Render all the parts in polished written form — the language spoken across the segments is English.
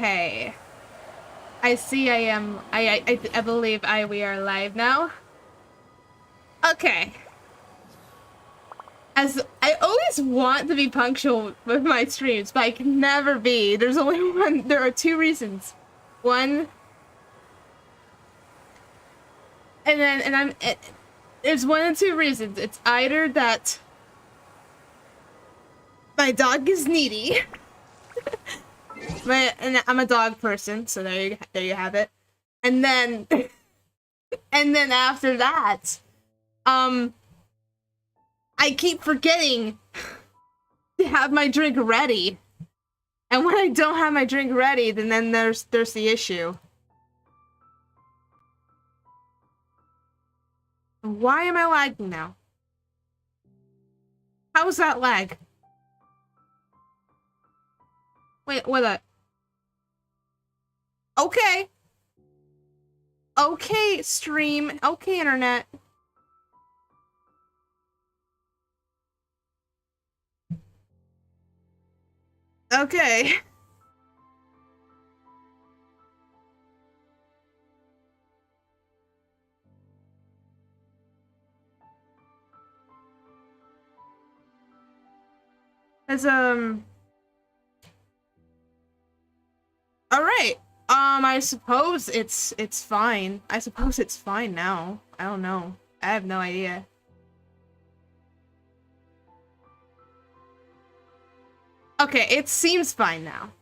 Okay. I see I believe we are live now. Okay. As I always want to be punctual with my streams, but I can never be. There are two reasons. One, there's one of two reasons. It's either that my dog is needy. And I'm a dog person, so there you have it. And then after that, I keep forgetting to have my drink ready. And when I don't have my drink ready, then there's the issue. Why am I lagging now? How was that lag? Wait, what? Okay. Okay, stream. Okay, internet. Okay. As all right. I suppose it's fine. I suppose it's fine now. I don't know. I have no idea. Okay, it seems fine now.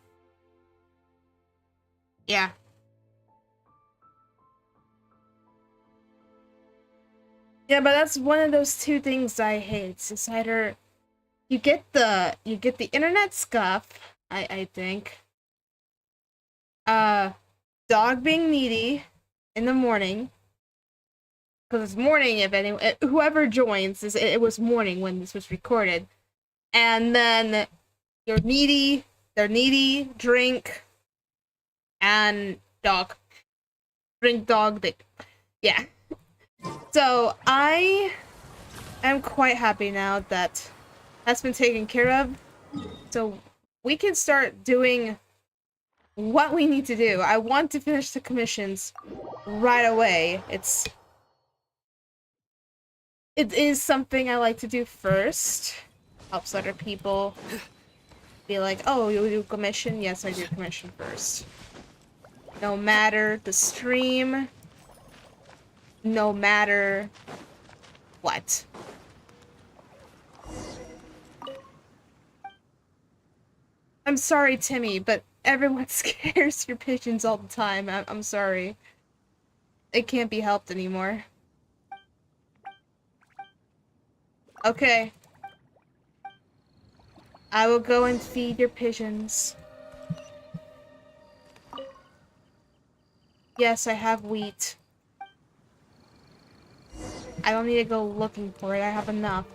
Yeah. Yeah, but that's one of those two things I hate. It's either you get the internet scuff, I think. Dog being needy in the morning. Because it's morning, if anyone, whoever joins, it was morning when this was recorded. And then they're needy, drink, and dog. Drink, dog, yeah. So, I am quite happy now that that's been taken care of. So, we can start doing what we need to do. I want to finish the commissions right away. It is something I like to do first. Helps other people be like, oh, you do commission? Yes, I do commission first. No matter the stream, no matter what. I'm sorry, Timmy, but everyone scares your pigeons all the time. I'm sorry. It can't be helped anymore. Okay. I will go and feed your pigeons. Yes, I have wheat. I don't need to go looking for it. I have enough.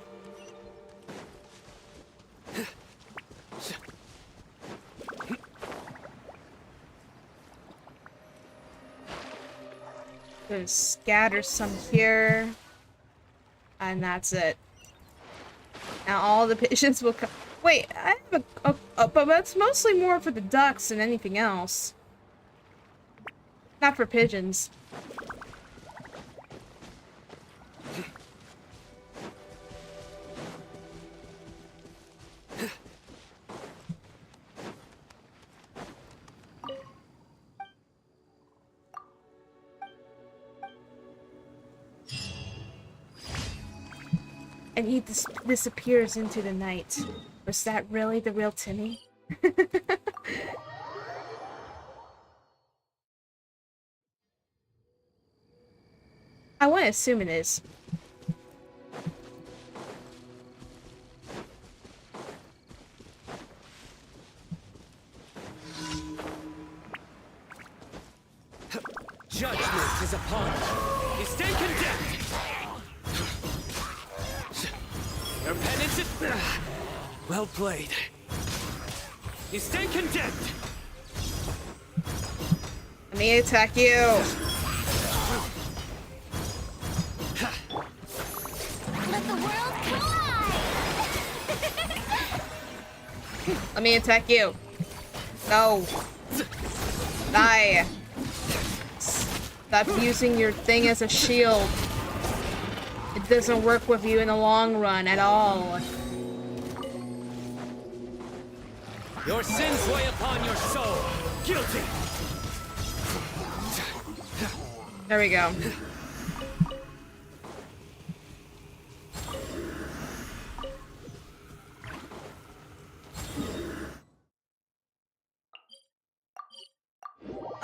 Gonna scatter some here. And that's it. Now all the pigeons will come. Wait, I have but that's mostly more for the ducks than anything else. Not for pigeons. And he disappears into the night. Was that really the real Timmy? I want to assume it is. Judgment is upon you. You stay condemned. Your penance is... Well played. You stay condemned. Let me attack you. Let the world collide. Let me attack you. No. Die. Stop using your thing as a shield. It doesn't work with you in the long run at all. Your sins weigh upon your soul. Guilty. There we go.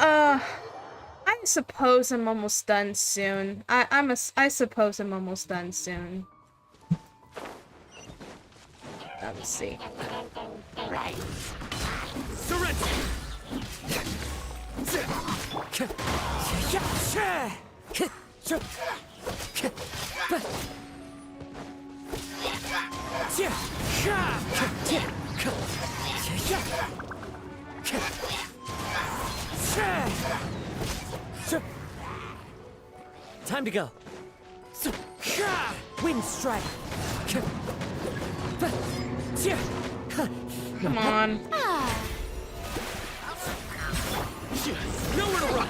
I suppose I'm almost done soon. I suppose I'm almost done soon. Let's see. Surrender. Time to go. Wind strike. Come on. Nowhere to run.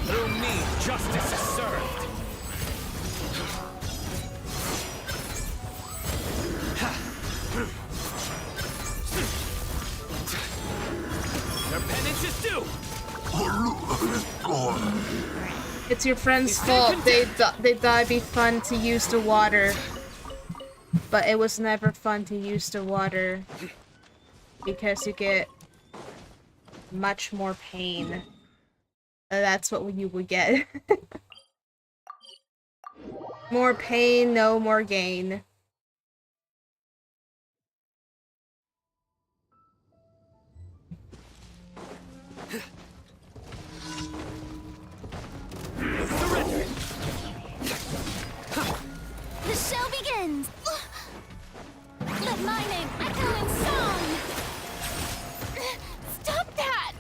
Through me, justice is served. Your penance is due. It's your friend's fault. They thought it'd be fun to use the water. But it was never fun to use the water. Because you get much more pain. That's what you would get. More pain, no more gain. The show begins! Let my name echo in song! Stop that!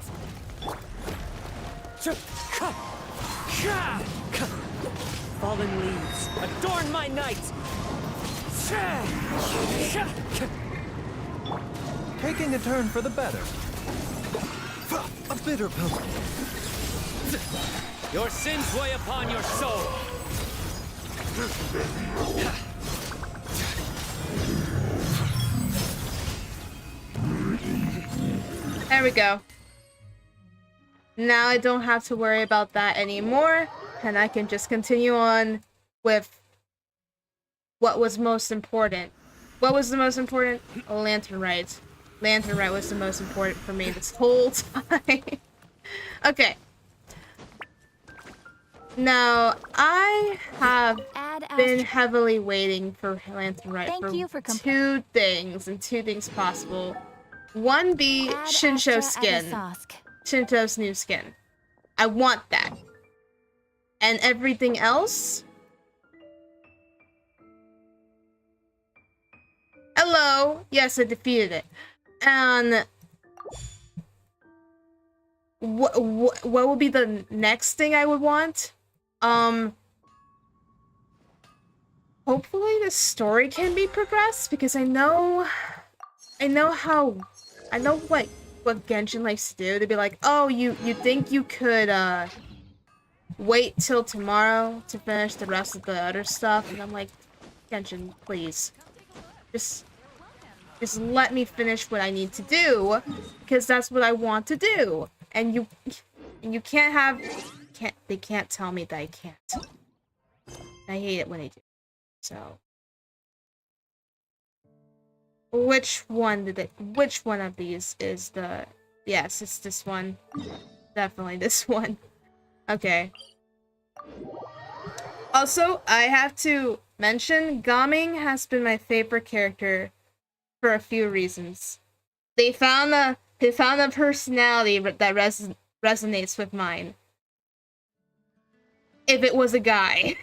Fallen leaves, adorn my night! Taking a turn for the better. A bitter pill. Your sins weigh upon your soul! There we go. Now I don't have to worry about that anymore, and I can just continue on with what was most important. What was the most important? Lantern Rite. Lantern Rite was the most important for me this whole time. Okay. Now, I have been heavily waiting for Lantern Rite for two things, and two things possible. One be Shincho's skin. Shincho's new skin. I want that. And everything else? Hello! Yes, I defeated it. And what would be the next thing I would want? Hopefully the story can be progressed, because I know what Genshin likes to do. They'd be like, oh, you think you could wait till tomorrow to finish the rest of the other stuff? And I'm like, Genshin, please. Just let me finish what I need to do, because that's what I want to do. And you can't they can't tell me that I can't. I hate it when they do. So which one of these is the... Yes, it's this one. Definitely this one. Okay. Also, I have to mention, Gaming has been my favorite character for a few reasons. They found a personality that resonates with mine. If it was a guy.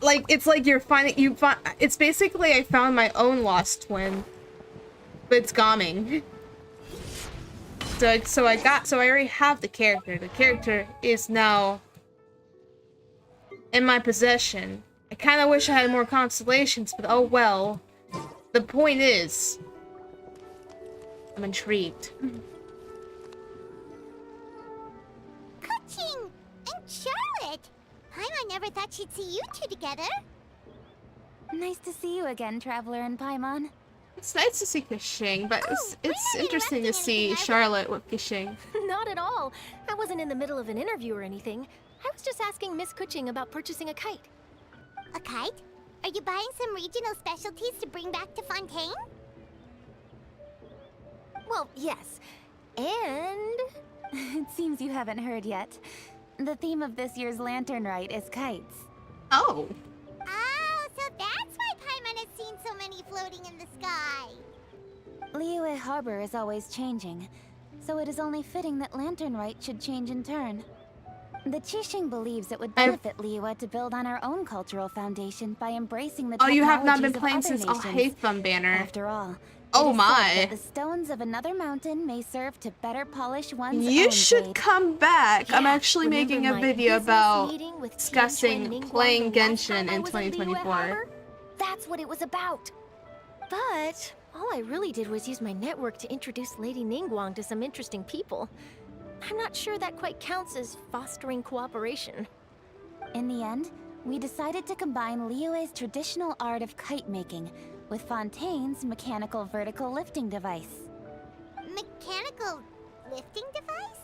Like, it's like it's basically I found my own lost twin. But it's Gaming. So I already have the character. The character is now in my possession. I kind of wish I had more constellations, but oh well. The point is, I'm intrigued. Kuching and Charlotte! Paimon never thought she'd see you two together. Nice to see you again, Traveler and Paimon. It's nice to see Kishing, but it's we're not interesting to interrupting see anything, are we? Charlotte with Kishing. Not at all. I wasn't in the middle of an interview or anything. I was just asking Miss Kuching about purchasing a kite. A kite? Are you buying some regional specialties to bring back to Fontaine? Well, yes. And... It seems you haven't heard yet. The theme of this year's Lantern Rite is kites. Oh. Oh, so that's why Paimon has seen so many floating in the sky. Liyue Harbor is always changing, so it is only fitting that Lantern Rite should change in turn. The Qixing believes it would benefit Liyue to build on our own cultural foundation by embracing the Oh, you have not been technologies of playing other since nations. Hey Thumb Banner. After all, Oh it is said my. that the stones of another mountain may serve to better polish one's You own should jade. come back. I'm Yeah, actually remember making a my video business about meeting with discussing Tianquan Ningguang playing the last Genshin time I in was in Liyue 2024. Harbor? That's what it was about. But all I really did was use my network to introduce Lady Ningguang to some interesting people. I'm not sure that quite counts as fostering cooperation. In the end, we decided to combine Liyue's traditional art of kite making with Fontaine's mechanical vertical lifting device. Mechanical lifting device?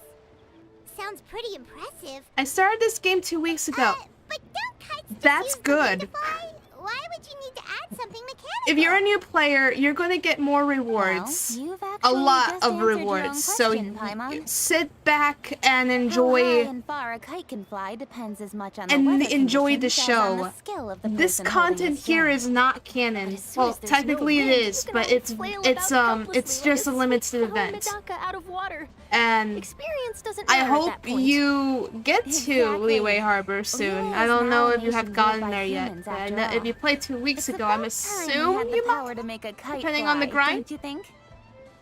Sounds pretty impressive. I started this game 2 weeks ago. But don't kites just That's use the good. wind to fly? Why would you need to add something mechanical? If you're a new player, you're going to get more rewards. Well, you've A actually lot just of answered your own rewards. So question, Paimon. sit back and How high enjoy and far a kite can fly depends as much on the and weather enjoy the conditions as on show. the skill of the This person holding content the here stone. is not canon. But as soon Well, as there's no technically it wind, is, you can but only it's flail it's about it's helplessly just a like limited sweet event. Medaka out of water. And Experience doesn't I matter at hope that point. you get to Exactly. Liyue Harbor soon. Liyue I is don't now know a if you have nation gotten ruled by there yet. humans, But I after know if all. you played 2 weeks It's ago, I'm about time we assuming had the you power might. to make a kite depending fly, on the grind. don't you think?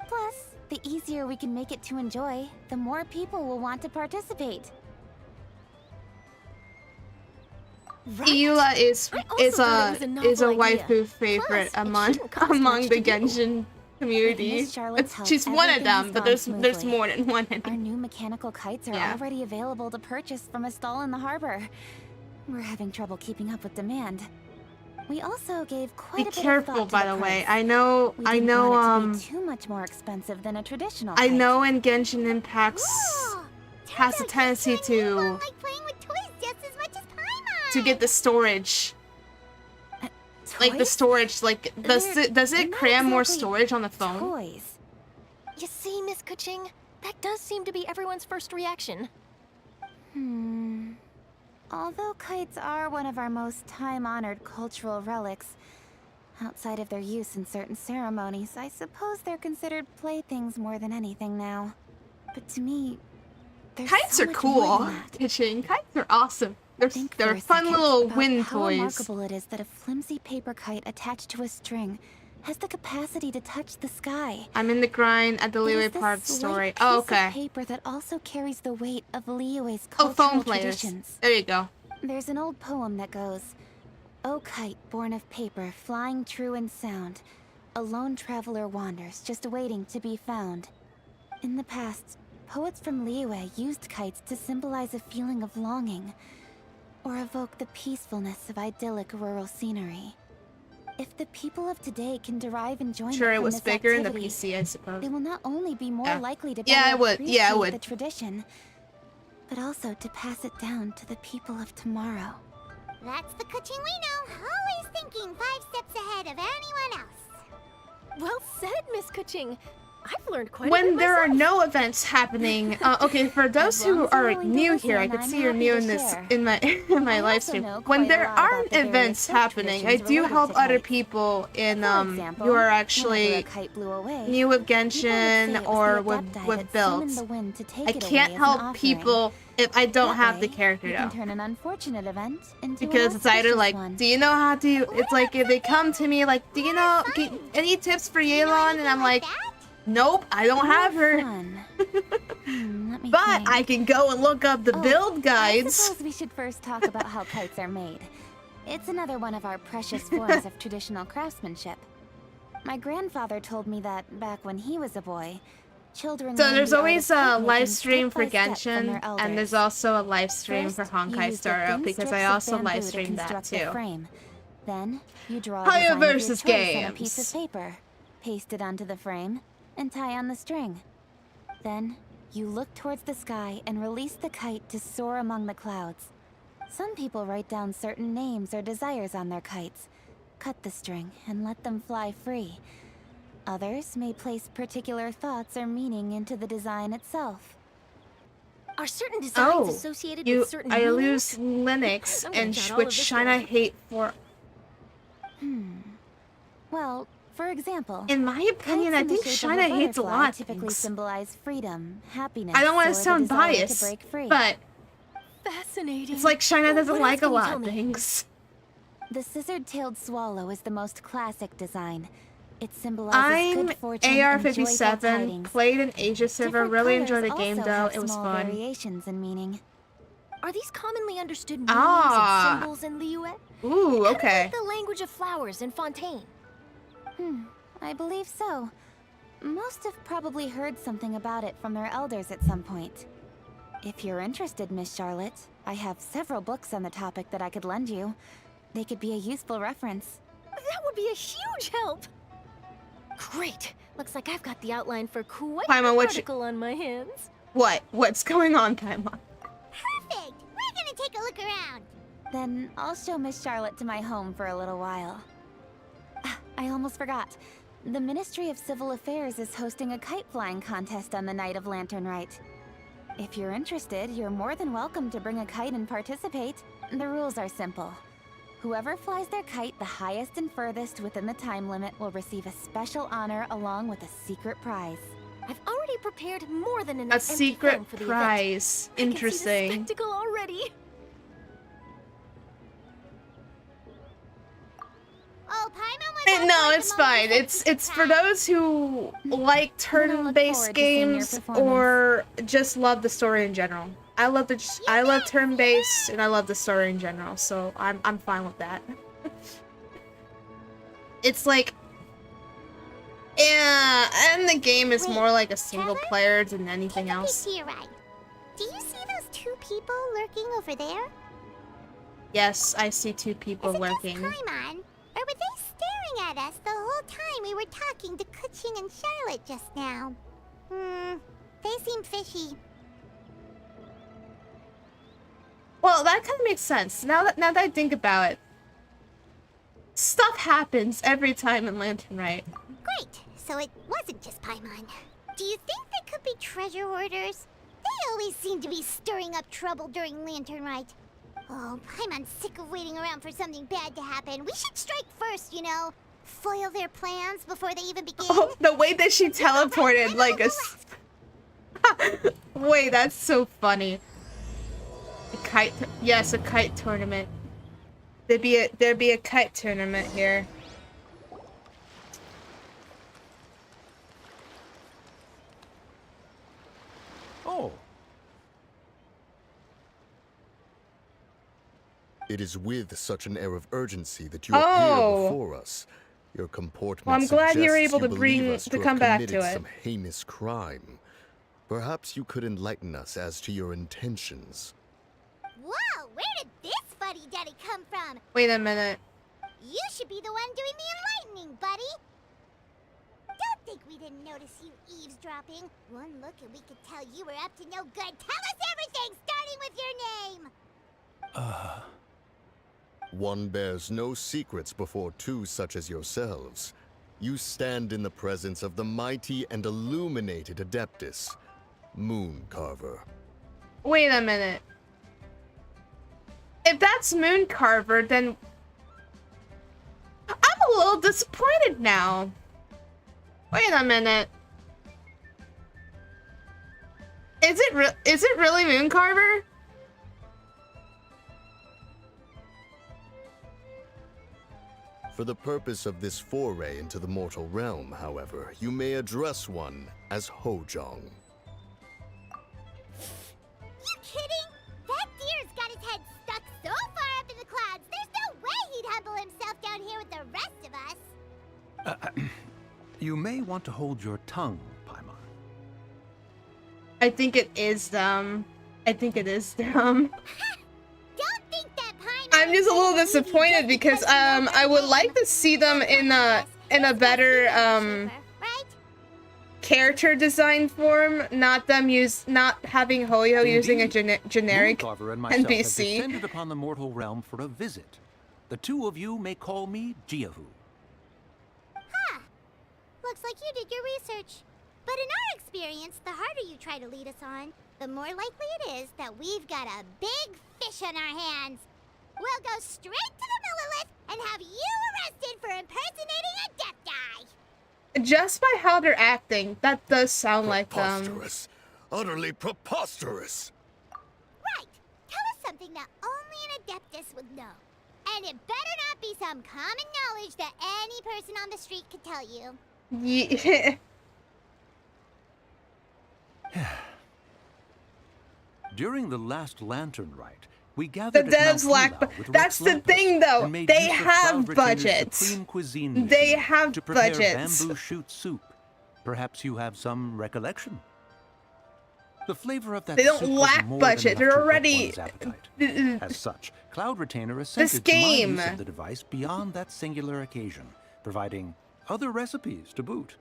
Plus, the easier we can make it to enjoy, the more people will want to participate. Eula is I also thought it was a novel idea. waifu favorite Plus, it among shouldn't cost much the to do. Genshin community. With Miss Charlotte's help, She's one of everything them, has but gone there's smoothly. more than one. Our new mechanical kites are Yeah. already available to purchase from a stall in the harbor. We're having trouble keeping up with demand. We also gave quite Be a bit of careful, thought to by the the way. price. I know, We I didn't know, want it to be too much more expensive than a traditional I kite. know in Genshin Impacts Oh, has a turns out tendency you and to Ningguang like playing with toys just as much as Paimon. get the storage. Like the Toys? storage, like does it not cram more exactly storage on the phone? Toys. You see, Miss Kuching, that does seem to be everyone's first reaction. Although kites are one of our most time-honored cultural relics, outside of their use in certain ceremonies, I suppose they're considered playthings more than anything now. But to me, there's Kites so are much cool. more than that. Kitchen kites are awesome. Think for They're a fun second little about wind how toys. remarkable it is that a flimsy paper kite attached to a string has the capacity to touch the sky. I'm in the grind at the It is Liyue this Park slight story. piece Oh, of okay. paper that also carries the weight of Liyue's Oh, cultural phone players. traditions. There you go. There's an old poem that goes, "O kite born of paper, flying true in sound, a lone traveler wanders, just waiting to be found." In the past, poets from Liyue used kites to symbolize a feeling of longing, or evoke the peacefulness of idyllic rural scenery. If the people of today can derive enjoyment Sure, it from was this bigger in the activity, PC, I suppose. they will not only be more Yeah. likely to Yeah, better it would. Yeah, it appreciate would. the tradition, but also to pass it down to the people of tomorrow. That's the Kuching we know. Always thinking 5 steps ahead of anyone else. Well said, Miss Kuching. I've learned quite a When bit there are myself. no events happening, okay, for those As long who as you're are willing to new listen, here, I could I'm see you're happy new to in this share. in my in my I live also stream. know When quite a there lot about aren't the various events folk happening, I traditions do related help to other kites. people in For example, who are whenever actually a kite blew away, new with people would say Genshin it was or the with adepti with that summoned builds. the wind to take I it can't away as an help offering. people if I don't That have the way, character you though. can turn an unfortunate event into Because an it's either auspicious like, one. do you know how to? It's like if they come to me like, do you know any tips for Yelan? And I'm like, nope, I don't have her. Fun. Let me But think. I can go and look up the Oh, build I guides. suppose we should first talk about how kites are made. It's another one of our precious forms of traditional craftsmanship. My grandfather told me that back when he was a boy, children So learned there's the art always of a kite live making stream for step by step from their Genshin, and there's elders. also a live stream for First, you Honkai use the Star Rail thin because I strips of also bamboo live to streamed that construct the too. frame. Then, you draw a Hiya design of your versus choice on a piece games. of paper, paste it onto the frame, and tie on the string. Then, you look towards the sky and release the kite to soar among the clouds. Some people write down certain names or desires on their kites, cut the string, and let them fly free. Others may place particular thoughts or meaning into the design itself. Are certain designs Oh, associated you with certain I meanings? lose Linux I'm gonna and jot all which of this China down. hate for. Well, for example, In my opinion, kites I in the think shape of China hates a butterfly lot of typically things. symbolize freedom, happiness, I don't want or to the sound desire to biased, break free. but Fascinating. it's like China Oh, doesn't what like a else can you lot tell of me? things. The scissor-tailed swallow is the most classic design. It symbolizes I'm good fortune and joyful AR57, tidings. played in Asia server, Different really enjoyed the colors game also though, have it was small fun. variations in meaning. Are these commonly understood meanings Ah. and symbols in Liyue? Ooh, okay. Like the language of flowers in Fontaine. I believe so. Most have probably heard something about it from their elders at some point. If you're interested, Miss Charlotte, I have several books on the topic that I could lend you. They could be a useful reference. That would be a huge help. Great. Looks like I've got the outline for quite Paimon, an what you- article on my hands. What? What's going on, Paimon? Perfect! We're gonna take a look around. Then I'll show Miss Charlotte to my home for a little while. Ah, I almost forgot. The Ministry of Civil Affairs is hosting a kite flying contest on the night of Lantern Rite. If you're interested, you're more than welcome to bring a kite and participate. The rules are simple. Whoever flies their kite the highest and furthest within the time limit will receive a special honor along with a secret prize. I've already prepared more than A enough empty secret foam for the event. prize. I can see the Interesting. spectacle already. Oh, Paimon was on No, board it's the fine. moment It's for those who like turn-based forward to seeing your games performance. or just love the story in general. I love turn-based and I love the story in general, so I'm fine with that. It's like, yeah, and the game is Wait, more like a single Trevor? player than anything Take a peek else. to your right. Do you see those two people lurking over there? Yes, I see two people Is it lurking. just Paimon? Or were they staring at us the whole time we were talking to Kuching and Charlotte just now? They seem fishy. Well, that kind of makes sense. Now that I think about it, stuff happens every time in Lantern Rite. Great, so it wasn't just Paimon. Do you think they could be treasure hoarders? They always seem to be stirring up trouble during Lantern Rite. Oh, Paimon's sick of waiting around for something bad to happen. We should strike first, you know. Foil their plans before they even begin. Oh, the way that she teleported like a... Wait, that's so funny. A kite... Yes, a kite tournament. There'd be a kite tournament here. Oh, It is with such an air of urgency that you appear Oh. before us. Your comportment Well, I'm glad you're suggests able you to believe us to have come back to committed it. some heinous crime. Perhaps you could enlighten us as to your intentions. Whoa, where did this fuddy-duddy come from? Wait a minute. You should be the one doing the enlightening, buddy. Don't think we didn't notice you eavesdropping. One look and we could tell you were up to no good. Tell us everything, starting with your name. One bears no secrets before two such as yourselves. You stand in the presence of the mighty and illuminated Adeptus, Moon Carver. Wait a minute. If that's Moon Carver, then... I'm a little disappointed now. Wait a minute. Is it really Moon Carver? For the purpose of this foray into the mortal realm, however, you may address one as Hojong. You kidding? That deer's got his head stuck so far up in the clouds, there's no way You may want to hold your tongue, Paimon. I think it is dumb. I think it is dumb. Don't think that Paimon I'm just a little is gonna leave you disappointed just because you know I would her like to see them in a better right? character design form, not having Hoyo using a generic Mooncarver and myself have NPC. descended upon the mortal realm for a visit. The two of you may call me Jiahu. Looks like you did your research. But in our experience, the harder you try to lead us on, the more likely it is that we've got a big fish on our hands. We'll go straight to the Millilith and have you arrested for impersonating a death guy. Just by how they're acting, that does sound like them. Preposterous. Utterly preposterous. Right. Tell us something that only an Adeptus would know. And it better not be some common knowledge that any person on the street could tell you. Yeah. During the last Lantern Rite, we gathered The at devs Mount lack. Hulau with That's Rex the Lapis thing, though. and made They use of have Cloud Retainer's budgets. supreme cuisine They machine have to prepare budgets. bamboo shoot soup. Perhaps you have some recollection. The flavor of that They don't soup was lack more budget. than enough They're to whet already- one's appetite. As such, Cloud Retainer assented to my game. use of the device beyond that singular occasion, providing other recipes to boot.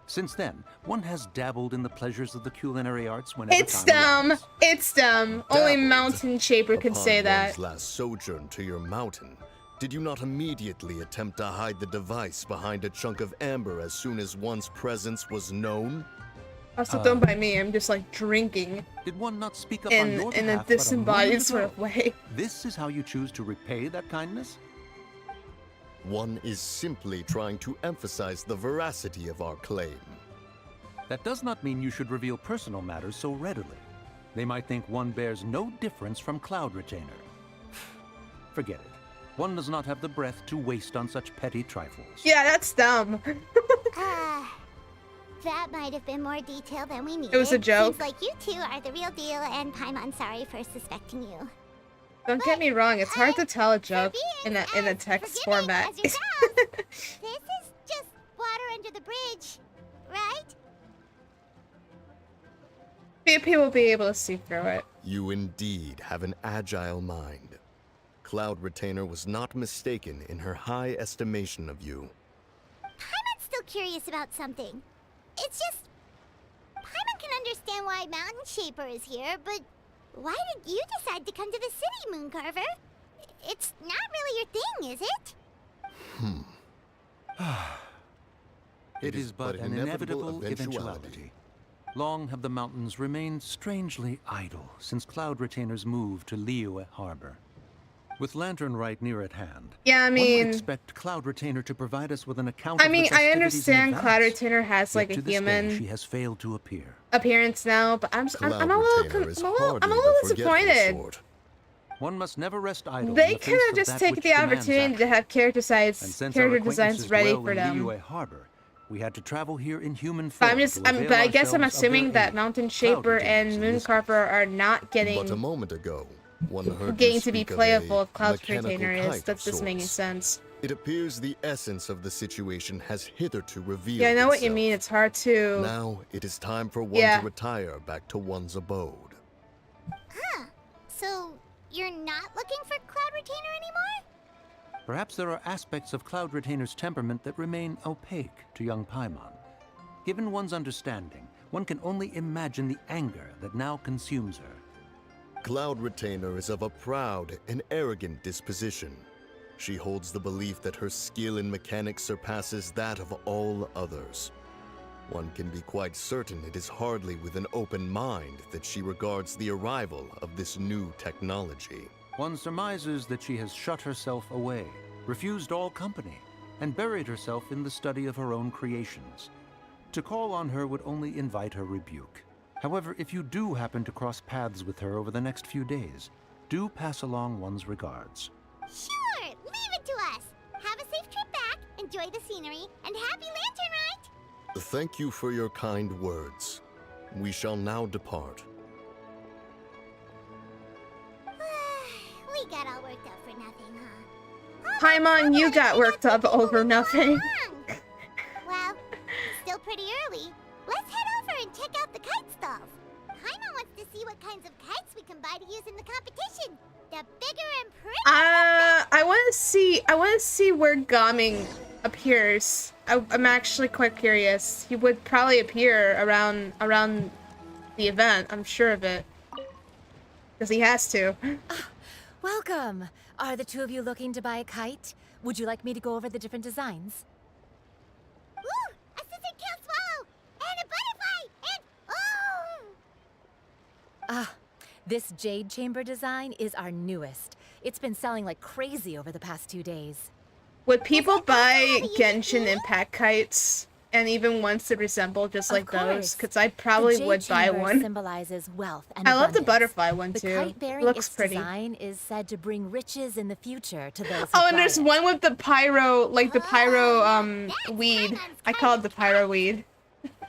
Since then, one has dabbled in the pleasures of the culinary arts whenever It's time dumb. allows. It's dumb. Only Dabbled. Mountain Shaper can Upon say that. one's last sojourn to your mountain, did you not immediately attempt to hide the device behind a chunk of amber as soon as one's presence was known? Also, don't by me. I'm just like drinking Did one not speak up on your in a behalf but a disembodied moment sort ago? of way. This is how you choose to repay that kindness? One is simply trying to emphasize the veracity of our claim. That does not mean you should reveal personal matters so readily. They might think one bears no difference from Cloud Retainer. Forget it. One does not have the breath to waste on such petty trifles. Yeah, that's dumb. That might have been more detail than we needed. It was a joke. Seems like you two are the real deal, and Paimon's sorry for suspecting you. Don't get me wrong. It's hard to tell a joke For in being a as text forgiving format. as yourselves, this is just water under the bridge, right? People will be able to see through it. You indeed have an agile mind. Cloud Retainer was not mistaken in her high estimation of you. Paimon's still curious about something. It's just... Paimon can understand why Mountain Shaper is here, but why did you decide to come to the city, Mooncarver? It's not really your thing, is it? It is but an inevitable eventuality. Long have the mountains remained strangely idle since Cloud Retainer's move to Liyue Harbor. With Lantern Rite near at hand, Yeah, I one would mean, expect Cloud Retainer to provide us with an account I of the mean, I festivities in understand Cloud advance. Retainer has like Yet a to this day, human she has failed to appear. appearance now, but I'm Cloud a little Retainer is I'm a hardly little the forgetful disappointed. sort. One must never rest idle. They in the could face have of just that taken which the demands opportunity action. to have character And since our designs acquaintances ready dwell for in them. Liyue Harbor, we had to travel here in human But form. I'm just, to avail but I guess I'm ourselves of their assuming that aid. Mountain Cloud Shaper and Retainers in this Mooncarver are not But a getting moment ago, one heard getting you to be speak of playable a if Cloud mechanical Retainer is. kite That of doesn't make any sorts. sense. It appears the essence of the situation has hitherto revealed Yeah, I know what you itself. mean. It's hard to. Now it is time for one Yeah. to retire back to one's abode. So, you're not looking for Cloud Retainer anymore? Perhaps there are aspects of Cloud Retainer's temperament that remain opaque to young Paimon. Given one's understanding, one can only imagine the anger that now consumes her. Cloud Retainer is of a proud and arrogant disposition. She holds the belief that her skill in mechanics surpasses that of all others. One can be quite certain it is hardly with an open mind that she regards the arrival of this new technology. One surmises that she has shut herself away, refused all company, and buried herself in the study of her own creations. To call on her would only invite her rebuke. However, if you do happen to cross paths with her over the next few days, do pass along one's regards. Sure, leave it to us. Have a safe trip back, enjoy the scenery, and happy Lantern Rite! Thank you for your kind words. We shall now depart. We got all worked up for nothing, huh? Paimon, you got worked up over nothing. Well, kinds of kites we can buy to use in the competition. The bigger and prettier. I want to see where Gaming appears. I'm actually quite curious. He would probably appear around the event. I'm sure of it. Because he has to. Welcome! Are the two of you looking to buy a kite? Would you like me to go over the different designs? Ooh, a scissor kill swallow! And a butterfly! And oh! This jade chamber design is our newest. It's been selling like crazy over the past 2 days. Would people buy Genshin Impact kites? And even ones that resemble just like those? Because I probably would buy one. Symbolizes wealth and I love the abundance. butterfly one The too. kite bearing Looks its pretty. design is said to bring riches in the future to those who Oh, and fly there's it. one with the pyro, like the pyro weed. I call it the pyro weed.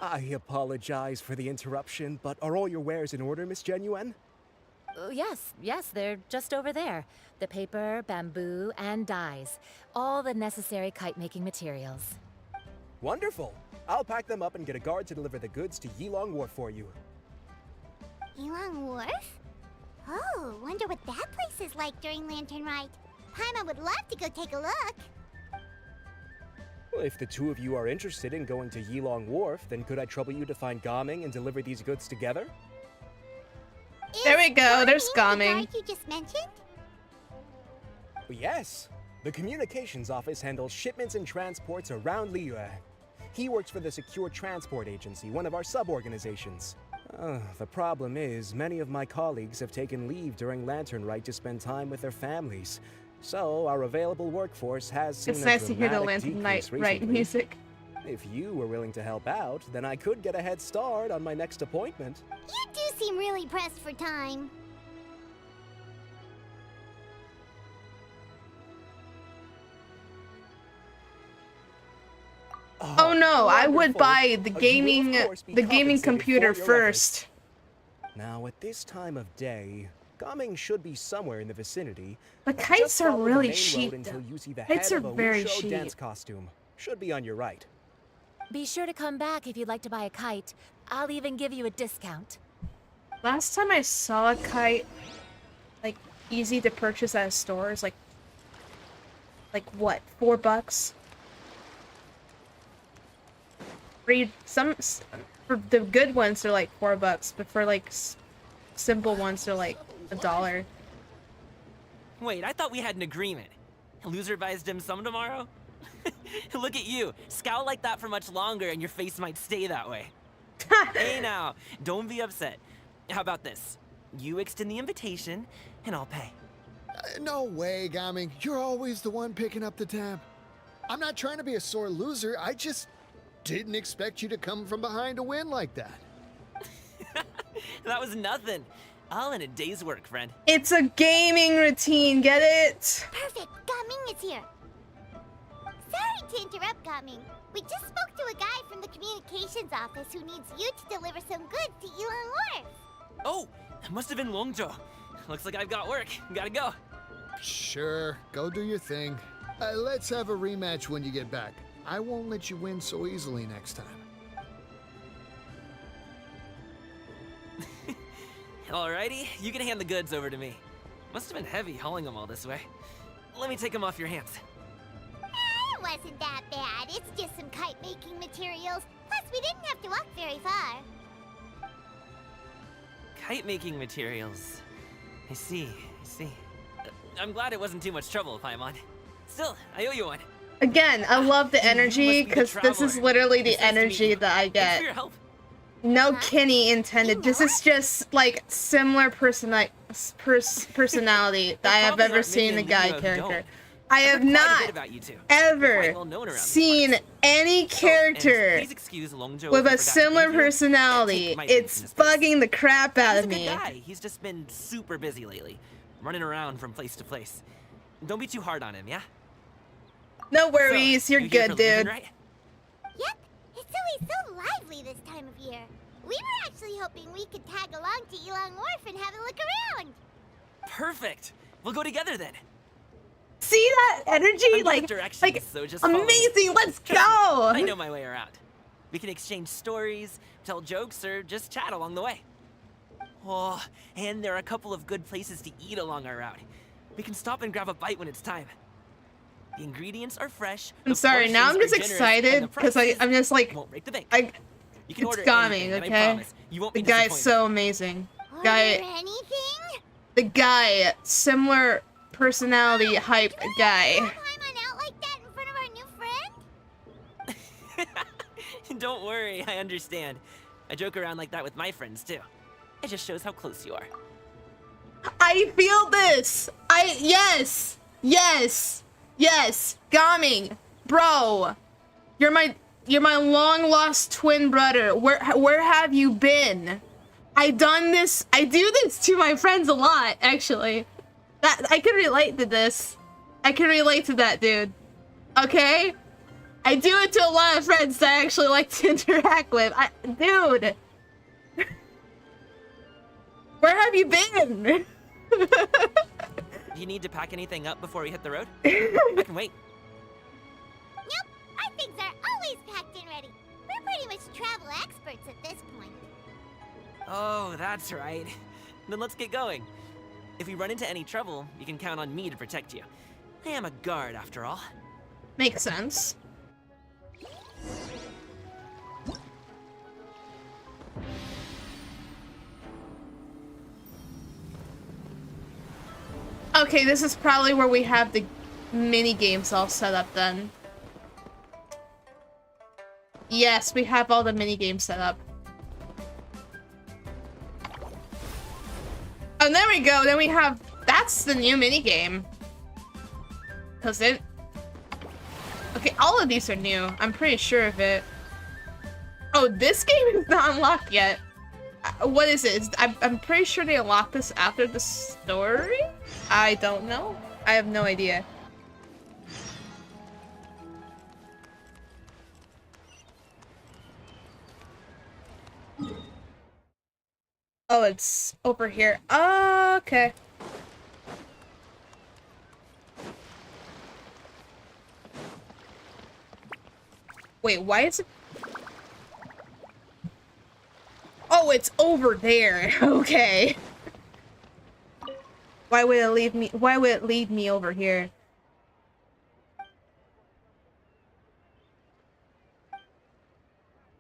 I apologize for the interruption, but are all your wares in order, Miss Genuine? Yes, they're just over there. The paper, bamboo, and dyes. All the necessary kite-making materials. Wonderful. I'll pack them up and get a guard to deliver the goods to Yilong Wharf for you. Yilong Wharf? Oh, wonder what that place is like during Lantern Rite. Paimon would love to go take a look. Well, if the two of you are interested in going to Yilong Wharf, then could I trouble you to find Gaming and deliver these goods together? There we go, there's Gaming. The guard you just mentioned? Yes. The communications office handles shipments and transports around Liyue. He works for the Secure Transport Agency, one of our sub-organizations. The problem is, many of my colleagues have taken leave during Lantern Rite to spend time with their families. So, our available workforce has seen It's a nice to hear the dramatic Lantern decrease Rite recently. music. If you were willing to help out, then I could get a head start on my next appointment. You do seem really pressed for time. Oh no, I would wonderful. buy the You will, of gaming course, be gaming compensated computer for your first. Now, at this time of day, Gaming should be somewhere in the vicinity. The Just kites are follow the really main cheap, road until though. you see the Kites head are of a very Wushou cheap. dance costume. Should be on your right. Be sure to come back if you'd like to buy a kite. I'll even give you a discount. Last time I saw a kite, like, easy to purchase at stores, like what, $4? For the good ones, they're like $4, but for like simple ones, they're like $1. Wait, I thought we had an agreement. Loser buys dim sum tomorrow? Look at you. Scowl like that for much longer and your face might stay that way. Hey now, don't be upset. How about this? You extend the invitation, and I'll pay. No way, Gaming. You're always the one picking up the tab. I'm not trying to be a sore loser. I just didn't expect you to come from behind to win like that. That was nothing. All in a day's work, friend. It's a gaming routine, get it? Perfect, Gaming is here. Sorry to interrupt, Gaming. We just spoke to a guy from the communications office who needs you to deliver some goods to Yilong Wharf. Oh, it must have been Longzhou. Looks like I've got work. Gotta go. Sure, go do your thing. Let's have a rematch when you get back. I won't let you win so easily next time. Alrighty, you can hand the goods over to me. Must have been heavy hauling them all this way. Let me take them off your hands. It wasn't that bad. It's just some kite-making materials. Plus, we didn't have to walk very far. Kite-making materials. I see. I'm glad it wasn't too much trouble, Paimon. Still, I owe you one. Again, I love the You energy, must be the because this is traveler. literally the It's nice to meet energy you. that I Thanks get. for your help. No Huh? Kenny intended. This is just like similar personality that I have probably ever aren't seen in many the guy in Liyue who character. don't. I I've have heard quite a not bit about you two. ever Quite well known around these seen parts. any Oh, and character please excuse Longzhou with if a I forgot to similar thank you. personality. Take my It's place in his place. bugging the crap out He's of a good me. guy. He's just been super busy lately, running around from place to place. Don't be too hard on him, yeah? No So, worries, you're you here good, for Lantern dude. Rite? Yep, it's always so lively this time of year. We were actually hoping we could tag along to Yilong Wharf and have a look around. Perfect. We'll go together then. See that energy? I'm good at directions, Like so just follow me. amazing. Let's Trust me, I go. know my way around. We can exchange stories, tell jokes, or just chat along the way. Oh, and there are a couple of good places to eat along our route. We can stop and grab a bite when it's time. The ingredients are fresh. I'm sorry, now I'm just excited because I'm just like, won't break the bank. You can it's order Gaming, anything, and I okay? promise you won't The be guy's disappointed. so amazing. Order anything? The guy, similar personality, hype guy. Paimon out like that in front of our new friend? Don't worry, I understand. I joke around like that with my friends too. It just shows how close you are. I feel this. Yes. Gaming, bro, you're my long lost twin brother. Where have you been? I do this to my friends a lot, actually. I can relate to this. I can relate to that, dude. Okay? I do it to a lot of friends that I actually like to interact with. Dude. Where have you been? Do you need to pack anything up before we hit the road? I can wait. Nope, our things are always packed and ready. We're pretty much travel experts at this point. Oh, that's right. Then let's get going. If we run into any trouble, you can count on me to protect you. I am a guard, after all. Makes sense. Okay, this is probably where we have the mini games all set up then. Yes, we have all the mini games set up. Oh, there we go. Then we have, that's the new mini game. Cause it, okay, all of these are new. I'm pretty sure of it. Oh, this game is not unlocked yet. What is it? I'm pretty sure they unlocked this after the story? I don't know. I have no idea. Oh, it's over here. Okay. Wait, why is it? Oh, it's over there. Okay. Why would it leave me? Why would it lead me over here?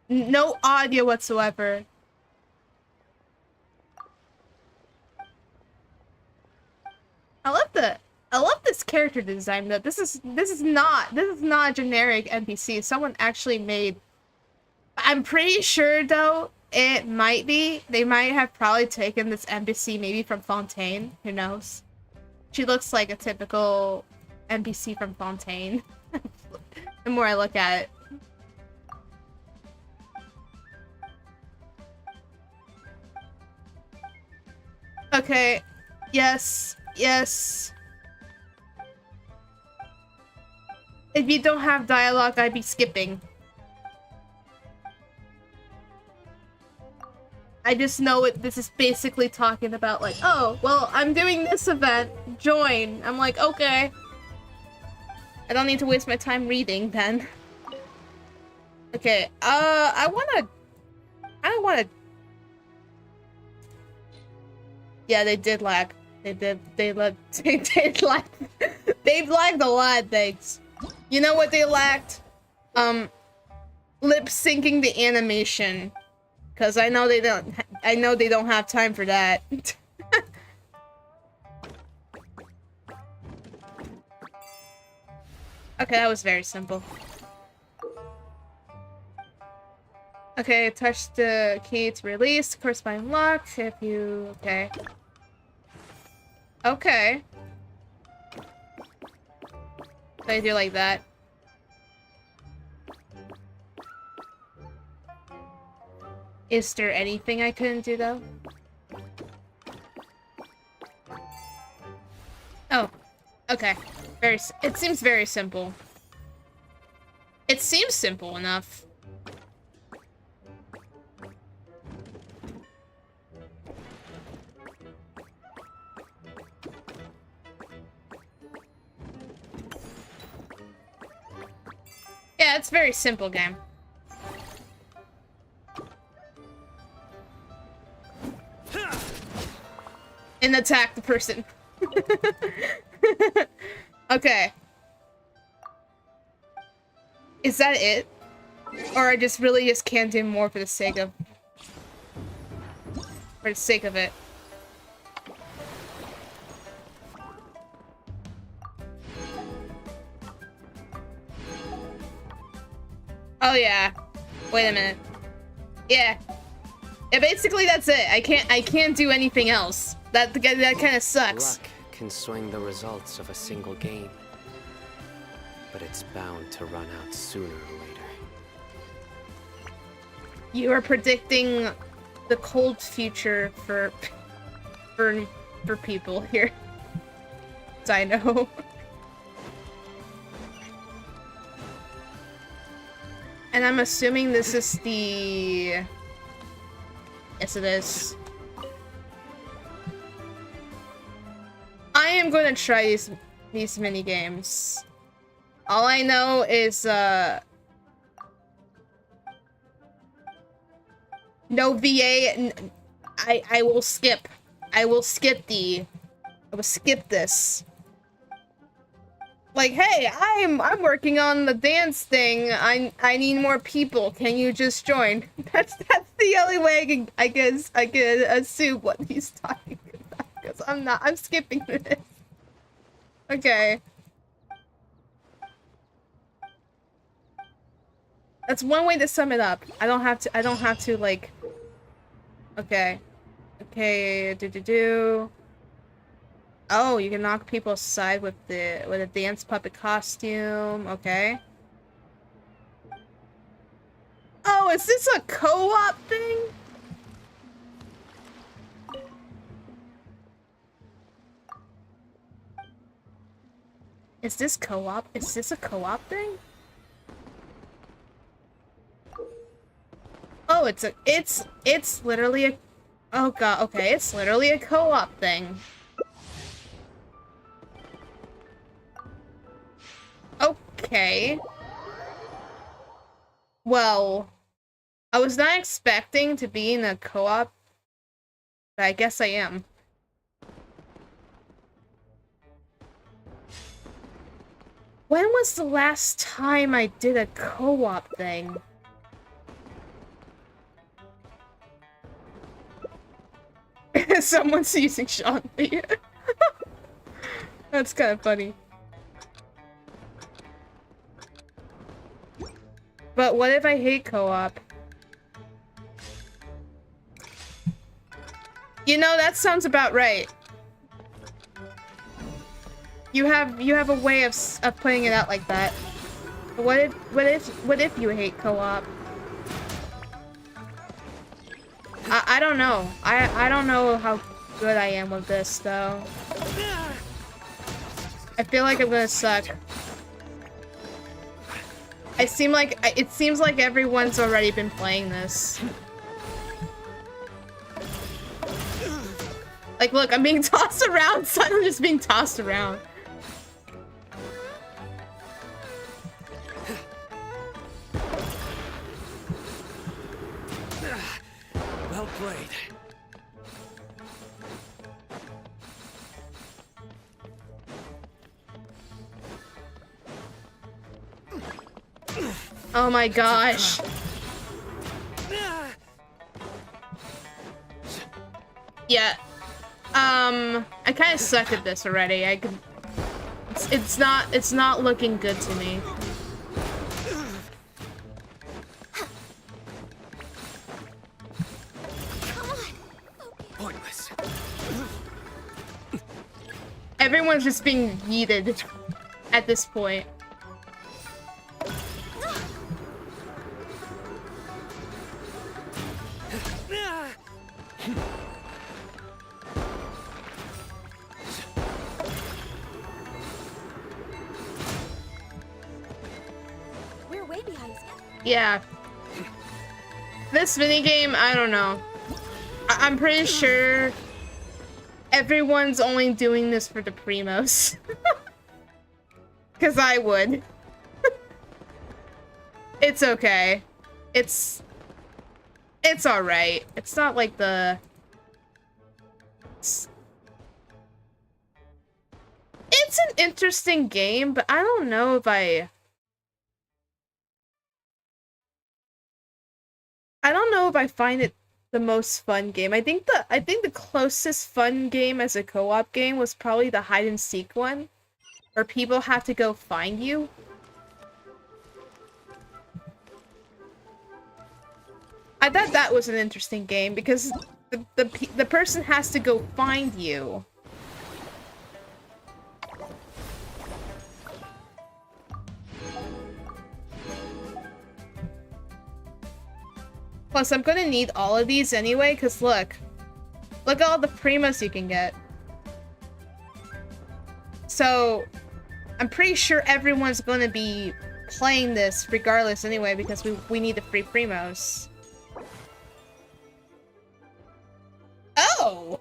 No audio whatsoever. I love this character design though. This is not a generic NPC. Someone actually made. I'm pretty sure though it might be. They might have probably taken this NPC maybe from Fontaine. Who knows? She looks like a typical NPC from Fontaine. The more I look at it. Okay. Yes. Yes. If you don't have dialogue, I'd be skipping. I just know it. This is basically talking about like, oh, well, I'm doing this event. Join. I'm like, okay. I don't need to waste my time reading then. Okay. I don't wanna. Yeah, they did lag. They did lag. They've lagged a lot of things. You know what they lacked? Lip syncing the animation. Cause I know they don't have time for that. Okay, that was very simple. Okay, touch the key to release the corresponding lock if you... Okay. Okay. So I do like that. Is there anything I couldn't do though? Oh, okay. It seems very simple. It seems simple enough. Yeah, it's a very simple game. and attack the person. Okay. Is that it? Or I just really just can't do more for the sake of it. Oh yeah. Wait a minute. Yeah. Yeah, basically that's it. I can't do anything else. That kind of sucks. Luck can swing the results of a single game, but it's bound to run out sooner or later. You are predicting the cold future for people here. So I know. And I'm assuming this is the... Yes, it is. I am going to try these mini games. All I know is no VA. I will skip. I will skip this. Like, hey, I'm working on the dance thing. I need more people. Can you just join? That's the only way I can assume what he's talking about. Because I'm skipping this. Okay. That's one way to sum it up. I don't have to like. Okay. Okay. Oh, you can knock people aside with a dance puppet costume. Okay. Oh, is this a co-op thing? Is this co-op? Is this a co-op thing? Oh, it's literally a... Oh god, okay, it's literally a co-op thing. Okay. Well, I was not expecting to be in a co-op, but I guess I am. When was the last time I did a co-op thing? Someone's using Shanti. That's kind of funny. But what if I hate co-op? You know, that sounds about right. You have a way of playing it out like that. What if you hate co-op? I don't know. I don't know how good I am with this though. I feel like I'm gonna suck. It seems like everyone's already been playing this. Like, look, I'm being tossed around, son. I'm just being tossed around. Well played. Oh my gosh. Yeah. I kind of suck at this already. It's not looking good to me. Pointless. Everyone's just being yeeted at this point. We're way behind schedule. Yeah. This minigame, I don't know. I'm pretty sure everyone's only doing this for the primos. Because I would. It's okay. It's alright. It's not like the... it's an interesting game, but I don't know if I don't know if I find it the most fun game. I think the closest fun game as a co-op game was probably the hide and seek one, where people have to go find you. I thought that was an interesting game because the person has to go find you. Plus, I'm gonna need all of these anyway, because look at all the primos you can get. So, I'm pretty sure everyone's gonna be playing this regardless anyway, because we need the free primos. Oh!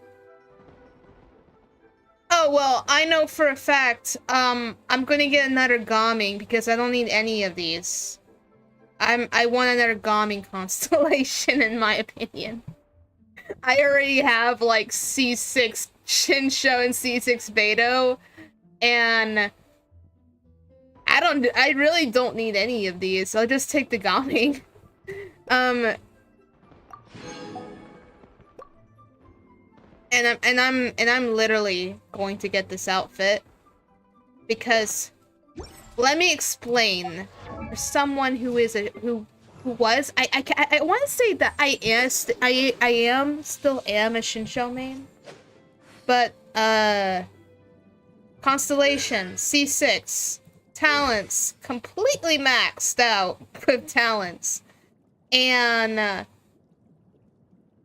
Oh, well, I know for a fact, I'm gonna get another Gaming, because I don't need any of these. I want another Gaming constellation, in my opinion. I already have, like, C6 Shinsho and C6 Beidou, and I really don't need any of these, so I'll just take the Gaming. And I'm literally going to get this outfit because let me explain. For someone who is who was I want to say that I still am a Shinsho main, but constellation C6 talents completely maxed out with talents and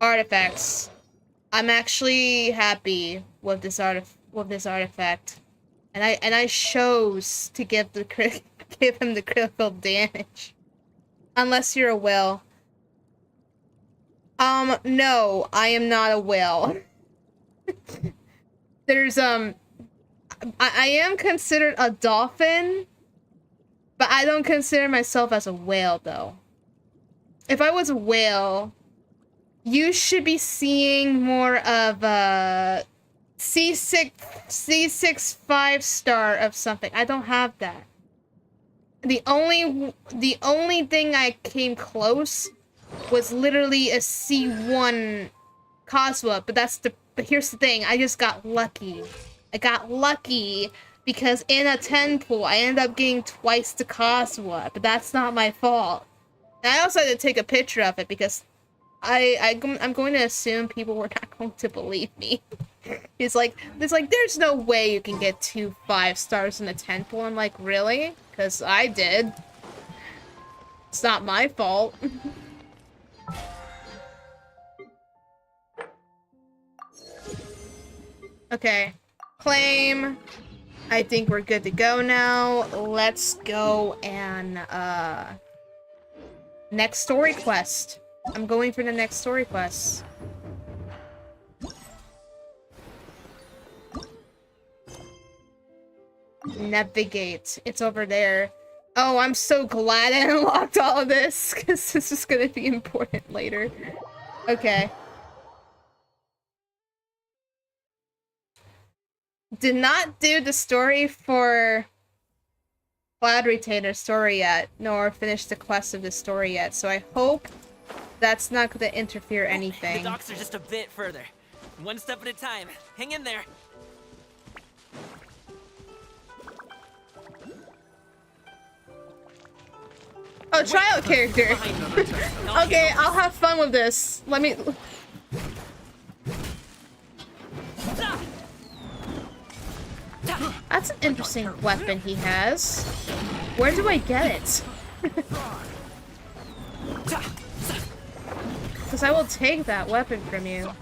artifacts. I'm actually happy with this artifact, and I chose to give him the critical damage. Unless you're a whale. No, I am not a whale. There's I am considered a dolphin, but I don't consider myself as a whale though. If I was a whale, you should be seeing more of a C6 5-star of something. I don't have that. The only thing I came close was literally a C1 Kazuha, but here's the thing, I just got lucky. I got lucky because in a 10 pool I ended up getting twice the Kazuha, but that's not my fault. And I also had to take a picture of it because I'm going to assume people were not going to believe me. It's like, there's no way you can get 2 5-stars in a 10 pool. I'm like, really? Because I did. It's not my fault. Okay. Claim. I think we're good to go now. Let's go and, next story quest. I'm going for the next story quest. Navigate. It's over there. Oh, I'm so glad I unlocked all of this, because this is going to be important later. Okay. Did not do the story for Cloud Retainer story yet, nor finish the quest of the story yet, so I hope that's not going to interfere anything. The docks are just a bit further. One step at a time. Hang in there. Oh, trial character. Okay, I'll have fun with this. Let me... That's an interesting weapon he has. Where do I get it? Because I will take that weapon from you.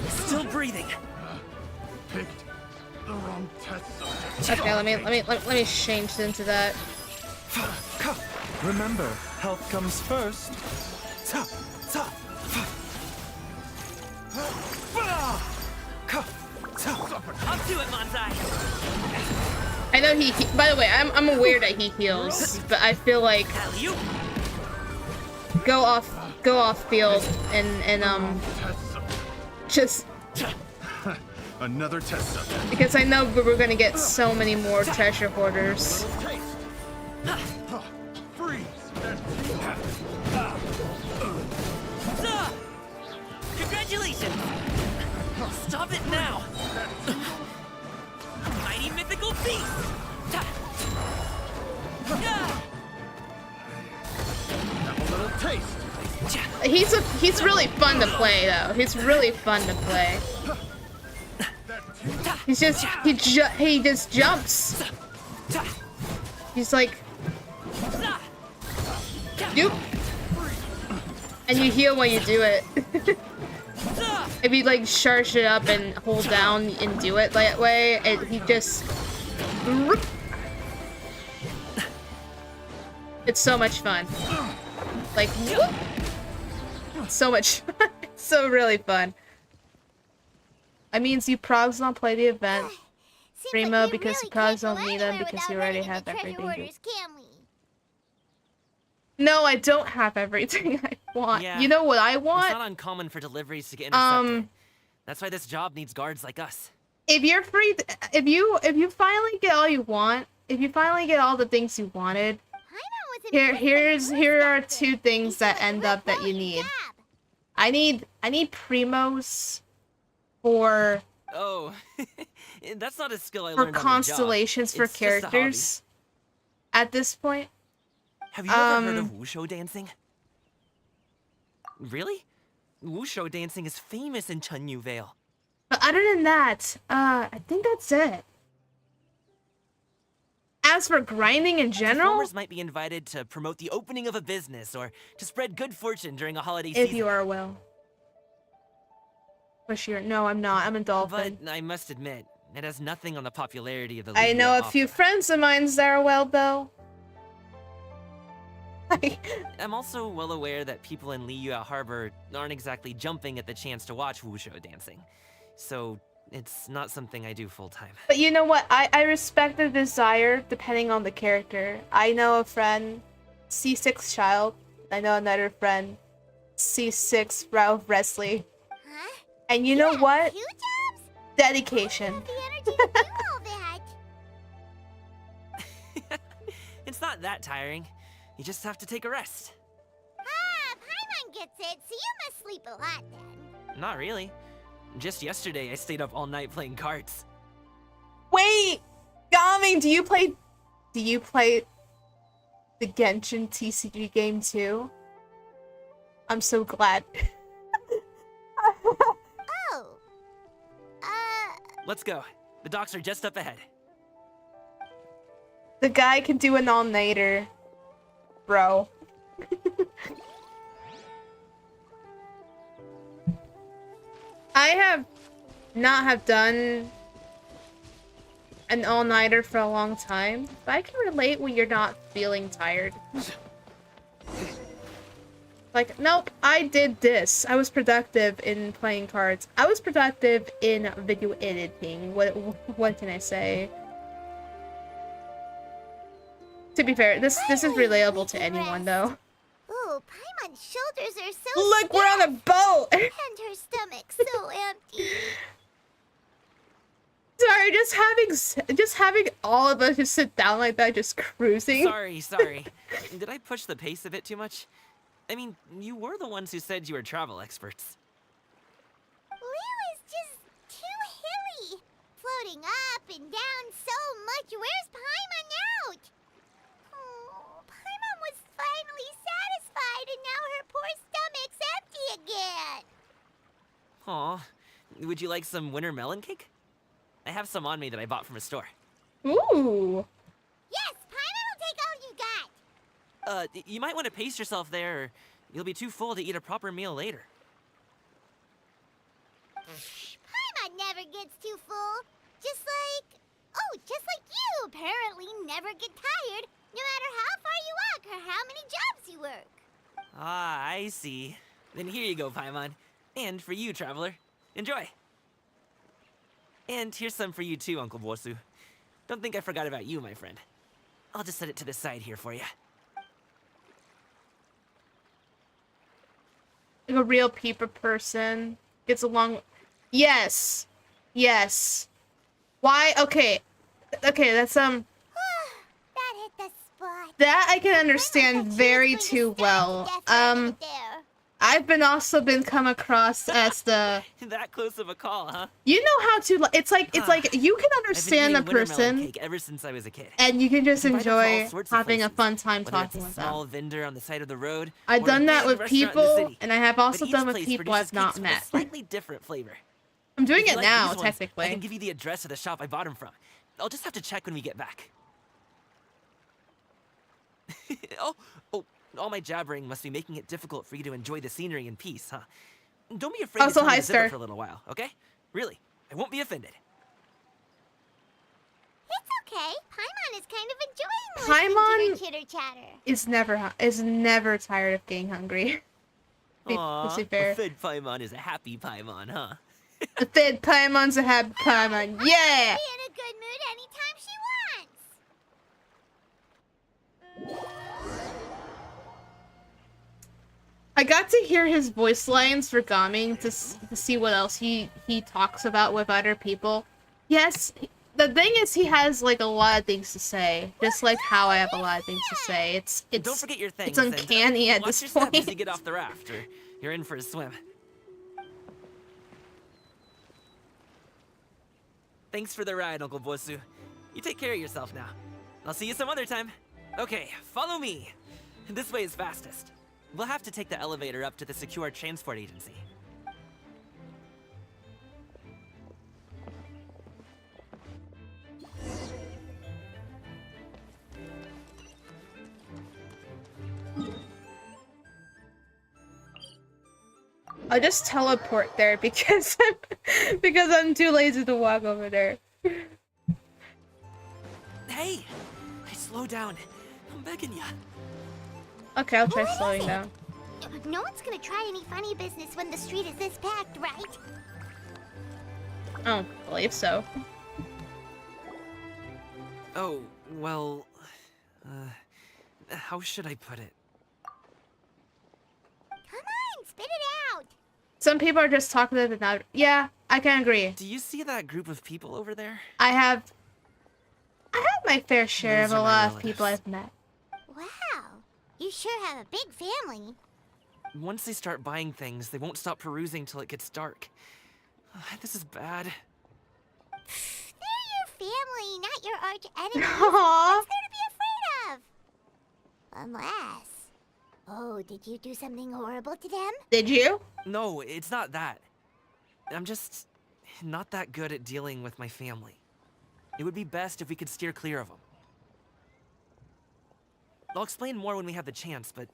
Still breathing. Picked the wrong test subject. Okay, let me change into that. Remember, health comes first. know he by the way, I'm aware that he heals, but I feel like go off field and just Another test subject. because I know we're gonna get so many more treasure hoarders. Freeze. Congratulations! Stop it now! Mighty mythical beast! Have a little taste. He's really fun to play though. He's really fun to play. He just jumps. He's like, doop, and you heal when you do it. If you like charge it up and hold down and do it that way, he just. It's so much fun. Like, whoop. So much fun. It's so really fun. That means you progs don't play the event. Primo, because you progs don't need them because you already have everything. No, I don't have everything I want. Yeah, you know what I want? It's not uncommon for deliveries to get intercepted. That's why this job needs guards like us. If you're free, if you finally get all you want, if you finally get all the things you wanted, here are two things that end up that you need. I need primos for that's not a skill I for learned on constellations the for job. It's just a hobby. characters. At this point, have you ever heard of wushu dancing? Really? Wushu dancing is famous in Chunyu Vale. but other than that, I think that's it. As for grinding in general, Performers might be invited to promote the opening of a business or to spread good fortune during a holiday season. if you are well. For sure. No, I'm not. I'm a dolphin. But I must admit, it has nothing on the popularity of the I know a Liyue few opera. friends of mine that are well, though. I'm also well aware that people in Liyue Harbor aren't exactly jumping at the chance to watch wushu dancing. So, it's not something I do full-time. But you know what? I respect the desire depending on the character. I know a friend, C6 Child. I know another friend, C6 Ralph Wesley. Huh? And you know what? 2 jobs? Dedication. The energy to do all that. It's not that tiring. You just have to take a rest. Ah, Paimon gets it, so you must sleep a lot then. Not really. Just yesterday, I stayed up all night playing cards. Wait, Gaming, do you play the Genshin TCG game too? I'm so glad. Oh. Let's go. The docks are just up ahead. The guy can do an all-nighter, bro. I have not done an all-nighter for a long time, but I can relate when you're not feeling tired. Like, nope, I did this. I was productive in playing cards. I was productive in video editing. What can I say? To be fair, this is relatable to anyone, though. Ooh, Paimon's shoulders are so Look, we're on a boat! and her stomach's so empty. Sorry, just having all of us just sit down like that, just cruising. Sorry. Did I push the pace a bit too much? I mean, you were the ones who said you were travel experts. Liu is just too hilly. Floating up and down so much. Where's Paimon out? Oh, Paimon was finally satisfied and now her poor stomach's empty again. Aw, would you like some winter melon cake? I have some on me that I bought from a store. Ooh. Yes, Paimon will take all you got. You might want to pace yourself there, or you'll be too full to eat a proper meal later. Paimon never gets too full. Just like you apparently never get tired, no matter how far you walk or how many jobs you work. Ah, I see. Then here you go, Paimon. And for you, traveler. Enjoy. And here's some for you too, Uncle Bosu. Don't think I forgot about you, my friend. I'll just set it to the side here for you. Like a real peeper person gets along. Yes. Yes. Why? Okay. Okay, that's That hit the spot. that I can understand very too well. I've been come across as the That close of a call, huh? you know how to it's like you can understand a I've been eating watermelon person cake ever since I was a kid. and you can just I can buy them from all enjoy sorts of having a places, fun time whether it's talking a with small them. vendor on the side of the road, I've or done a that big with restaurant in the people, city. and I have also But each done with place people I've produces not cakes with met. a slightly different flavor. I'm doing If you it like now, these ones, technically. I can give you the address of the shop I bought them from. I'll just have to check when we get back. oh, all my jabbering must be making it difficult for you to enjoy the scenery in peace, huh? Don't be afraid Also, to tell me hi, to zip it Stir. for a little while, okay? Really, I won't be offended. It's okay. Paimon is kind of enjoying listening to your chitter-chatter. Is never tired of getting hungry. Aww, Let's be a fair. fed Paimon is a happy Paimon, huh? The fed Paimon's a happy Paimon. Yeah! Be in a good mood anytime she wants. I got to hear his voice lines for Gaming to see what else he talks about with other people. Yes, the thing is he has like a lot of things to say, just like how I have a lot of things to say. It's Don't forget your things. it's uncanny and, at watch this your step point. as you get off the raft, or you're in for a swim. Thanks for the ride, Uncle Bosu. You take care of yourself now. I'll see you some other time. Okay, follow me. This way is fastest. We'll have to take the elevator up to the secure transport agency. I'll just teleport there because I'm too lazy to walk over there. Hey! Slow down. I'm begging ya. Okay, I'll try slowing down. No one's gonna try any funny business when the street is this packed, right? I don't believe so. Oh, well... how should I put it? Come on, spit it out! Some people are just talkative and not. Yeah, I can agree. Do you see that group of people over there? I have my fair share Those of a are my lot of relatives. people I've met. Wow, you sure have a big family. Once they start buying things, they won't stop perusing till it gets dark. This is bad. They're your family, not your arch enemy. Aww. What's there to be afraid of? Unless... Oh, did you do something horrible to them? Did you? No, it's not that. I'm just not that good at dealing with my family. It would be best if we could steer clear of them. I'll explain more when we have the chance, but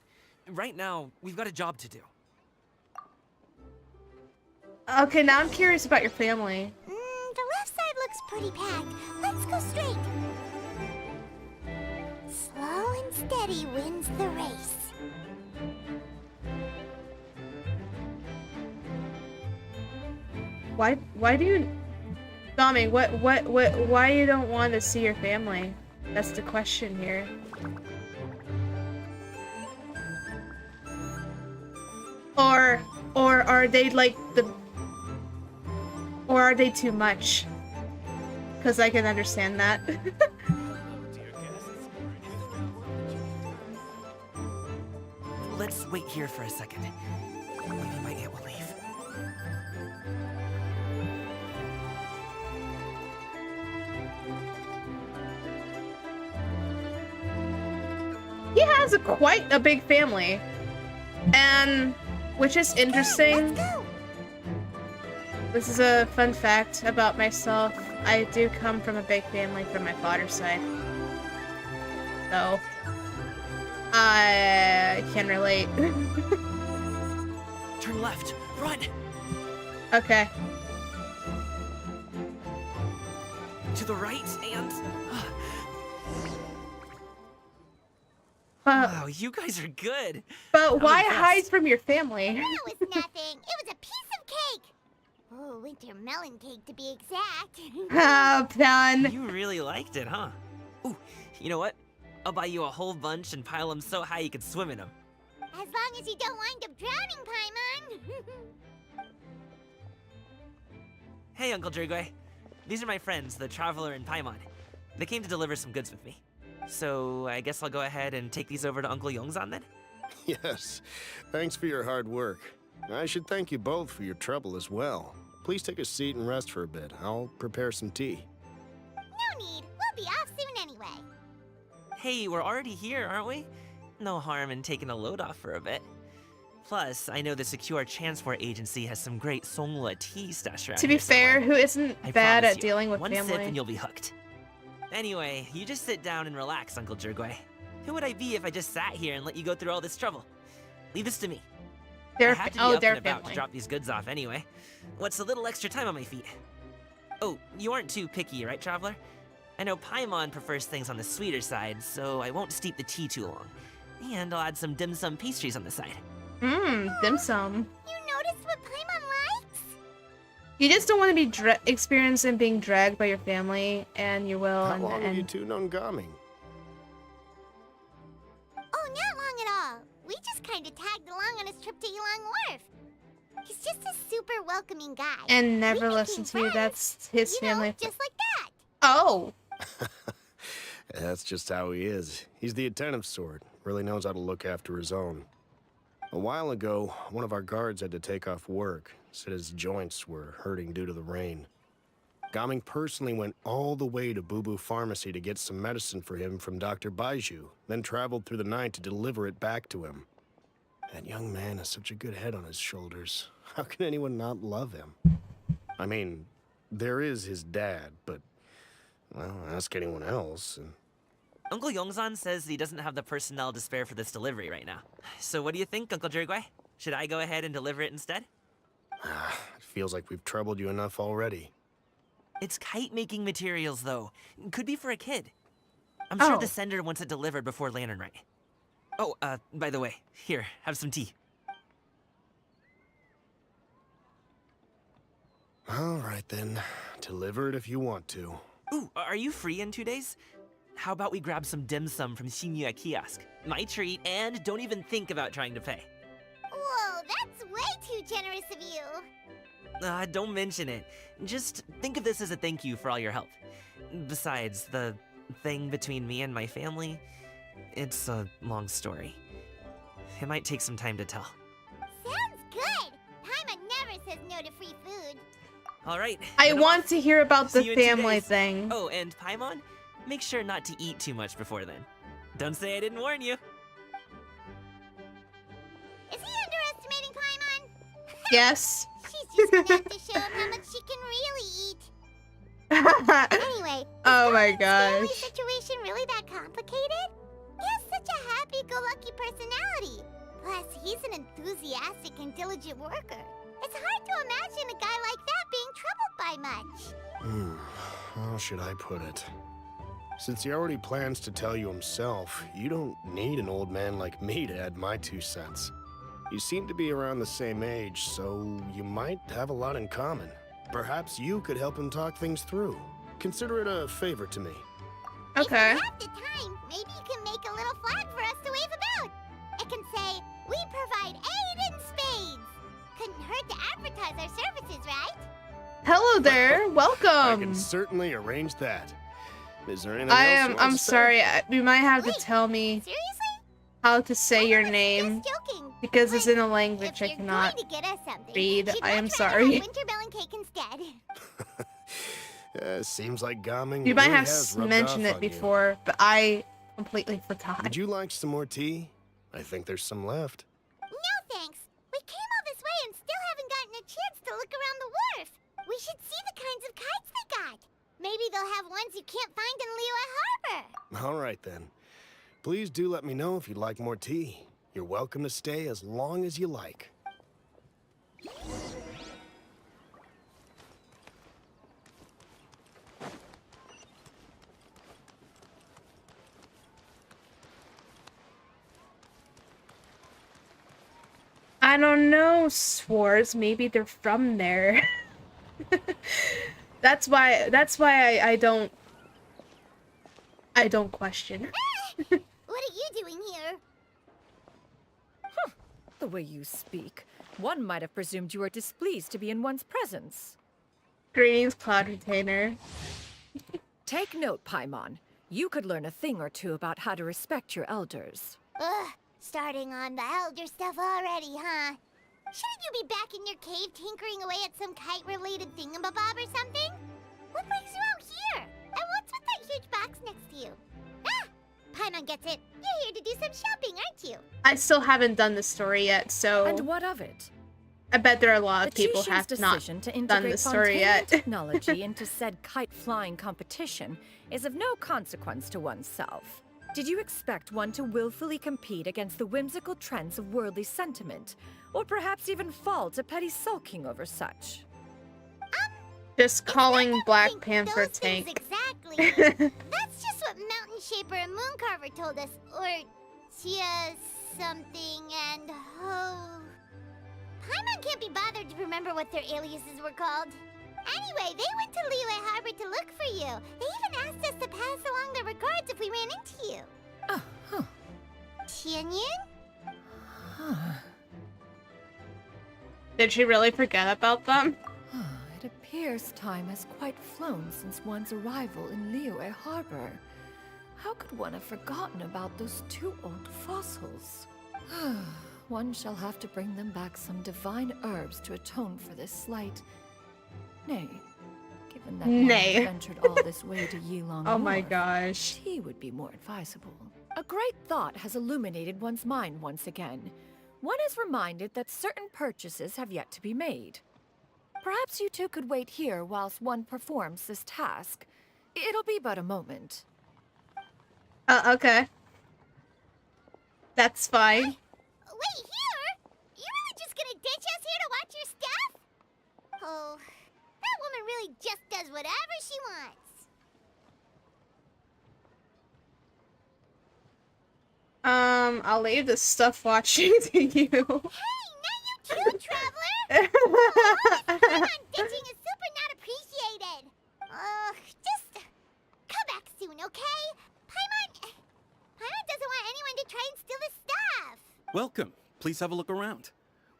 right now, we've got a job to do. Okay, now I'm curious about your family. The left side looks pretty packed. Let's go straight. Slow and steady wins the race. Why do you... Tommy, why you don't want to see your family? That's the question here. Or are they like the... Or are they too much? Because I can understand that. Let's wait here for a second. Maybe my aunt will leave. He has quite a big family. And... Which is interesting. Let's go. This is a fun fact about myself. I do come from a big family from my father's side. So... I can relate. Turn left. Run! Okay. To the right and... Wow, you guys are good. But I'm why impressed. hide from your family? That was nothing. It was a piece of cake. Oh, winter melon cake to be exact. Ah, done. You really liked it, huh? Ooh, you know what? I'll buy you a whole bunch and pile them so high you could swim in them. As long as you don't wind up drowning, Paimon. Hey, Uncle Drigway. These are my friends, the Traveler and Paimon. They came to deliver some goods with me. So I guess I'll go ahead and take these over to Uncle Yongzan then? Yes. Thanks for your hard work. I should thank you both for your trouble as well. Please take a seat and rest for a bit. I'll prepare some tea. No need. We'll be off soon anyway. Hey, we're already here, aren't we? No harm in taking a load off for a bit. Plus, I know the Secure Transport Agency has some great Songhua tea stashed around To be here fair, somewhere. who isn't I bad promise at you, dealing with one sip family? and you'll be hooked. Anyway, you just sit down and relax, Uncle Jirgway. Who would I be if I just sat here and let you go through all this trouble? Leave this to me. I They're have to be oh, up they're and about family. to drop these goods off anyway. What's a little extra time on my feet? Oh, you aren't too picky, right, Traveler? I know Paimon prefers things on the sweeter side, so I won't steep the tea too long. And I'll add some dim sum pastries on the side. Dim sum. You noticed what Paimon likes? You just don't want to be experiencing being dragged by your family and your will. How and, long and have you two known Gaming? Oh, not long at all. We just kind of tagged along on his trip to Ylang Wharf. He's just a super welcoming guy. and never We listen became to you. friends, That's his you know, family. just like that. Oh, That's just how he is. He's the attentive sort. Really knows how to look after his own. A while ago, one of our guards had to take off work. Said his joints were hurting due to the rain. Gaming personally went all the way to Boo Boo Pharmacy to get some medicine for him from Dr. Baiju, then traveled through the night to deliver it back to him. That young man has such a good head on his shoulders. How can anyone not love him? I mean, there is his dad, but, well, ask anyone else, and Uncle Yongzan says he doesn't have the personnel to spare for this delivery right now. So what do you think, Uncle Jirgway? Should I go ahead and deliver it instead? it feels like we've troubled you enough already. It's kite-making materials, though. Could be for a kid. I'm sure Oh. the sender wants it delivered before Lantern Rite. Oh, by the way, here, have some tea. All right, then. Deliver it if you want to. Ooh, are you free in 2 days? How about we grab some dim sum from Shinya Kiosk? My treat, and don't even think about trying to pay. Whoa, that's way too generous of you. Don't mention it. Just think of this as a thank you for all your help. Besides, the thing between me and my family, it's a long story. It might take some time to tell. Sounds good. Paimon never says no to free food. All right. I then I'm want off. to hear about See the you in 2 family days. thing. Oh, and Paimon, make sure not to eat too much before then. Don't say I didn't warn you. Is he underestimating Paimon? Yes. She's just gonna have to show him how much she can really eat. Anyway, Oh my Gamin's family gosh. situation really that complicated? He has such a happy-go-lucky personality. Plus, he's an enthusiastic and diligent worker. It's hard to imagine a guy like that being troubled by much. How should I put it? Since he already plans to tell you himself, you don't need an old man like me to add my 2 cents. You seem to be around the same age, so you might have a lot in common. Perhaps you could help him talk things through. Consider it a favor to me. Okay. If you have the time, maybe you can make a little flag for us to wave about. It can say, "We provide aid in spades." Couldn't hurt to advertise our services, right? Hello there. I can Welcome. certainly arrange that. Is there anything I else am. you want I'm to say? sorry. You might have to Wait, tell me Seriously? how to say your I was name just joking. because it's But in a language if I you're cannot. going to get us something, read. she'd I am much rather sorry. have winter melon cake instead. Seems like Gaming You might really have has rubbed mentioned off it on you. before, but I completely forgot. Would you like some more tea? I think there's some left. No thanks. We came all this way and still haven't gotten a chance to look around the wharf. We should see the kinds of kites they got. Maybe they'll have ones you can't find in Liyue Harbor. All right, then. Please do let me know if you'd like more tea. You're welcome to stay as long as you like. I don't know, Swords. Maybe they're from there. That's why I don't question. What are you doing here? The way you speak, one might have presumed you were displeased to be in one's presence. Greetings, Cloud Retainer. Take note, Paimon. You could learn a thing or two about how to respect your elders. Ugh, starting on the elder stuff already, huh? Shouldn't you be back in your cave tinkering away at some kite-related thingamabob or something? What brings you out here? And what's with that huge box next to you? Ah! Paimon gets it. You're here to do some shopping, aren't you? I still haven't done the story yet, so... And what of it? I bet there are a lot of The people Chishin's have not decision to done integrate the story yet. technology into said kite-flying competition is of no consequence to oneself. Did you expect one to willfully compete against the whimsical trends of worldly sentiment, or perhaps even fall to petty sulking over such? Just calling Black Panther Those tank. things exactly. That's just what Mountain Shaper and Mooncarver told us. Or Tia something and Paimon can't be bothered to remember what their aliases were called. Anyway, they went to Liyue Harbor to look for you. They even asked us to pass along their regards if we ran into you. Oh, huh. Tianyun? Did she really forget about them? It appears time has quite flown since one's arrival in Liyue Harbor. How could one have forgotten about those two old fossils? One shall have to bring them back some divine herbs to atone for this slight. Nay, given that one has ventured all this way to Yilong Oh my North, gosh. tea would be more advisable. A great thought has illuminated one's mind once again. One is reminded that certain purchases have yet to be made. Perhaps you two could wait here whilst one performs this task. It'll be but a moment. Okay. That's fine. Wait, here? You really just gonna ditch us here to watch your stuff? Oh, that woman really just does whatever she wants. I'll leave the stuff watching to you. Hey, not you too, Traveler! Oh, this Paimon ditching is super not appreciated. Just come back soon, okay? Paimon doesn't want anyone to try and steal his stuff. Welcome. Please have a look around.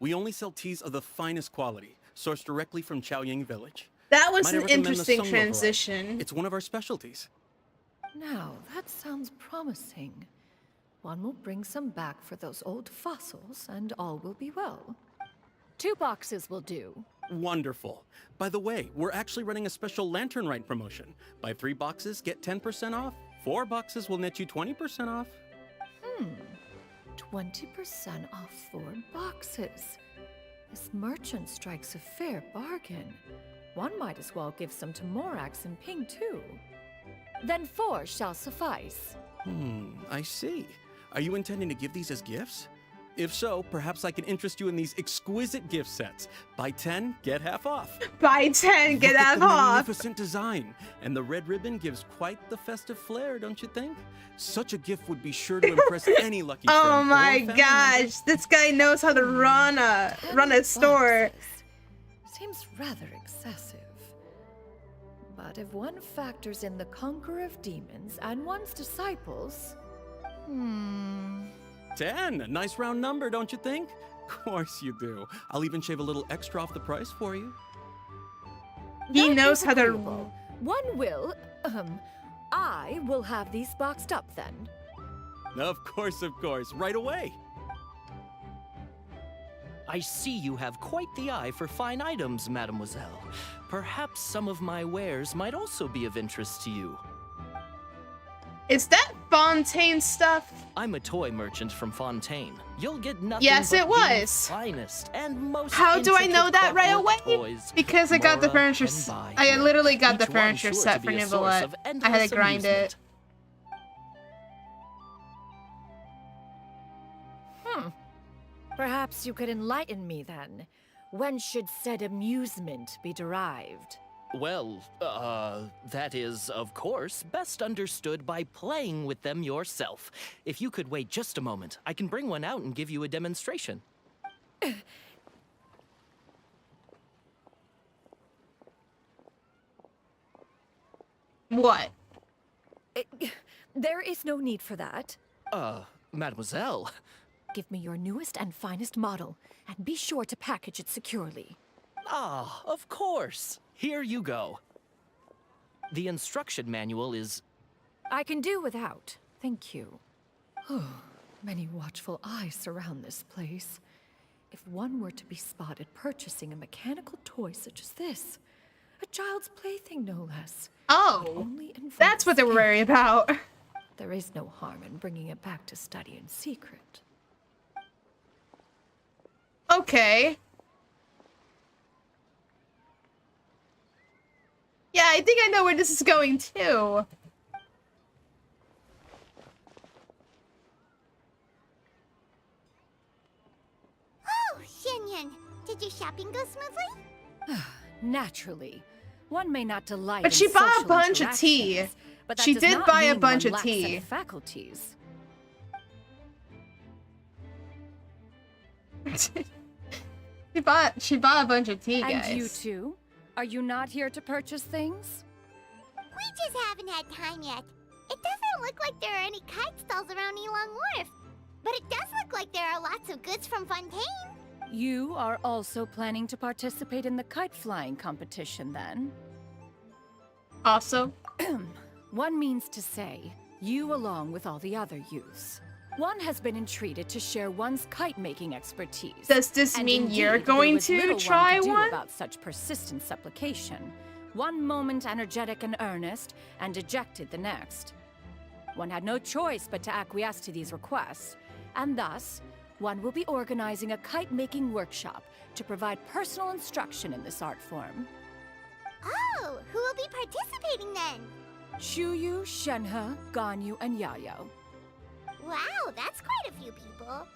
We only sell teas of the finest quality, sourced directly from Chaoying Village. That was Might I an recommend the interesting Songlo variety? transition. It's one of our specialties. Now, that sounds promising. One will bring some back for those old fossils, and all will be well. 2 boxes will do. Wonderful. By the way, we're actually running a special Lantern Rite promotion. Buy 3 boxes, get 10% off. 4 boxes will net you 20% off. 20% off 4 boxes. This merchant strikes a fair bargain. One might as well give some to Morax and Ping too. Then 4 shall suffice. I see. Are you intending to give these as gifts? If so, perhaps I can interest you in these exquisite gift sets. Buy 10, get half off. Buy 10, get Look at half the off. magnificent design. And the red ribbon gives quite the festive flair, don't you think? Such a gift would be sure to impress any lucky friend. Oh or my family gosh, member. this guy knows how to run a store. Seems rather excessive. But if one factors in the conqueror of demons and one's disciples... 10, a nice round number, don't you think? Of course you do. I'll even shave a little extra off the price for you. He knows how to... agreeable. One will, I will have these boxed up then. Of course, right away. I see you have quite the eye for fine items, mademoiselle. Perhaps some of my wares might also be of interest to you. Is that Fontaine stuff? I'm a toy merchant from Fontaine. You'll get nothing Yes, but it the was. finest and most How do I know that right intricate away? toys Because I got the Mora furniture. can buy I here. literally got the Each one furniture sure set to for be a source Nicolette. of I had endless to grind it. amusement. Perhaps you could enlighten me then. When should said amusement be derived? Well, that is, of course, best understood by playing with them yourself. If you could wait just a moment, I can bring one out and give you a demonstration. What? There is no need for that. Mademoiselle. Give me your newest and finest model, and be sure to package it securely. Ah, of course. Here you go. The instruction manual is... I can do without. Thank you. Many watchful eyes surround this place. If one were to be spotted purchasing a mechanical toy such as this, a child's plaything no less. Oh, that's what they were worried about. There is no harm in bringing it back to study in secret. Okay. Yeah, I think I know where this is going too. Oh, Xianyun, did your shopping go smoothly? Naturally. One may not delight But in she bought a social bunch of tea. interactions, but that She does did not buy a mean bunch one of lacks tea. any faculties. She bought a bunch of tea, guys. And you too? Are you not here to purchase things? We just haven't had time yet. It doesn't look like there are any kite stalls around Elong Wharf, but it does look like there are lots of goods from Fontaine. You are also planning to participate in the kite flying competition, then? Also? One means to say, you along with all the other youths. One has been entreated to share one's kite-making expertise. Does this And mean indeed, you're there going was to little try one? Could do one? about such persistent supplication. One moment energetic and earnest, and dejected the next. One had no choice but to acquiesce to these requests, and thus, one will be organizing a kite-making workshop to provide personal instruction in this art form. Oh, who will be participating then? Chuyu, Shenhe, Ganyu, and Yayo. Wow, that's quite a few people.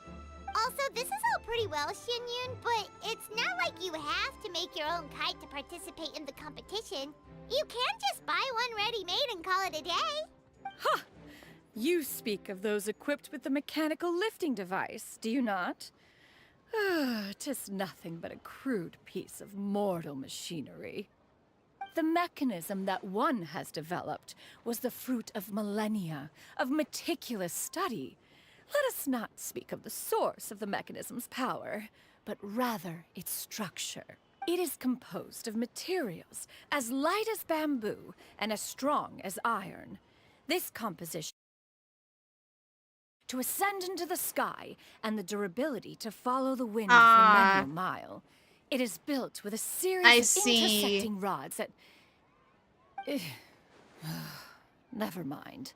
Also, this is all pretty well, Xianyun, but it's not like you have to make your own kite to participate in the competition. You can just buy one ready-made and call it a day. Ha! You speak of those equipped with the mechanical lifting device, do you not? 'Tis nothing but a crude piece of mortal machinery. The mechanism that one has developed was the fruit of millennia of meticulous study. Let us not speak of the source of the mechanism's power, but rather its structure. It is composed of materials as light as bamboo and as strong as iron. This composition to ascend into the sky and the durability to follow the wind for many a mile. It is built with a series of intersecting rods that... Never mind.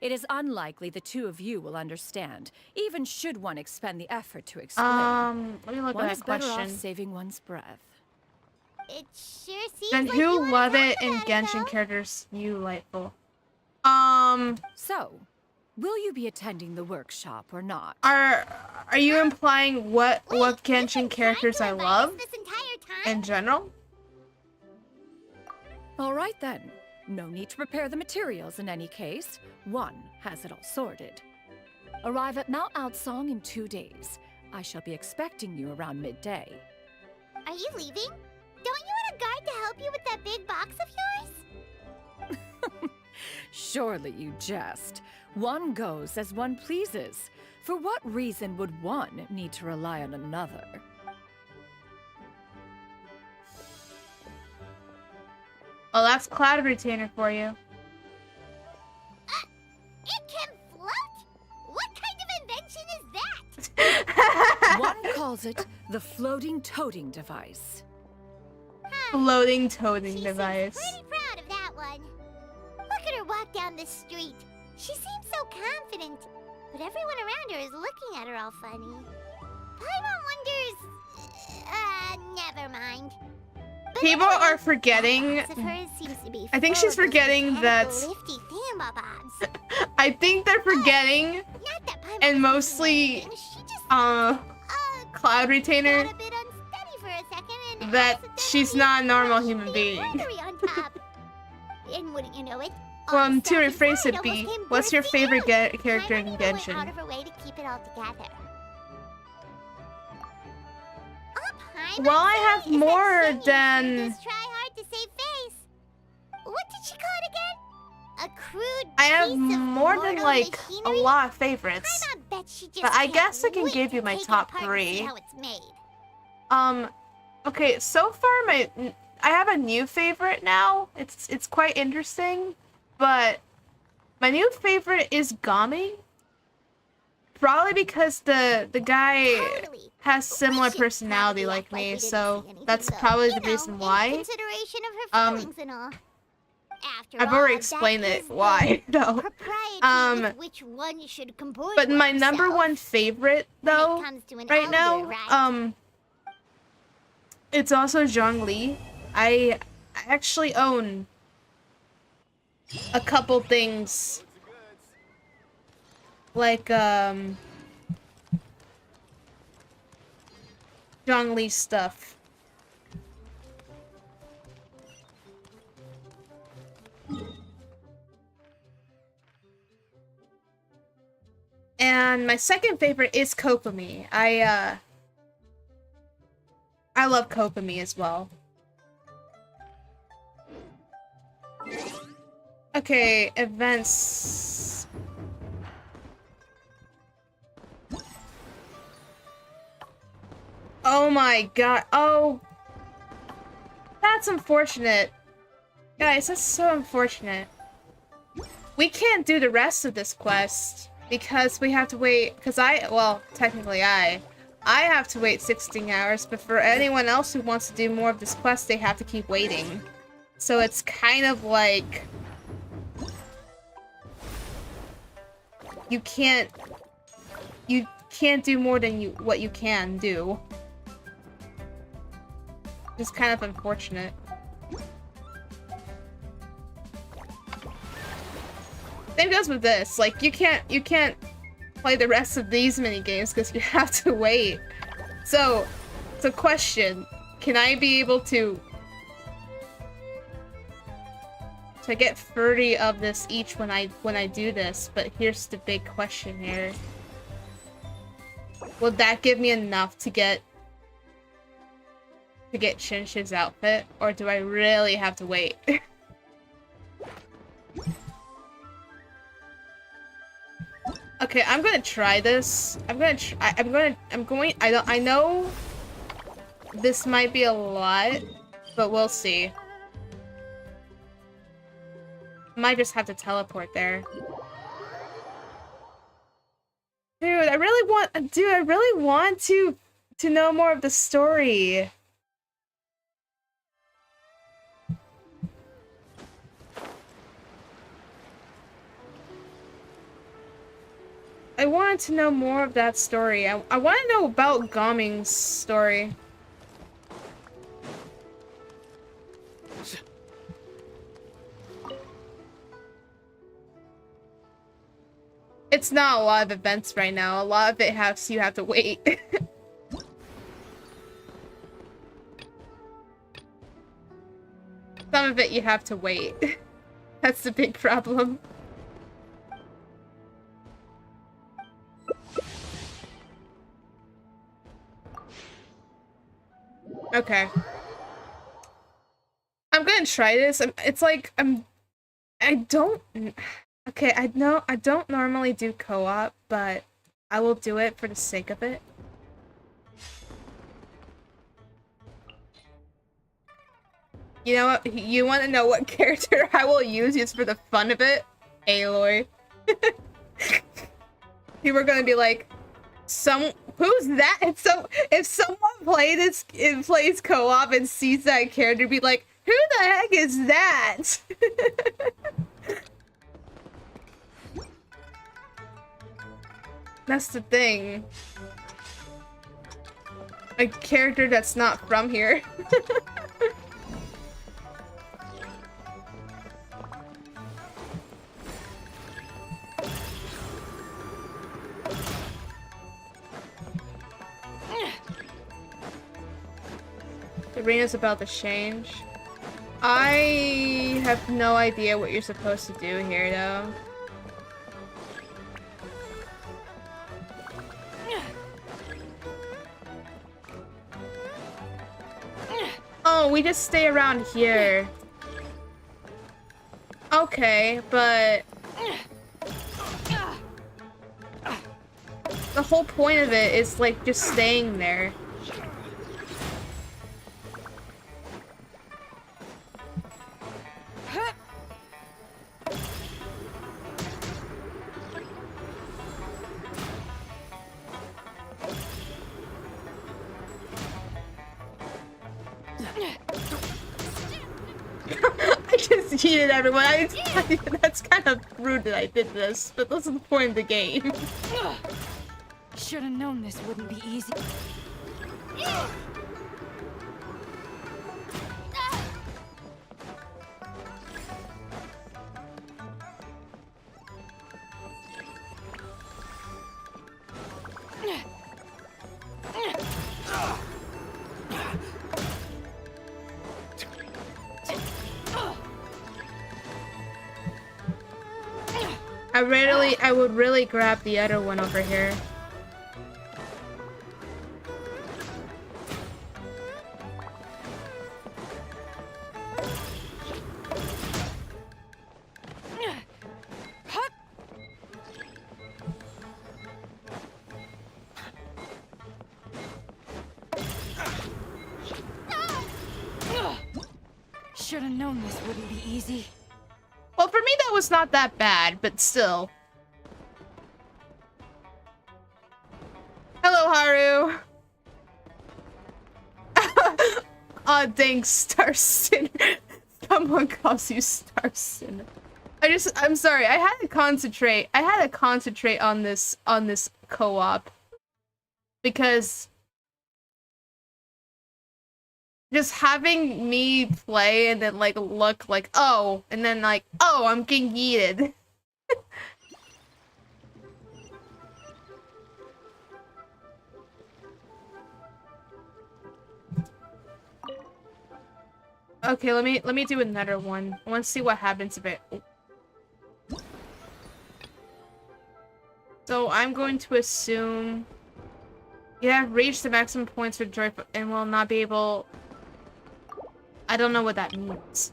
It is unlikely the two of you will understand, even should one expend the effort to explain. Let me look one at is that better question. off saving one's breath. It sure seems Then like who you wanna love talk it in about Genshin though. characters you delightful? So, will you be attending the workshop or not? Are you implying what Genshin characters I love This entire time? in general? All right then. No need to prepare the materials in any case. One has it all sorted. Arrive at Mount Outsong in 2 days. I shall be expecting you around midday. Are you leaving? Don't you want a guard to help you with that big box of yours? Surely you jest. One goes as one pleases. For what reason would one need to rely on another? Oh, that's Cloud Retainer for you. It can float? What kind of invention is that? One calls it the floating toting device. Floating toting device. Pretty proud of that one. Look at her walk down the street. She seems so confident, but everyone around her is looking at her all funny. Paimon wonders... never mind. But People anyway, are forgetting. that box of hers seems to be I think full she's of those forgetting that. mechanical lifty thingamabobs. I think they're forgetting, Not that Paimon and is mostly, anything, she just Cloud Retainer, got a bit unsteady for a second and that she's not a normal human being. embroidery on top. And wouldn't you know it? Well, to rephrase it, B, what's your favorite character in Went out Genshin? of her way to keep it all together. Well, I have more than. Just try hard to save face. What did she call it again? crude I have piece of more than mortal like machinery? a lot of favorites. I bet she just But I can't guess I can wait give to you my take it top apart and see 3. how it's made. Okay, so far I have a new favorite now. It's quite interesting, but my new favorite is Gami. Probably because the guy has similar personality like me, so that's probably the reason why. Consideration of her feelings and all. After I've all, already that explained is it why, though. propriety with which one should comport But my number oneself. one favorite though, comes to an right elder, now, right? it's also Zhongli. I actually own a couple things like Zhongli stuff. And my second favorite is Kokomi. I love Kokomi as well. Okay, events. Oh my god. Oh. That's unfortunate. Guys, that's so unfortunate. We can't do the rest of this quest because we have to wait, well, technically I have to wait 16 hours, but for anyone else who wants to do more of this quest, they have to keep waiting. So it's kind of like you can't do more than what you can do. It's kind of unfortunate. Same goes with this. Like you can't play the rest of these mini games because you have to wait. So, it's a question: can I be able to get 30 of this each when I do this? But here's the big question here: will that give me enough to get Shinshi's outfit, or do I really have to wait? Okay, I'm gonna try this. I know this might be a lot, but we'll see. Might just have to teleport there. Dude, I really want to know more of the story. I wanted to know more of that story. I want to know about Gaming's story. It's not a lot of events right now. A lot of it you have to wait. Some of it you have to wait. That's the big problem. Okay. I'm gonna try this. Okay, I don't normally do co-op, but I will do it for the sake of it. You know what? You want to know what character I will use just for the fun of it? Aloy. People are gonna be like, who's that? If someone plays co-op and sees that character, be like, who the heck is that? That's the thing. A character that's not from here. The arena's about to change. I have no idea what you're supposed to do here, though. Oh, we just stay around here. Okay, but The whole point of it is like just staying there. I just cheated everyone. That's kind of rude that I did this, but that's the point of the game. Should have known this wouldn't be easy. I would really grab the other one over here. Should have known this wouldn't be easy. Well, for me that was not that bad, but still. Hello, Haru. Aw, dang, Star Sinner. Someone calls you Star Sinner. I'm sorry, I had to concentrate. I had to concentrate on this co-op. Because just having me play and then like look like, oh, and then like, oh, I'm getting yeeted. Okay, let me do another one. I want to see what happens if it. So I'm going to assume you have reached the maximum points for joy and will not be able. I don't know what that means.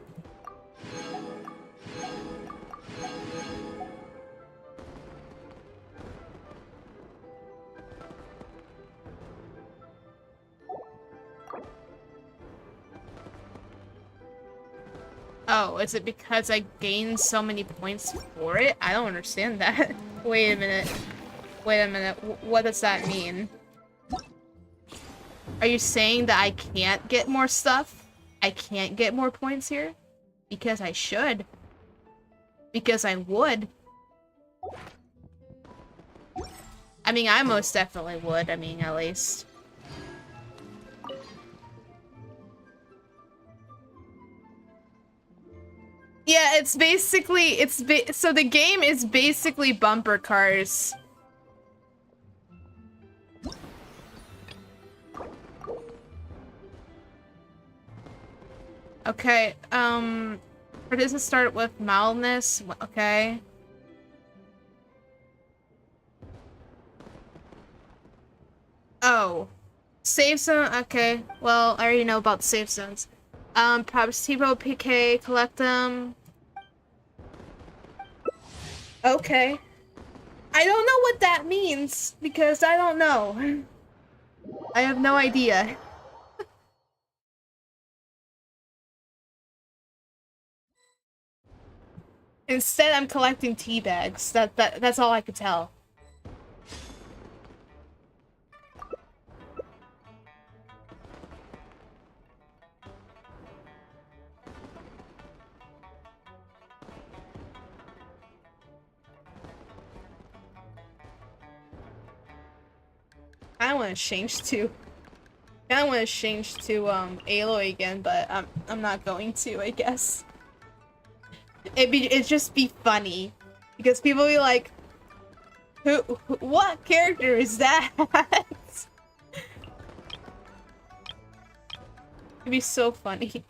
Oh, is it because I gained so many points for it? I don't understand that. Wait a minute. Wait a minute. What does that mean? Are you saying that I can't get more stuff? I can't get more points here? Because I should. Because I would. I mean, I most definitely would. I mean, at least. Yeah, it's basically, so the game is basically bumper cars. Okay, or does it start with mildness? Okay. Oh. Save zone, okay. Well, I already know about save zones. Perhaps T-Bow, PK, collect them. Okay. I don't know what that means, because I don't know. I have no idea. Instead, I'm collecting tea bags. That's all I could tell. I want to change to Aloy again, but I'm not going to, I guess. It'd just be funny because people be like, what character is that? It'd be so funny.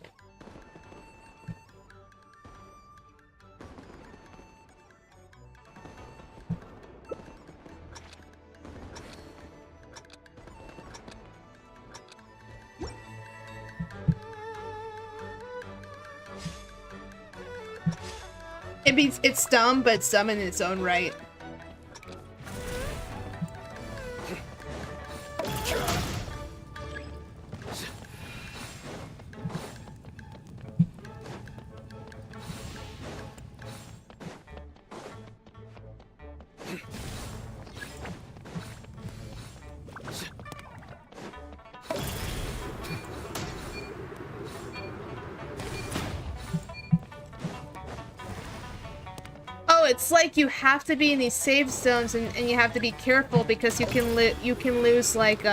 It's dumb, but it's dumb in its own right. No, it's like you have to be in these save zones and you have to be careful because you can lose like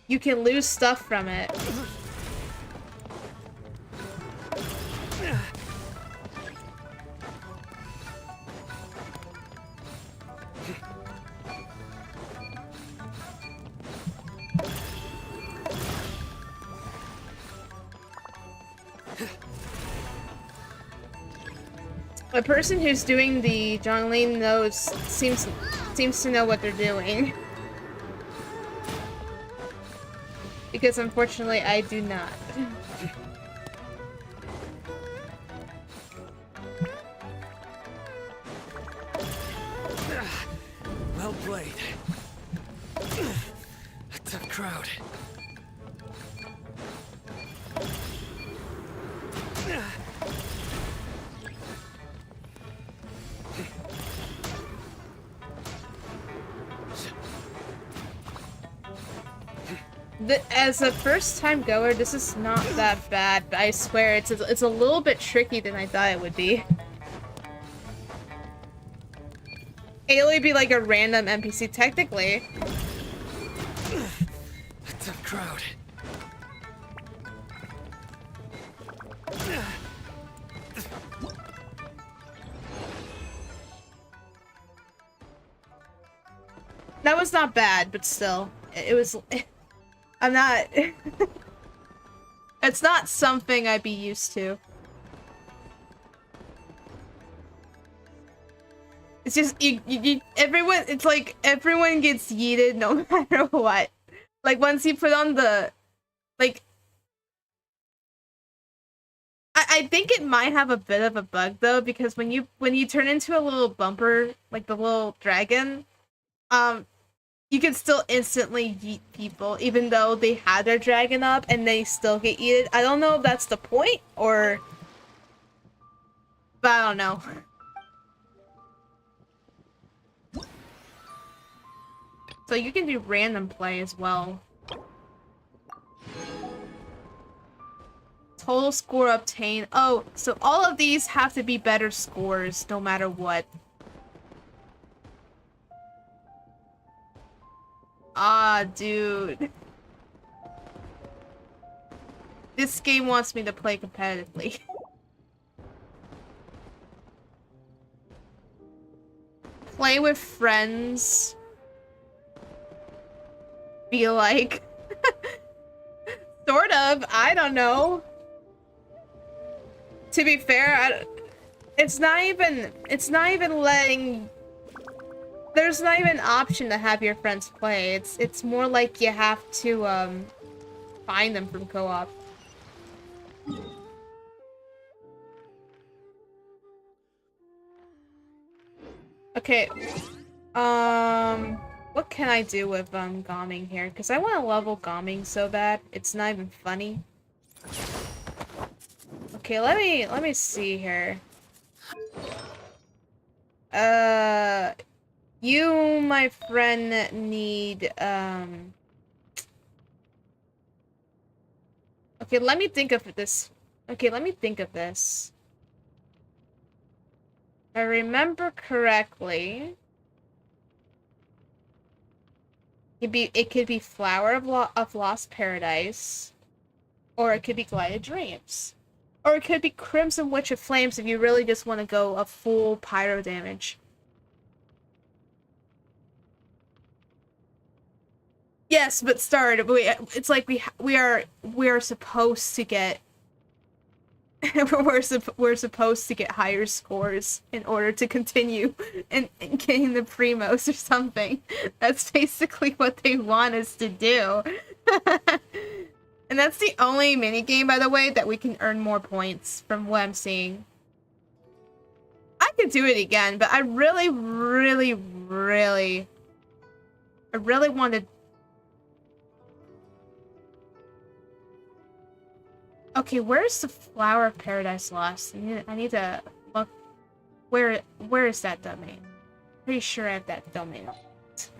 you can lose stuff from it. A person who's doing the Zhongling seems to know what they're doing. Because unfortunately I do not. Well played. A tough crowd. As a first-time goer, this is not that bad, but I swear it's a little bit tricky than I thought it would be. It'll only be like a random NPC, technically. A tough crowd. That was not bad, but still, it was. I'm not. It's not something I'd be used to. It's just everyone. It's like everyone gets yeeted no matter what. Like once you put on the, like. I think it might have a bit of a bug though, because when you turn into a little bumper, like the little dragon, you can still instantly yeet people, even though they had their dragon up and they still get yeeted. I don't know if that's the point or, but I don't know. So you can do random play as well. Total score obtained. Oh, so all of these have to be better scores no matter what. Ah, dude. This game wants me to play competitively. Play with friends. Be like... Sort of. I don't know. To be fair, it's not even letting... There's not even an option to have your friends play. It's more like you have to find them from co-op. Okay. What can I do with Gaming here? Because I want to level Gaming so bad. It's not even funny. Okay, let me see here. You, my friend, need, Okay, let me think of this. Okay, let me think of this. If I remember correctly, it could be Flower of Lost Paradise, or it could be Glide of Dreams, or it could be Crimson Witch of Flames if you really just want to go a full pyro damage. Yes, but it's like we are supposed to get we're supposed to get higher scores in order to continue and getting the primos or something. That's basically what they want us to do. And that's the only minigame, by the way, that we can earn more points from what I'm seeing. I could do it again, but I really wanted. Okay, where's the Flower of Paradise Lost? I need to look. Where is that domain? Pretty sure I have that domain.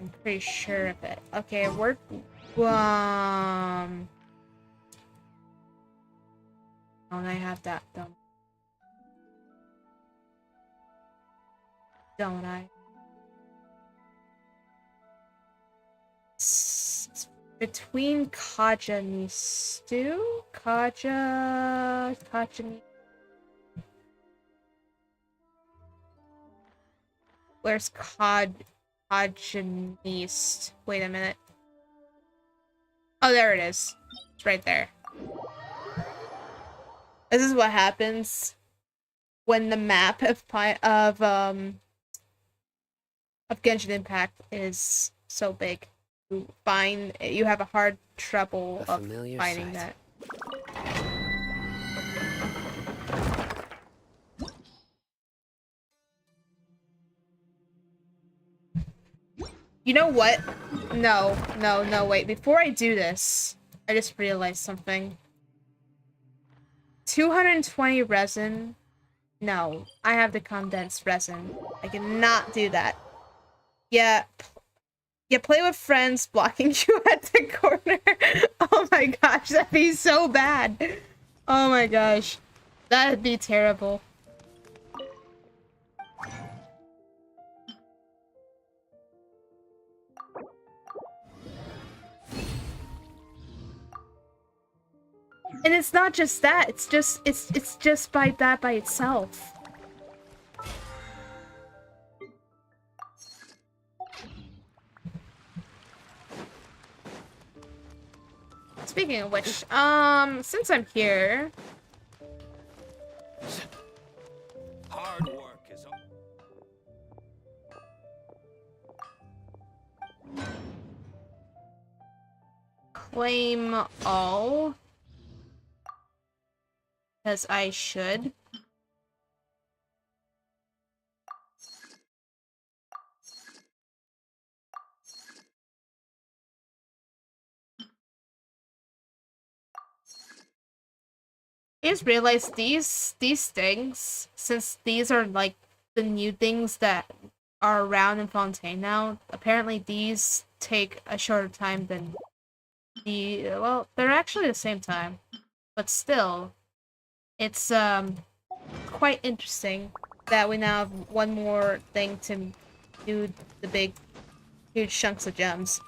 I'm pretty sure of it. Okay, Don't I have that? Don't I? Between Kaja and Stew? Kaja... Where's Kajanist? Wait a minute. Oh, there it is. It's right there. This is what happens when the map of Genshin Impact is so big. You have a hard trouble of finding that. You know what? No, wait. Before I do this, I just realized something. 220 resin? No, I have the condensed resin. I cannot do that. Yeah, play with friends blocking you at the corner. Oh my gosh, that'd be so bad. Oh my gosh. That'd be terrible. And it's not just that, it's just by that by itself. Speaking of which, since I'm here, Hard work is claim all. Because I should. I just realized these things, since these are like the new things that are around in Fontaine now, apparently these take a shorter time than well, they're actually the same time. But still, it's quite interesting that we now have one more thing to do the big, huge chunks of gems.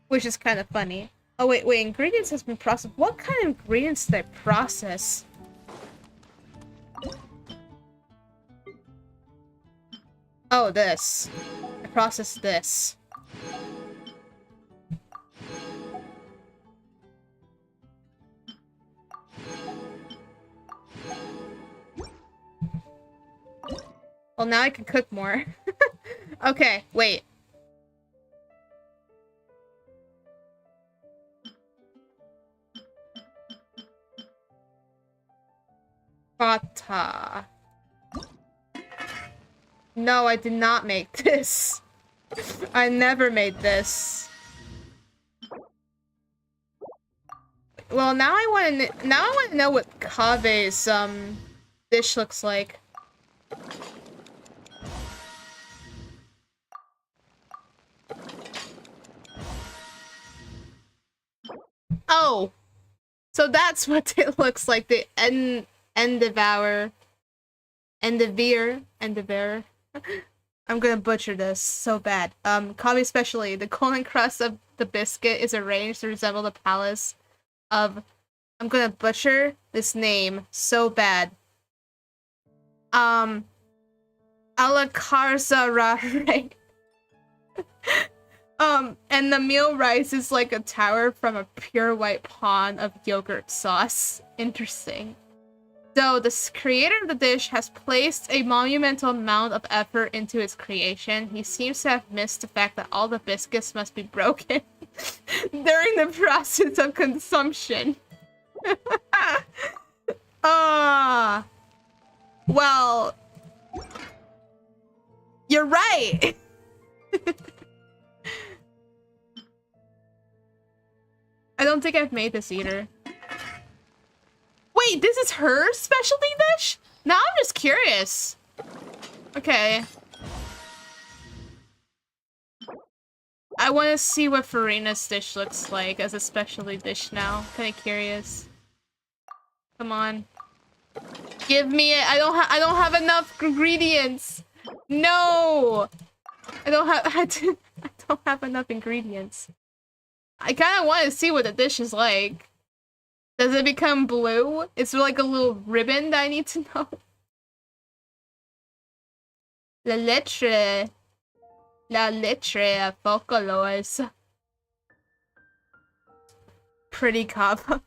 Which is kind of funny. Oh wait, ingredients has been processed. What kind of ingredients did I process? Oh, this. I processed this. Well, now I can cook more. Okay, wait. Fata. No, I did not make this. I never made this. Well, now I want to know what Kave's dish looks like. Oh, so that's what it looks like. The Endeavor. I'm gonna butcher this so bad. Kavi specially, the golden crust of the biscuit is arranged to resemble the palace of. I'm gonna butcher this name so bad. Alakarzarare. And the meal rice is like a tower from a pure white pond of yogurt sauce. Interesting. Though the creator of the dish has placed a monumental amount of effort into its creation, he seems to have missed the fact that all the biscuits must be broken during the process of consumption. Well, you're right. I don't think I've made this either. Wait, this is her specialty dish? Now I'm just curious. Okay. want to see what Farina's dish looks like as a specialty dish now. Kind of curious. Come on. Give me it. I don't have enough ingredients. No. I don't have enough ingredients. I kind of want to see what the dish is like. Does it become blue? It's like a little ribbon that I need to know. La leche folklores. Pretty kava.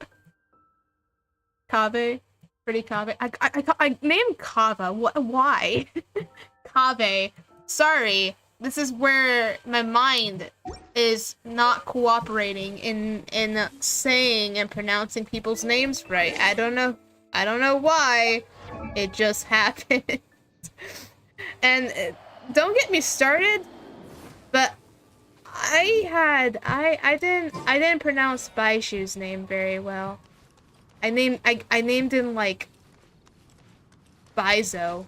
Kave. Pretty kave. I named kava. Why? Kave. Sorry. This is where my mind is not cooperating in saying and pronouncing people's names right. I don't know why. It just happened. And don't get me started, but I didn't pronounce Baishu's name very well. I named him like Baizo.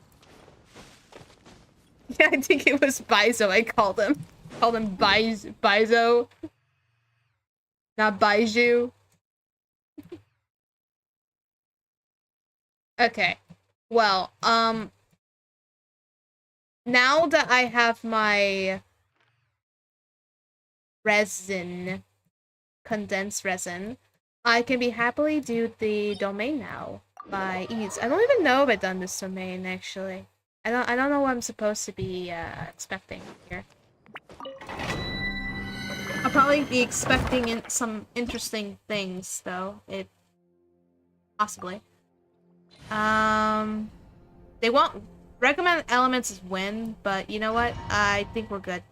Yeah, I think it was Baizo I called him. Called him Baizo. Not Baiju. Okay. Well, now that I have my resin, condensed resin, I can be happily do the domain now by ease. I don't even know if I've done this domain actually. I don't know what I'm supposed to be expecting here. I'll probably be expecting some interesting things though. Possibly. They won't recommend elements as win, but you know what? I think we're good.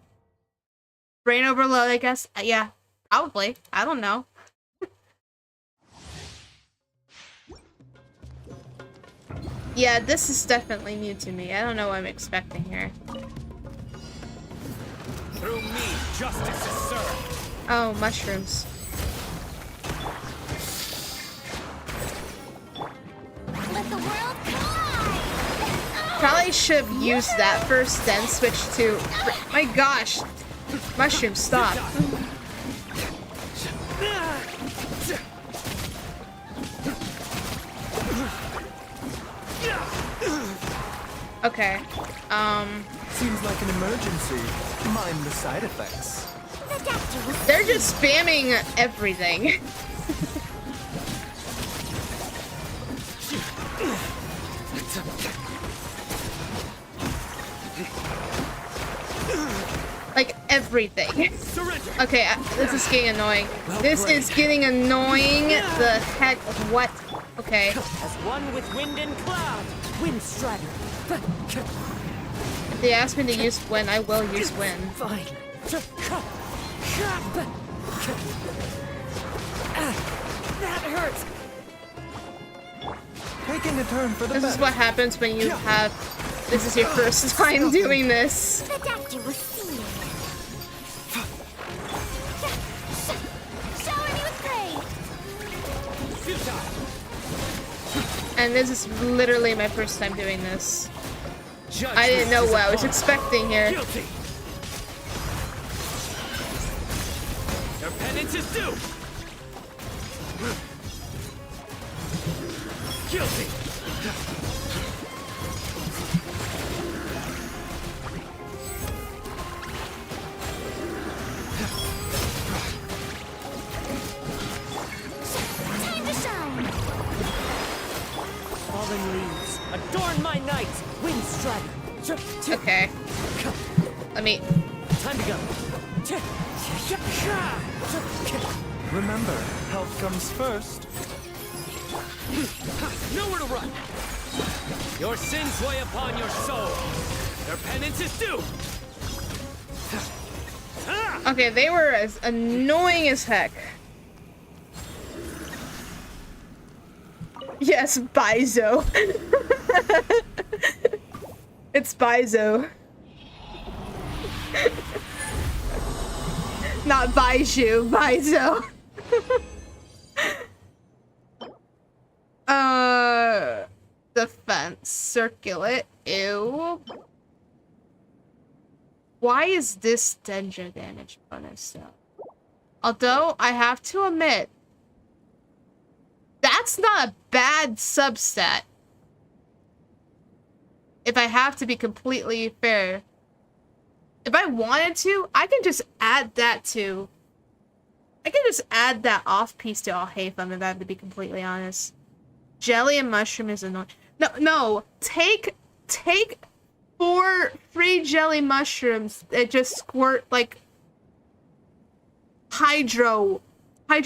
Brain overload, I guess. Yeah, probably. I don't know. Yeah, this is definitely new to me. I don't know what I'm expecting here. Through me, justice is served. Oh, mushrooms. Let the world collide! Probably should have used that first, then switch to... My gosh! Mushroom, stop. Okay. Seems like an emergency. Mind the side effects. They're just spamming everything. Like everything. Okay, this is getting annoying. This is getting annoying. The heck, what? Okay. As one with wind and cloud, wind strider. If they ask me to use Win, I will use Win. Fine. That hurts. Taking a turn for the This is what happens when you have... This is your first time doing this. The doctor was seeing. Shower me with praise. And this is literally my first time doing this. I didn't know what I was expecting here. Guilty. Your penance is due. Guilty. Time to shine. Fallen leaves, adorn my night. Wind strider. Okay. Let me... Time to go. Remember, health comes first. Nowhere to run. Your sins weigh upon your soul. Their penance is due. Okay, they were as annoying as heck. Yes, Baizo. It's Baizo. Not Baishu, Baizo. Defense circuit. Ew. Why is this danger damage bonus though? Although, I have to admit, that's not a bad substat. If I have to be completely fair. If I wanted to, I can just add that to... I can just add that off piece to all Haytham if I have to be completely honest. Jelly and mushroom is annoying. No, take 4 free jelly mushrooms that just squirt like hydro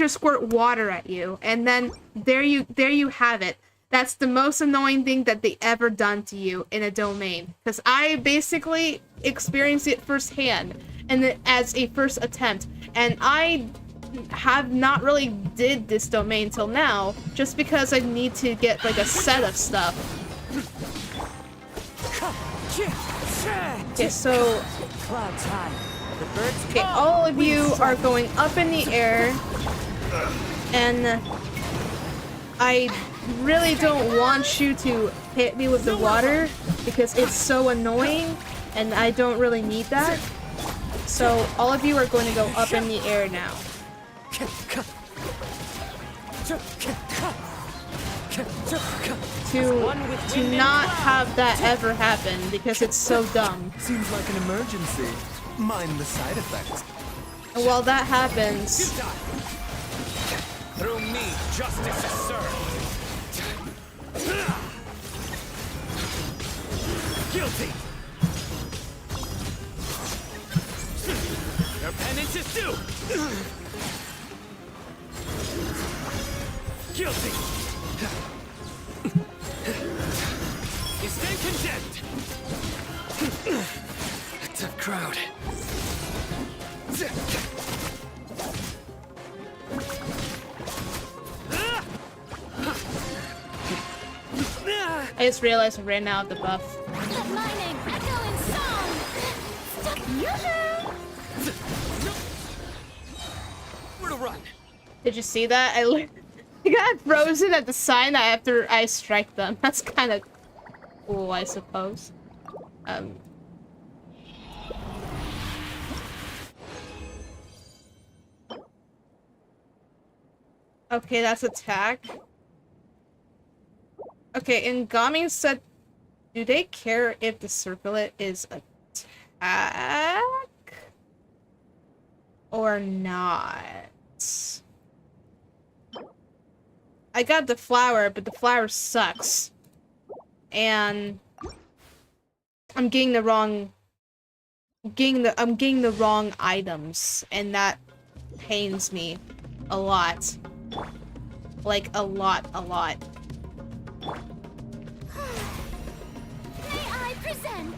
squirt water at you, and then there you have it. That's the most annoying thing that they ever done to you in a domain, because I basically experienced it firsthand and as a first attempt, and I have not really did this domain till now just because I need to get like a set of stuff. Okay, so okay, all of you are going up in the air, and I really don't want you to hit me with the water because it's so annoying and I don't really need that. So all of you are going to go up in the air now. To not have that ever happen because it's so dumb. Seems like an emergency. Mind the side effects. And while that happens, through me, justice is served. Guilty. Your penance is due. Guilty. You stand condemned. A tough crowd. I just realized I ran out of the buff. Mining, echo and song. Stuck user. Where to run? Did you see that? I got frozen at the sign after I strike them. That's kind of cool, I suppose. Okay, that's attack. Okay, and Gami said, do they care if the circlet is attack? Or not? I got the flower, but the flower sucks. And I'm getting the wrong items, and that pains me a lot. Like a lot. May I present?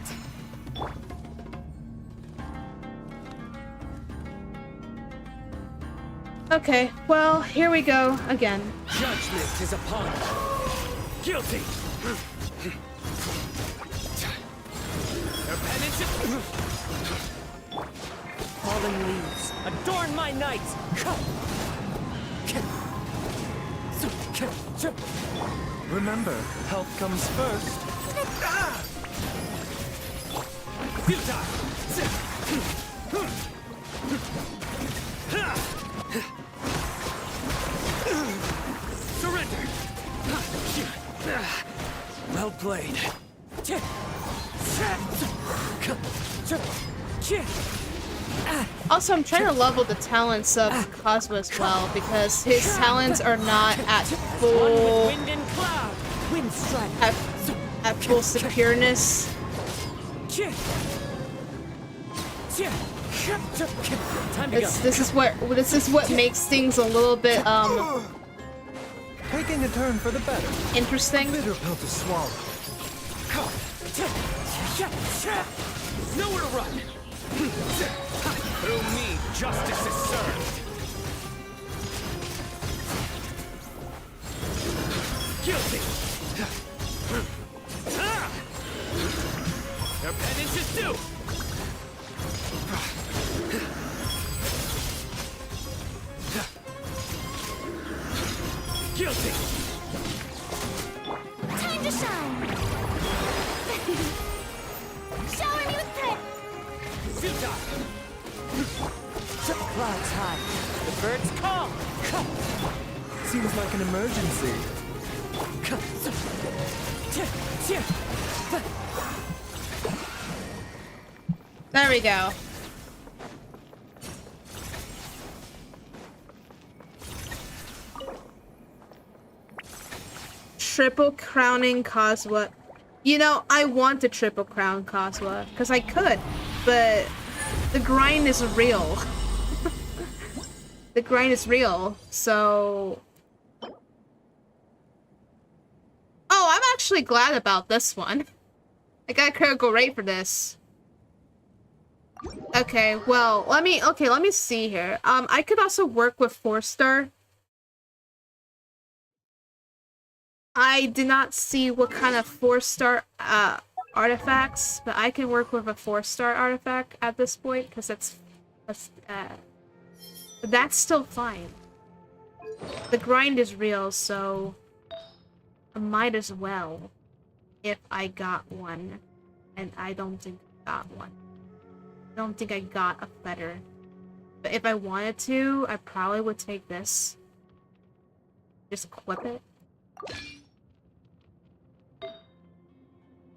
Okay, well, here we go again. Judgment is upon you. Guilty. Your penance is... Fallen leaves, adorn my night. Remember, health comes first. Surrender. Well played. Also, I'm trying to level the talents of Cosmo as well, because his talents are not at full... at full secureness. This is what makes things a little bit Taking a turn for the better. Interesting. Bitter pill to swallow. Nowhere to run. Through me, justice is served. Guilty. Your penance is due. Guilty. Time to shine. Shower me with prayer. Clouds high. The birds call. Seems like an emergency. There we go. Triple crowning Kazuha. You know, I want to triple crown Kazuha, because I could, but the grind is real. The grind is real, so... Oh, I'm actually glad about this one. I got a critical rate for this. Okay, well, let me see here. I could also work with 4-star. I did not see what kind of 4-star artifacts, but I can work with a 4-star artifact at this point, because that's still fine. The grind is real, so I might as well if I got one, and I don't think I got one. I don't think I got a feather. But if I wanted to, I probably would take this. Just equip it.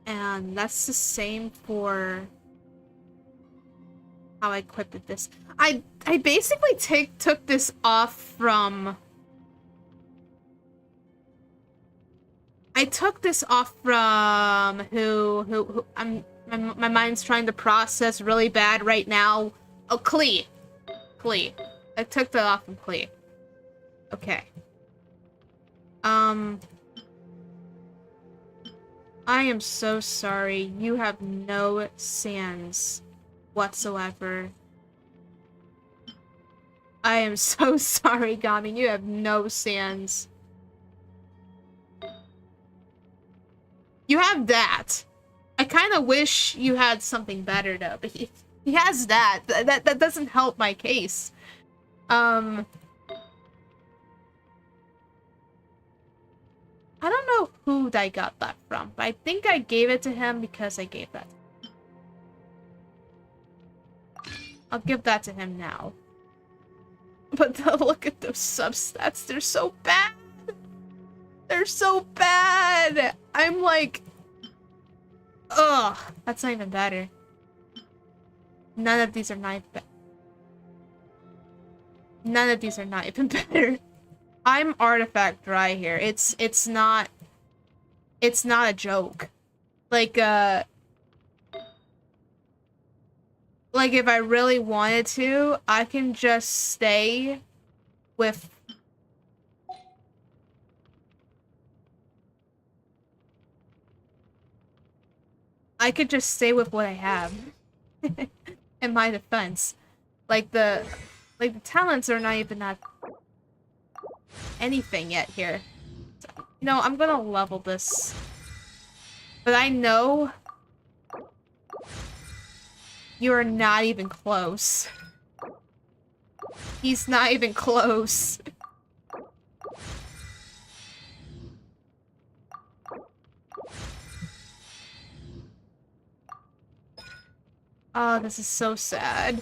And that's the same for how I equipped this. I basically took this off from... I took this off from who my mind's trying to process really bad right now. Oh, Klee. I took that off from Klee. Okay. I am so sorry. You have no sands whatsoever. I am so sorry, Gami. You have no sands. You have that. I kind of wish you had something better, though. But he has that. That doesn't help my case. I don't know who I got that from, but I think I gave it to him because I gave that. I'll give that to him now. But look at those substats. They're so bad. They're so bad. I'm like... Ugh. That's not even better. None of these are not better. None of these are not even better. I'm artifact dry here. It's not a joke. Like if I really wanted to, I can just stay with what I have. In my defense. Like the talents are not even that anything yet here. So, you know, I'm gonna level this. But I know you're not even close. He's not even close. Oh, this is so sad.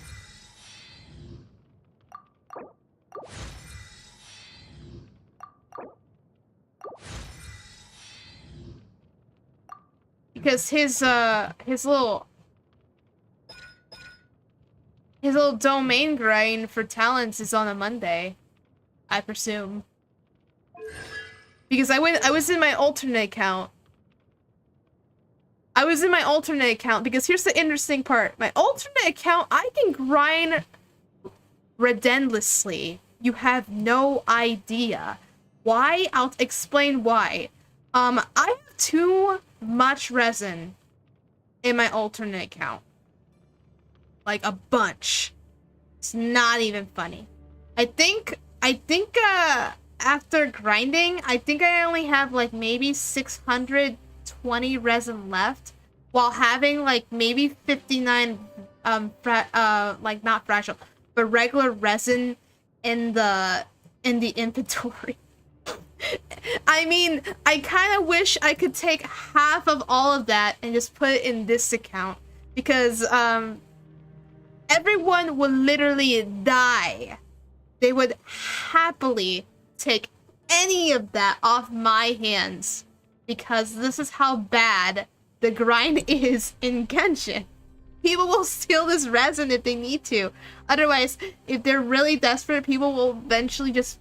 Because his little domain grind for talents is on a Monday, I presume. Because I was in my alternate account. Because here's the interesting part. My alternate account, I can grind relentlessly. You have no idea. Why? I'll explain why. I have too much resin in my alternate account. Like a bunch. It's not even funny. I think after grinding, I think I only have like maybe 620 resin left, while having like maybe 59 like not fragile, but regular resin in the inventory. I mean, I kind of wish I could take half of all of that and just put it in this account, because everyone would literally die. They would happily take any of that off my hands because this is how bad the grind is in Genshin. People will steal this resin if they need to. Otherwise, if they're really desperate, people will eventually just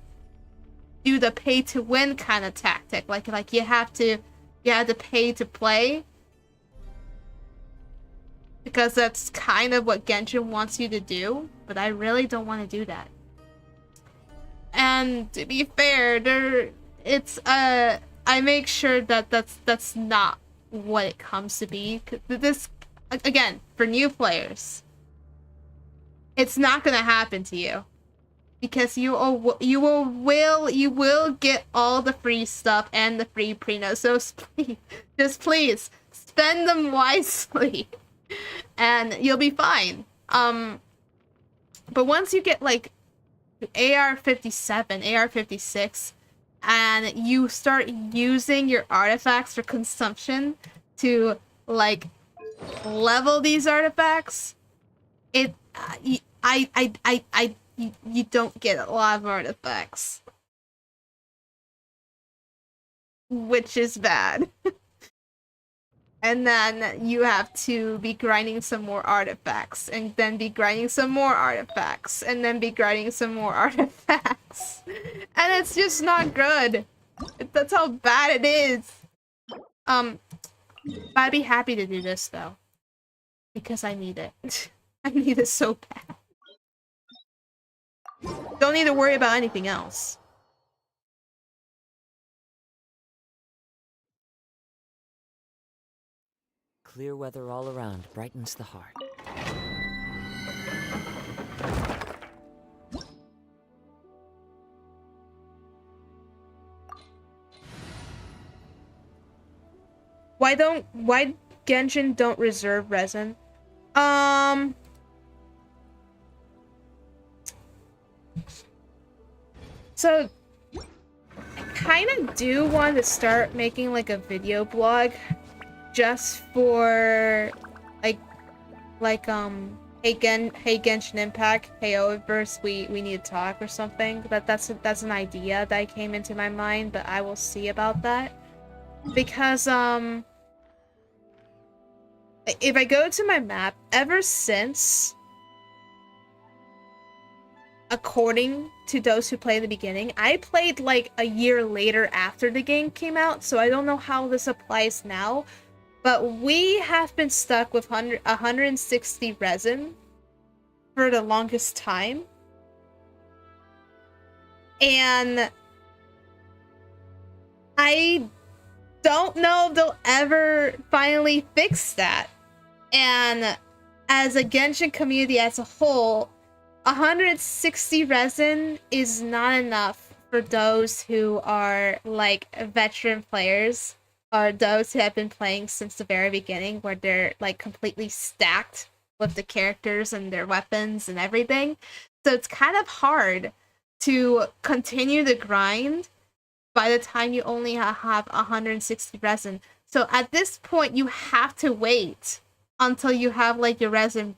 do the pay to win kind of tactic. Like you have to pay to play. Because that's kind of what Genshin wants you to do, but I really don't want to do that. And to be fair, I make sure that that's not what it comes to be. This, again, for new players, it's not gonna happen to you because you will get all the free stuff and the free prenup. So please spend them wisely. And you'll be fine. But once you get like AR-57, AR-56, and you start using your artifacts for consumption to like level these artifacts, you don't get a lot of artifacts, which is bad. And then you have to be grinding some more artifacts, and then be grinding some more artifacts, and then be grinding some more artifacts. And it's just not good. That's how bad it is. But I'd be happy to do this, though. Because I need it. I need it so bad. Don't need to worry about anything else. Clear weather all around brightens the heart. Why Genshin don't reserve resin? So I kind of do want to start making like a video blog just for hey Genshin Impact, hey Oververse, we need to talk or something. That's an idea that came into my mind, but I will see about that. Because if I go to my map, ever since, according to those who played the beginning, I played like a year later after the game came out, so I don't know how this applies now. But we have been stuck with 160 resin for the longest time. And I don't know if they'll ever finally fix that. And as a Genshin community as a whole, 160 resin is not enough for those who are like veteran players, or those who have been playing since the very beginning, where they're like completely stacked with the characters and their weapons and everything. So it's kind of hard to continue the grind by the time you only have 160 resin. So at this point, you have to wait until you have like your resin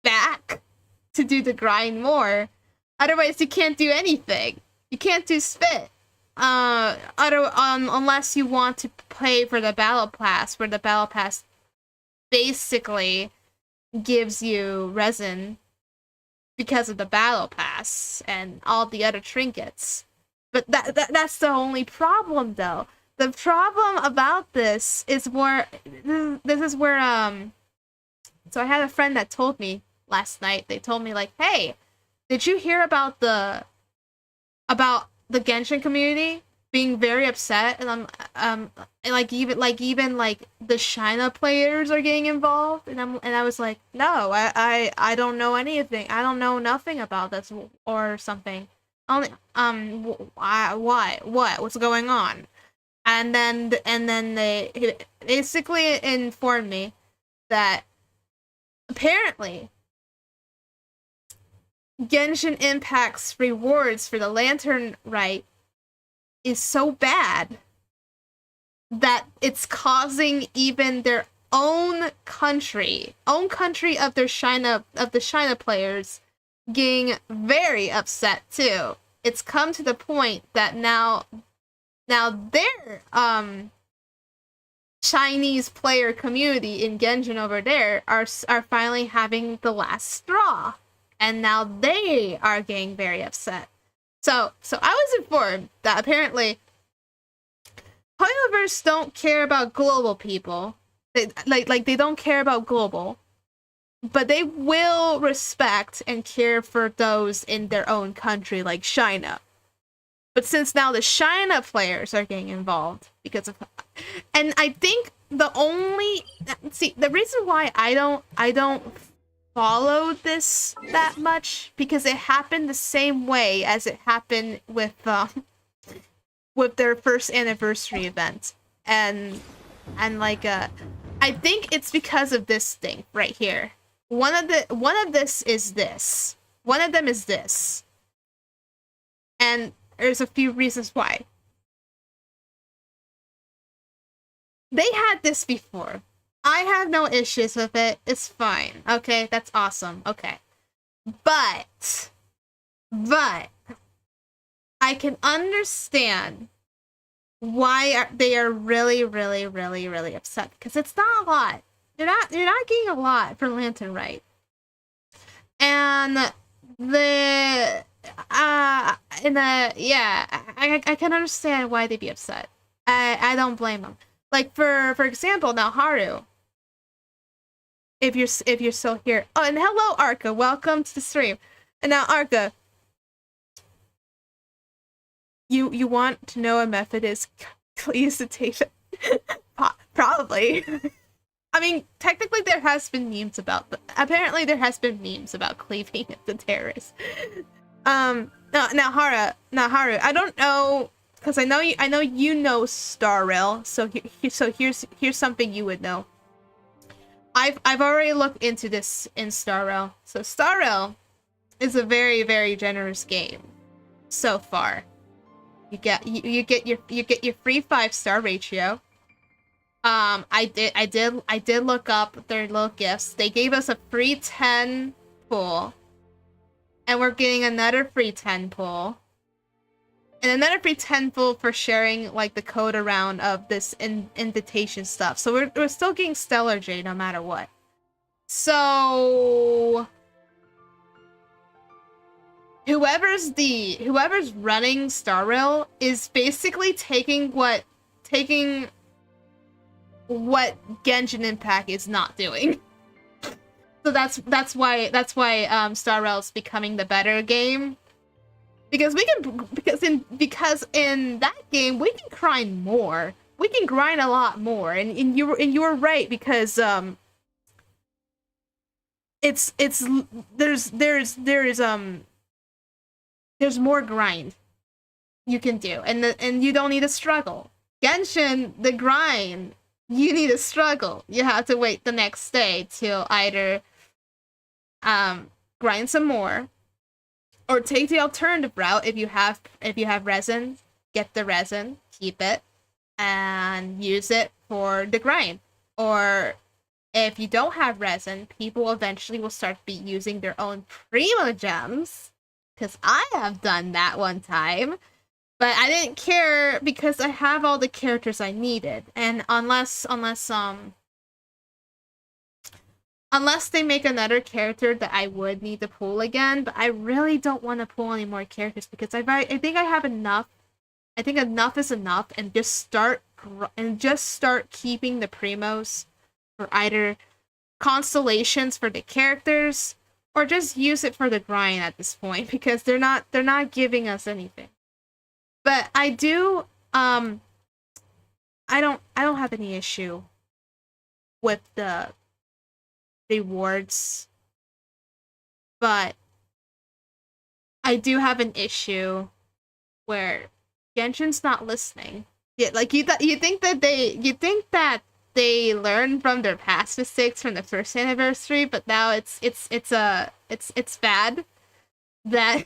back to do the grind more. Otherwise, you can't do anything. You can't do spit. Unless you want to pay for the battle pass, where the battle pass basically gives you resin because of the battle pass and all the other trinkets. But that's the only problem, though. The problem about this is where so I had a friend that told me last night. They told me like, "Hey, did you hear about the Genshin community being very upset?" And even the China players are getting involved, and I was like, "No, I don't know anything. I don't know nothing about this or something. Only why? What's going on?" And then they basically informed me that apparently Genshin Impact's rewards for the Lantern Rite is so bad that it's causing even their own country of the China players getting very upset too. It's come to the point that now their Chinese player community in Genshin over there are finally having the last straw, and now they are getting very upset. So I was informed that apparently Hoyoverse don't care about global people. They don't care about global, but they will respect and care for those in their own country, like China. But since now the China players are getting involved because of, and I think the reason why I don't follow this that much, because it happened the same way as it happened with their first anniversary event, and like I think it's because of this thing right here. One of them is this, and there's a few reasons why. They had this before. I have no issues with it. It's fine. Okay, that's awesome. Okay. But I can understand why they are really, really, really, really upset, because it's not a lot. You're not getting a lot for Lantern Rite. And I can understand why they'd be upset. I don't blame them. Like for example, now Haru, if you're still here. Oh, and hello Arca, welcome to the stream. And now Arca, you want to know a method is solicitation? Probably. I mean, technically there has been memes about apparently there has been memes about cleaving the terrorists. Now Haru, I don't know, because I know you know Star Rail, so here's something you would know. I've already looked into this in Star Rail. So Star Rail is a very, very generous game so far. You get your free 5-star ratio. I did look up their little gifts. They gave us a free 10 pull, and we're getting another free 10 pull, and another free 10 pull for sharing like the code around of this invitation stuff. So we're still getting Stellar J no matter what. So whoever's running Star Rail is basically taking what Genshin Impact is not doing. So that's why Star Rail is becoming the better game, because in that game we can grind more. We can grind a lot more, and you were right, because there's more grind you can do, and you don't need to struggle. Genshin, the grind, you need to struggle. You have to wait the next day to either grind some more, or take the alternative route. If you have resin, get the resin, keep it, and use it for the grind. Or if you don't have resin, people eventually will start using their own primo gems, because I have done that one time. But I didn't care, because I have all the characters I needed, and unless they make another character that I would need to pull again, but I really don't want to pull any more characters, because I think I have enough. I think enough is enough, and just start keeping the primos for either constellations for the characters, or just use it for the grind at this point, because they're not giving us anything. But I do I don't have any issue with the rewards, but I do have an issue where Genshin's not listening. Yeah, like you think that they learned from their past mistakes from the first anniversary, but now it's bad that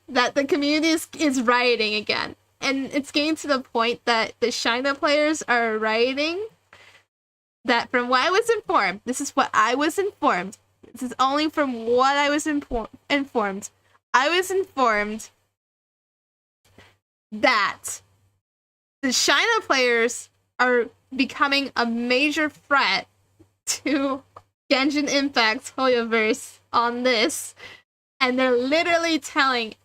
that the community is rioting again, and it's getting to the point that the China players are rioting that from what I was informed, this is what I was informed. This is only from what I was informed. I was informed that the China players are becoming a major threat to Genshin Impact's Hoyoverse on this, and they're literally telling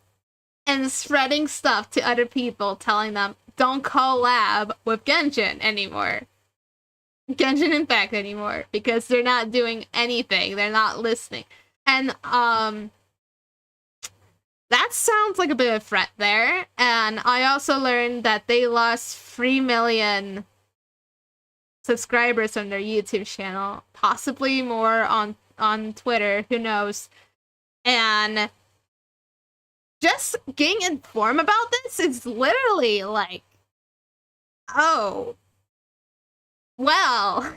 and spreading stuff to other people, telling them, don't collab with Genshin anymore. Genshin Impact anymore, because they're not doing anything. They're not listening. And, that sounds like a bit of a threat there. And I also learned that they lost 3 million subscribers on their YouTube channel. Possibly more on Twitter. Who knows? And just getting informed about this is literally like, oh, well,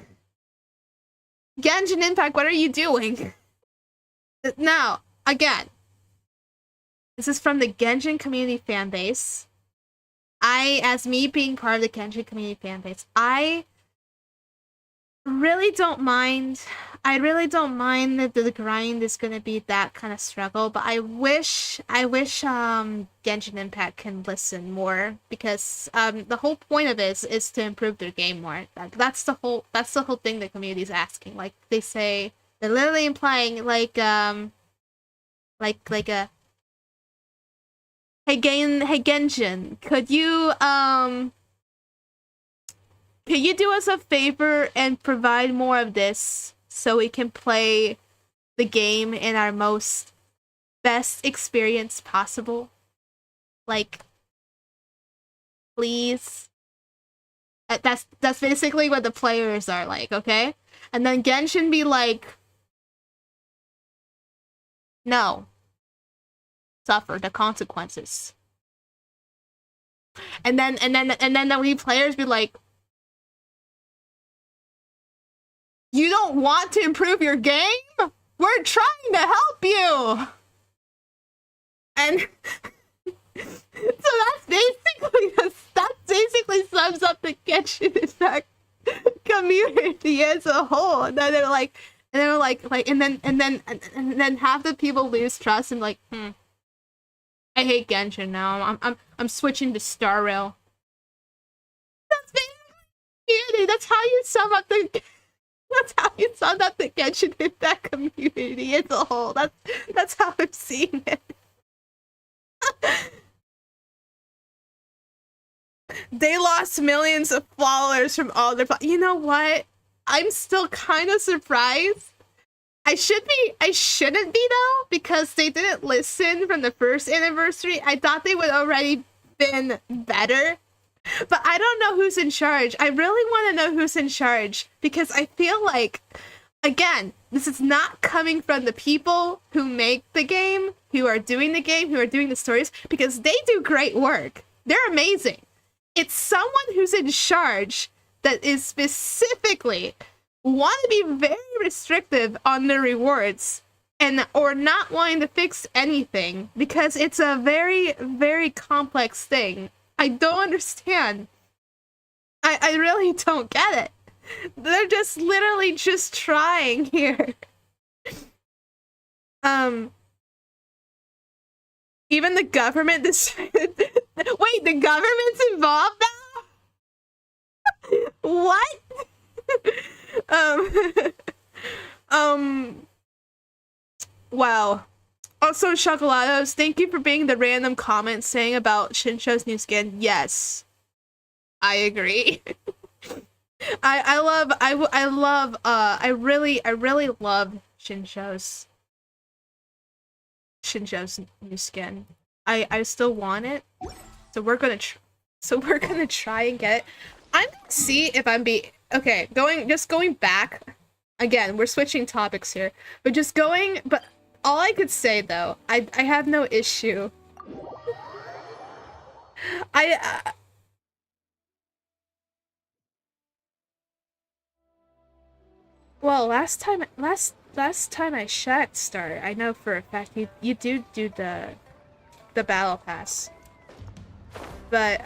Genshin Impact, what are you doing? Now, again, this is from the Genshin community fan base. As me being part of the Genshin community fan base, I really don't mind. I really don't mind that the grind is gonna be that kind of struggle, but I wish Genshin Impact can listen more, because the whole point of it is to improve their game more. That's the whole thing the community is asking. Like they say, they're literally implying like a hey Genshin, could you do us a favor and provide more of this so we can play the game in our best experience possible? Like, please. That's basically what the players are like, okay? And then Genshin be like, no. Suffer the consequences. And then the we players be like, you don't want to improve your game? We're trying to help you! And so that basically sums up the Genshin Impact community as a whole. And then they're like, and then half the people lose trust and like, I hate Genshin now. I'm switching to Star Rail. That's basically, that's how you sum up the. That's how you sum up the Genshin Impact community as a whole. That's how I'm seeing it. They lost millions of followers from all their. You know what? I'm still kind of surprised. I shouldn't be though, because they didn't listen from the first anniversary. I thought they would already been better. But I don't know who's in charge. I really want to know who's in charge, because I feel like, again, this is not coming from the people who make the game, who are doing the game, who are doing the stories, because they do great work. They're amazing. It's someone who's in charge that is specifically want to be very restrictive on the rewards or not wanting to fix anything, because it's a very, very complex thing. I don't understand. I really don't get it. They're just literally just trying here. Even the government decided. Wait, the government's involved now? What? Wow. Also, Chocolatos, thank you for being the random comment saying about Shinsho's new skin. Yes, I agree. I really love Shinsho's new skin. I still want it, so we're gonna try and get it. I'm gonna see if I'm okay. Going back again. We're switching topics here, but all I could say though, I have no issue. Well, last time I checked, Star, I know for a fact you do the battle pass, but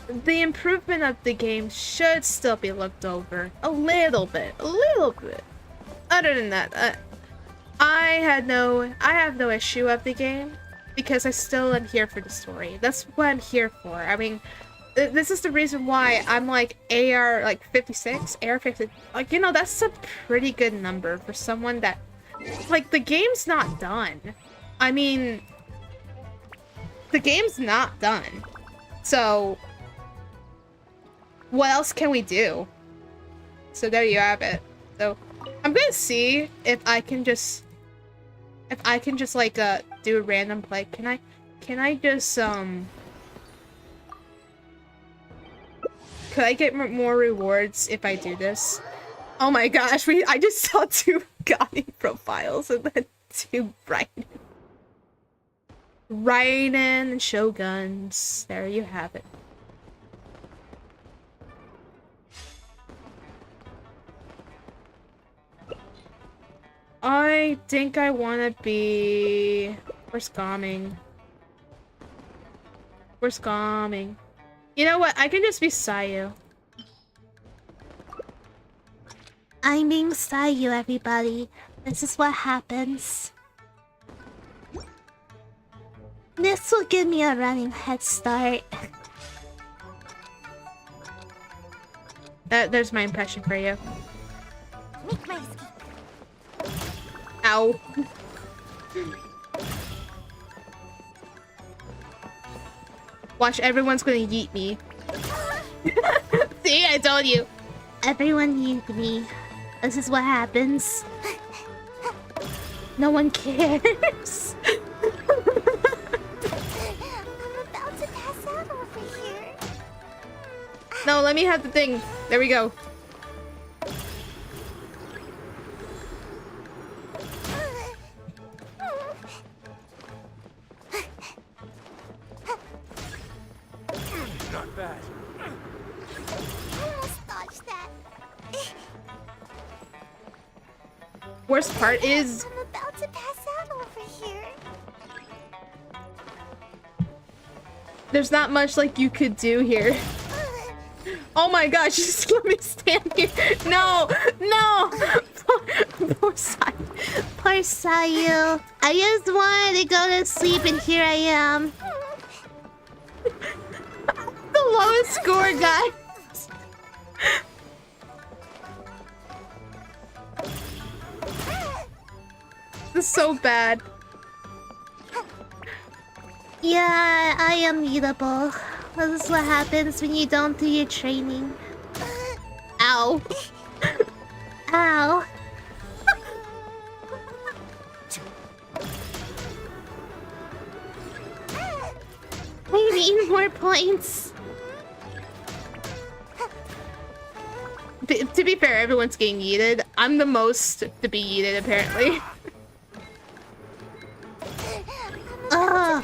the improvement of the game should still be looked over a little bit. Other than that, I have no issue with the game because I still am here for the story. That's what I'm here for. I mean, this is the reason why I'm like AR like 56, AR 50. Like, you know, that's a pretty good number for someone that like the game's not done. I mean, the game's not done. So what else can we do? So there you have it. So I'm gonna see if I can just like do a random play. Can I just could I get more rewards if I do this? Oh my gosh, I just saw 2 Gotti profiles and then 2 Raiden and Shoguns. There you have it. I think I want to be... Where's Gaming? Where's Gaming? You know what? I can just be Sayu. I'm being Sayu, everybody. This is what happens. This will give me a running head start. There's my impression for you. Make my escape. Ow. Watch, everyone's gonna yeet me. See, I told you. Everyone yeet me. This is what happens. No one cares. I'm about to pass out over here. No, let me have the thing. There we go. Not bad. Almost dodged that. Worst part is... I'm about to pass out over here. There's not much like you could do here. Oh my gosh, just let me stand here. No! No! Poor Sayu. Poor Sayu. I just wanted to go to sleep and here I am. The lowest score, guys. This is so bad. Yeah, I am eatable. This is what happens when you don't do your training. Ow. Ow. I need more points. To be fair, everyone's getting yeeted. I'm the most to be yeeted, apparently. Ugh.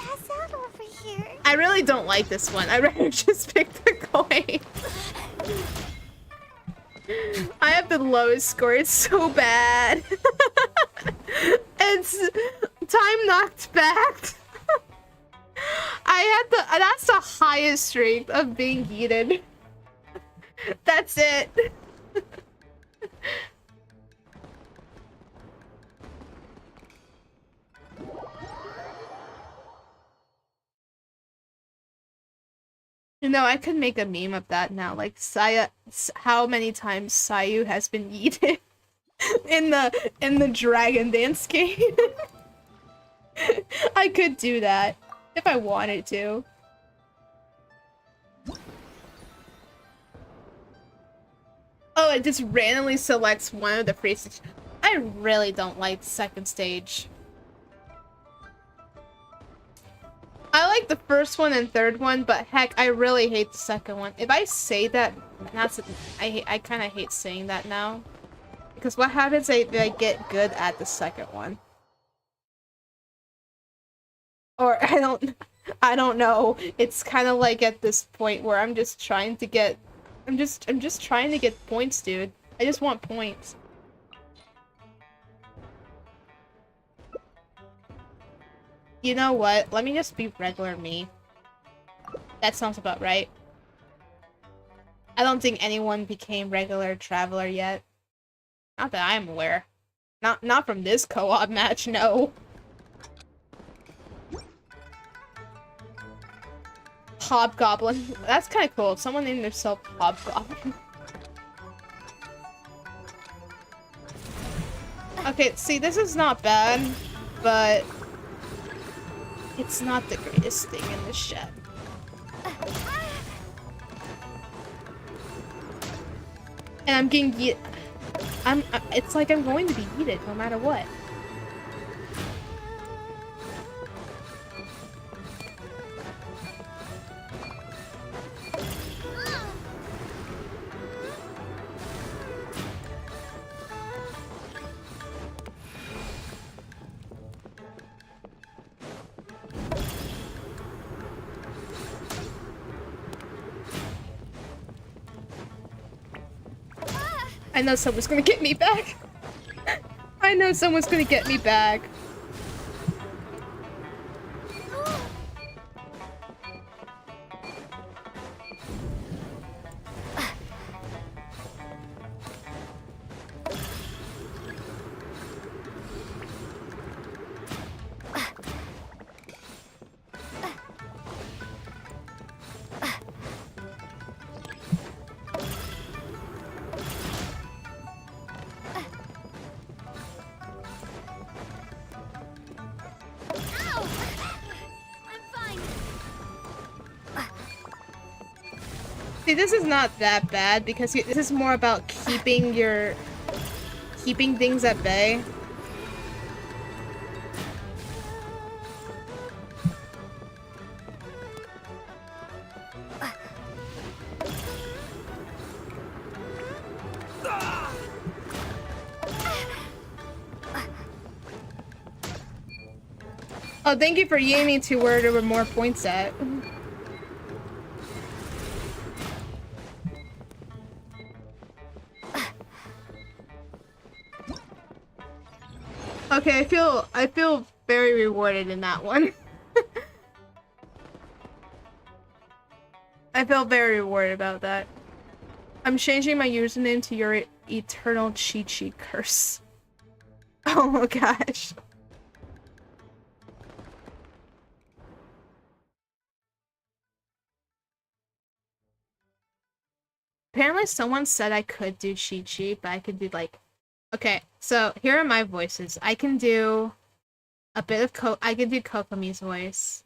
I really don't like this one. I'd rather just pick the coin. I have the lowest score. It's so bad. It's time knocked back. That's the highest strength of being yeeted. That's it. You know, I could make a meme of that now. Like, how many times Sayu has been yeeted in the Dragon Dance game. I could do that if I wanted to. Oh, it just randomly selects one of the free stages. I really don't like the second stage. I like the first one and third one, but heck, I really hate the second one. If I say that, I kind of hate saying that now. Because what happens if I get good at the second one? Or I don't know. It's kind of like at this point where I'm just trying to get, I'm just trying to get points, dude. I just want points. You know what? Let me just be regular me. That sounds about right. I don't think anyone became regular traveler yet. Not that I'm aware. Not from this co-op match, no. Hobgoblin. That's kind of cool. Someone named themselves Hobgoblin. Okay, see, this is not bad, but it's not the greatest thing in this shed. And I'm getting it's like I'm going to be yeeted no matter what. I know someone's gonna get me back. I know someone's gonna get me back. See, this is not that bad because this is more about keeping things at bay. Oh, thank you for aiming to where there were more points at. Okay, I feel very rewarded in that one. I feel very rewarded about that. I'm changing my username to your eternal Chi-Chi curse. Oh my gosh. Apparently someone said I could do Chi-Chi, but I could do like... Okay, so here are my voices. I can do a bit of I can do Kokomi's voice.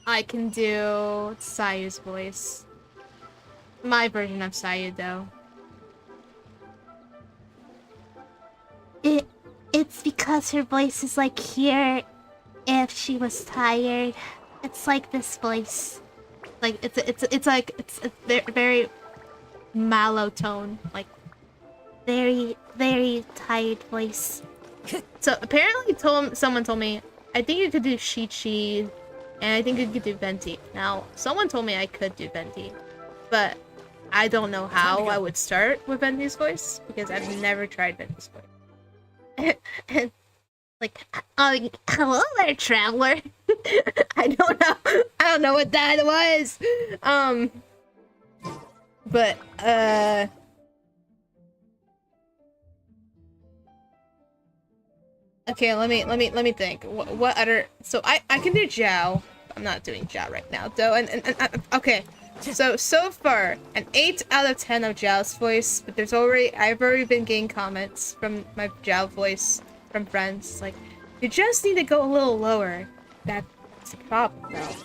I can do Sayu's voice. My version of Sayu, though. It's because her voice is like here if she was tired. It's like this voice. Like it's like it's a very mellow tone, like very tired voice. So apparently someone told me I think you could do Chi-Chi and I think you could do Venti. Now someone told me I could do Venti, but I don't know how I would start with Venti's voice because I've never tried Venti's voice. And like, hello there, traveler. I don't know what that was. But okay, let me think. What other? So I can do Zhao. I'm not doing Zhao right now, though. And okay. So far, an 8 out of 10 of Zhao's voice, but I've already been getting comments from my Zhao voice from friends like, you just need to go a little lower. That's the problem, though.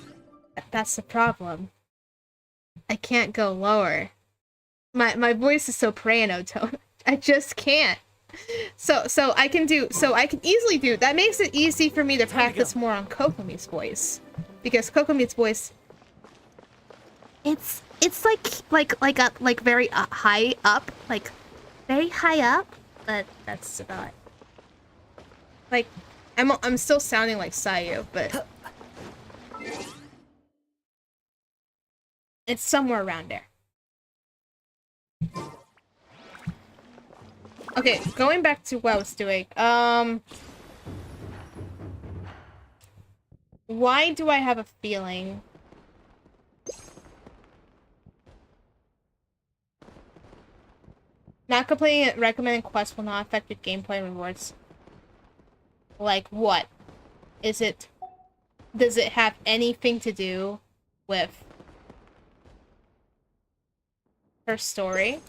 That's the problem. I can't go lower. My voice is soprano tone. I just can't. So I can easily do that. Makes it easy for me to practice more on Kokomi's voice, because Kokomi's voice, it's like very high up, like very high up, but that's about it. Like I'm still sounding like Sayu, but it's somewhere around there. Okay, going back to what I was doing. Why do I have a feeling Not completing recommended quests will not affect your gameplay rewards. Like what? Is it... Does it have anything to do with her story?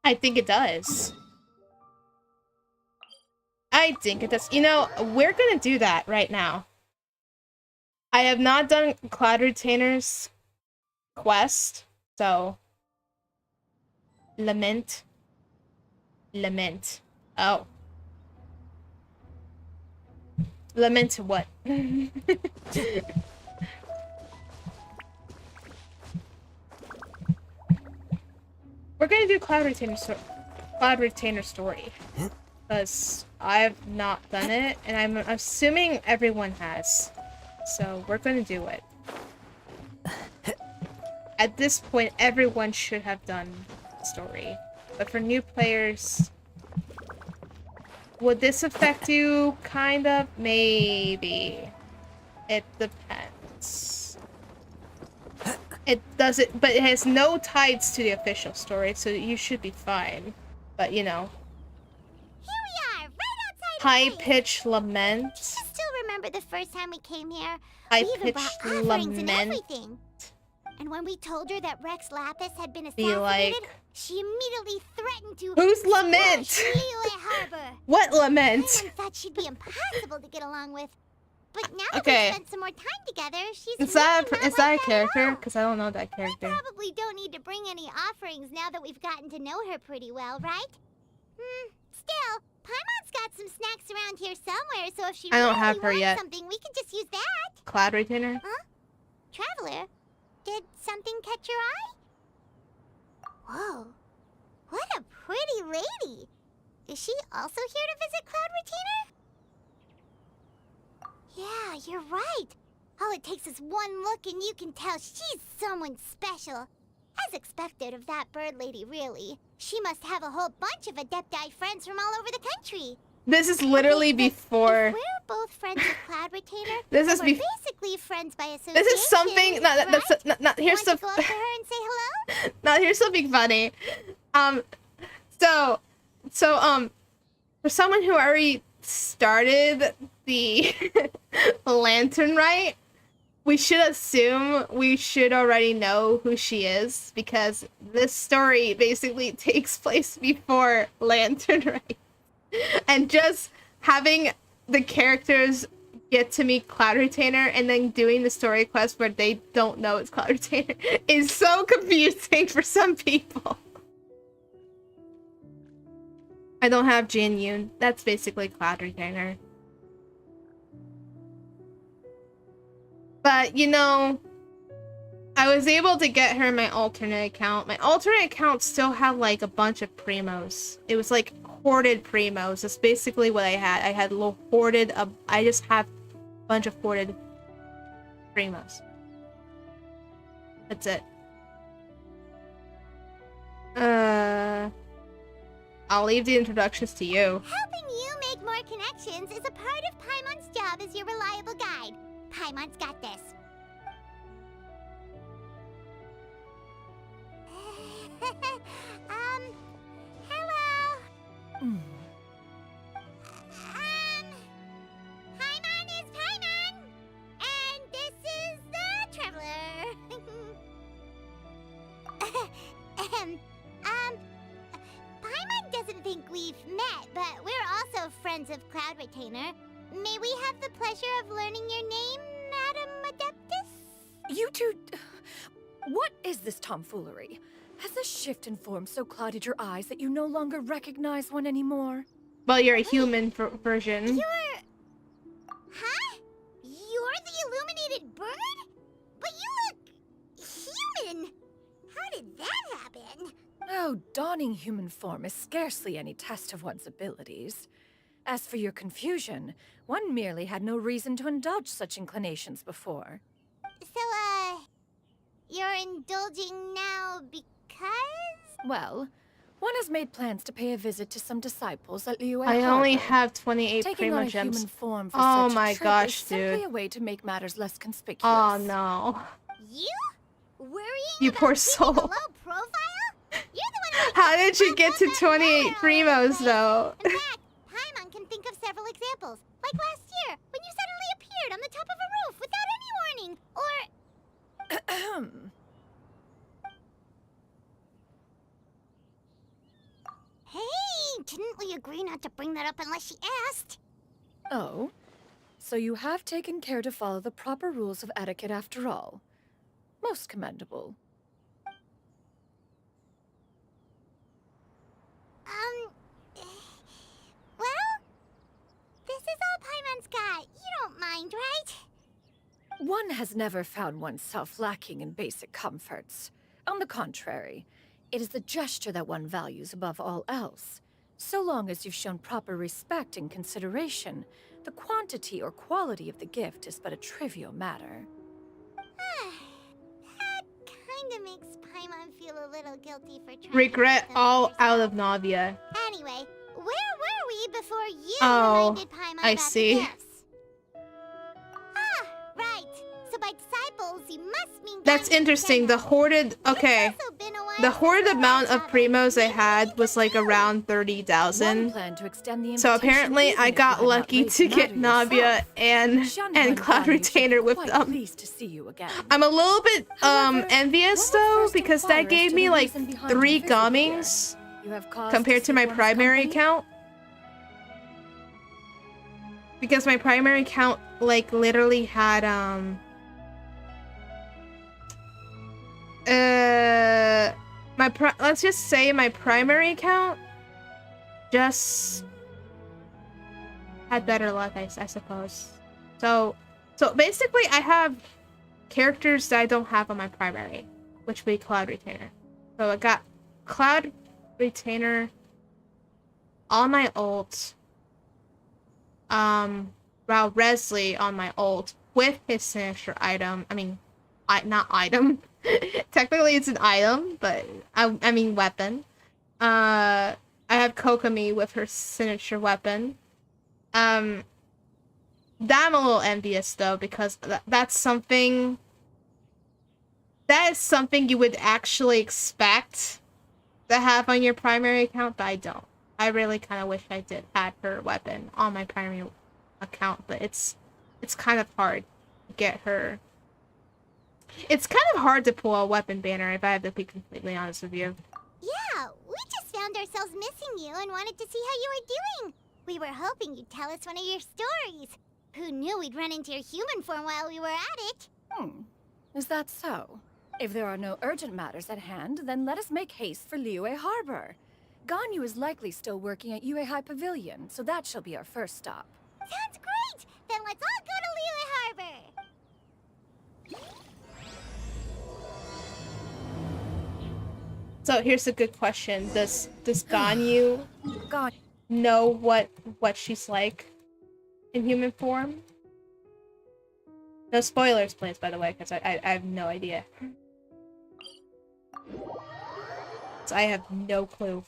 I think it does. I think it does. You know, we're gonna do that right now. I have not done Cloud Retainer's quest, so... Lament. Oh. Lament what? We're gonna do Cloud Retainer story. Because I've not done it, and I'm assuming everyone has. So we're gonna do it. At this point, everyone should have done the story. But for new players, would this affect you? Kind of? Maybe. It depends. It doesn't, but it has no ties to the official story, so you should be fine. But, you know. Here we are, right outside. High-pitched lament. Do you still remember the first time we came here? High-pitched we even brought offerings and lament. everything. And when we told her that Rex Lapis had been Be assassinated, like, she immediately threatened to who's lament? squash Liyue Harbor. What lament? Everyone thought she'd be impossible to get along with. But now that Okay. we've spent some more time together, she's Is that really not is that like a character? Because I don't know that character. Probably don't need to bring any offerings now that we've gotten to know her pretty well, right? Still, Paimon's got some snacks around here somewhere, so if she I don't really have her wants yet. something, we could just use that. Cloud Retainer? Huh? Traveler, did something catch your eye? Whoa, what a pretty lady. Is she also here to visit Cloud Retainer? Yeah, you're right. All it takes is one look and you can tell she's someone special. As expected of that bird lady, really. She must have a whole bunch of Adepti friends from all over the country. This is literally before. If we're both friends with Cloud Retainer, This is we're basically friends by association. This is something. Not here's Want to the. go up to her and say hello? Now here's something funny. So, for someone who already started the Lantern Rite, we should assume we should already know who she is, because this story basically takes place before Lantern Rite. And just having the characters get to meet Cloud Retainer and then doing the story quest where they don't know it's Cloud Retainer is so confusing for some people. I don't have Jin Yoon. That's basically Cloud Retainer. But, you know, I was able to get her in my alternate account. My alternate account still had, like, a bunch of primos. It was, like, hoarded primos. That's basically what I had. I had hoarded... I just have a bunch of hoarded primos. That's it. I'll leave the introductions to you. Helping you make more connections is a part of Paimon's job as your reliable guide. Paimon's got this. Hello. Paimon is Paimon, and this is the Traveler. Paimon doesn't think we've met, but we're also friends of Cloud Retainer. May we have the pleasure of learning your name, Madam Adeptus? You two... What is this tomfoolery? Has the shift in form so clouded your eyes that you no longer recognize one anymore? Well, you're a human version. Huh? You're the illuminated bird? But you look... human! How did that happen? Oh, donning human form is scarcely any test of one's abilities. As for your confusion, one merely had no reason to indulge such inclinations before. So, you're indulging now because? Well, One has made plans to pay a visit to some disciples at Liyue I Harbor. only have 28 Taking on Primo a gems. human form for Oh such a my trip gosh, is simply dude. a way to make matters less conspicuous. Oh no. You? Worrying You about poor keeping soul. a low profile? You're the one who likes How to did you pop get up to that 28 ladder all over the Primos place. though? In fact, Paimon can think of several examples. Like last year, when you suddenly appeared on the top of a roof without any warning. Or... Hey, didn't we agree not to bring that up unless she asked? Oh? So you have taken care to follow the proper rules of etiquette after all. Most commendable. Well, this is all Paimon's got. You don't mind, right? One has never found oneself lacking in basic comforts. On the contrary, it is the gesture that one values above all else. So long as you've shown proper respect and consideration, the quantity or quality of the gift is but a trivial matter. That kinda makes Paimon feel a little guilty for trying Regret to make all them out of Navia. Anyway, where were we before you Oh, reminded Paimon I about see. the gifts? Ah, right. So by disciples, you must mean That's interesting. The hoarded, okay. The hoarded amount of Primos I had was like around 30,000. So apparently I got lucky to get Navia and Cloud Retainer with them. I'm a little bit envious though, because that gave me like 3 Gamings compared to my primary account. Because my primary account like literally had let's just say my primary account just had better luck, I suppose. So basically I have characters that I don't have on my primary, which would be Cloud Retainer. So I got Cloud Retainer on my ult, Rao Resley on my ult with his signature item. Not item. Technically it's an item, but I mean weapon. I have Kokomi with her signature weapon. That I'm a little envious though, because that is something you would actually expect to have on your primary account, but I don't. I really kind of wish I did have her weapon on my primary account, but it's kind of hard to get her. It's kind of hard to pull a weapon banner, if I have to be completely honest with you. Yeah, we just found ourselves missing you and wanted to see how you were doing. We were hoping you'd tell us one of your stories. Who knew we'd run into your human form while we were at it? Is that so? If there are no urgent matters at hand, then let us make haste for Liyue Harbor. Ganyu is likely still working at Yue High Pavilion, so that shall be our first stop. Sounds great! Then let's all go to Liyue Harbor! So here's a good question. Does Ganyu know what she's like in human form? No spoilers, please, by the way, because I have no idea. So I have no clue.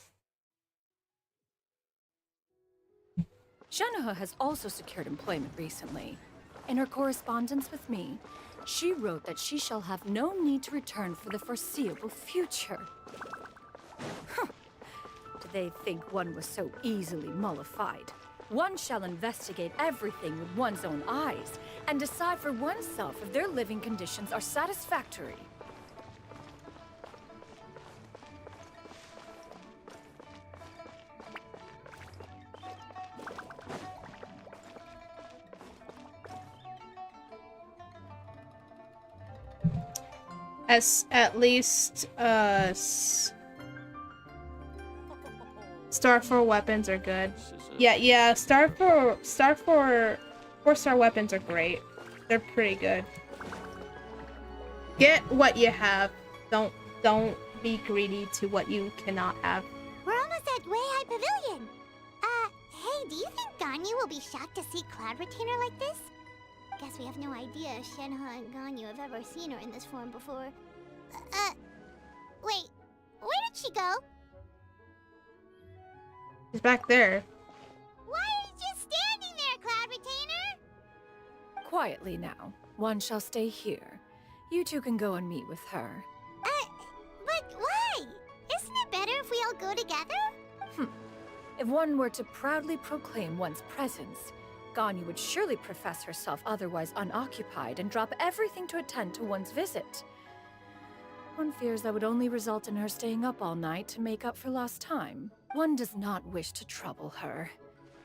Shenoha has also secured employment recently. In her correspondence with me, she wrote that she shall have no need to return for the foreseeable future. Did they think one was so easily mollified? One shall investigate everything with one's own eyes and decide for oneself if their living conditions are satisfactory. At least Star 4 weapons are good. Yeah, Star 4 4-star weapons are great. They're pretty good. Get what you have. Don't be greedy to what you cannot have. We're almost at Way High Pavilion. Hey, do you think Ganyu will be shocked to see Cloud Retainer like this? Guess we have no idea if Shenhe and Ganyu have ever seen her in this form before. Wait, where did she go? She's back there. Why are you just standing there, Cloud Retainer? Quietly now. One shall stay here. You two can go and meet with her. But why? Isn't it better if we all go together? If one were to proudly proclaim one's presence, Ganyu would surely profess herself otherwise unoccupied and drop everything to attend to one's visit. One fears that would only result in her staying up all night to make up for lost time. One does not wish to trouble her.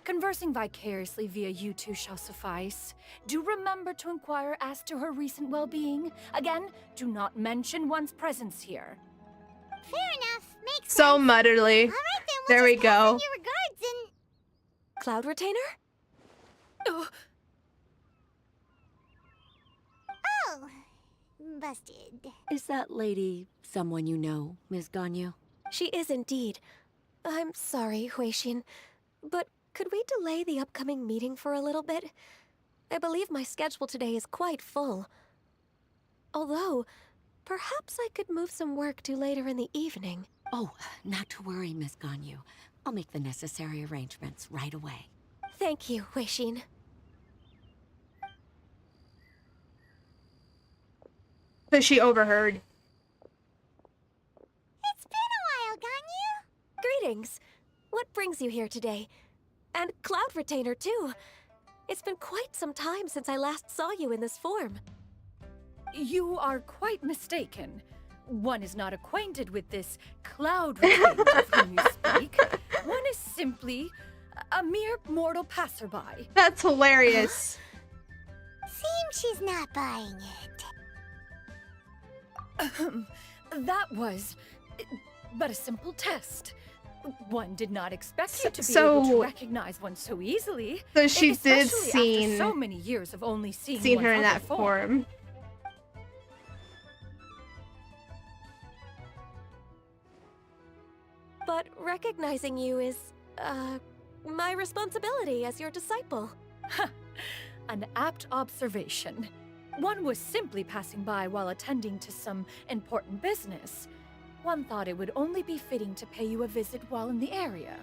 Conversing vicariously via you two shall suffice. Do remember to inquire as to her recent well-being. Again, do not mention one's presence here. Fair enough. Makes So sense. mutterly. All right, then There we'll we just pass go. on your regards and... Cloud Retainer? Oh, busted. Is that lady someone you know, Ms. Ganyu? She is indeed. I'm sorry, Huixin, but could we delay the upcoming meeting for a little bit? I believe my schedule today is quite full. Although, perhaps I could move some work to later in the evening. Oh, not to worry, Ms. Ganyu. I'll make the necessary arrangements right away. Thank you, Huixin. So she overheard. It's been a while, Ganyu. Greetings. What brings you here today? And Cloud Retainer, too. It's been quite some time since I last saw you in this form. You are quite mistaken. One is not acquainted with this Cloud Retainer of whom you speak. One is simply a mere mortal passerby. That's hilarious. Seems she's not buying it. That was but a simple test. One did not expect you to be So- able to recognize one so easily. So she did especially after seen so many years of only seeing her one's in that other form. But recognizing you is, my responsibility as your disciple. An apt observation. One was simply passing by while attending to some important business. One thought it would only be fitting to pay you a visit while in the area.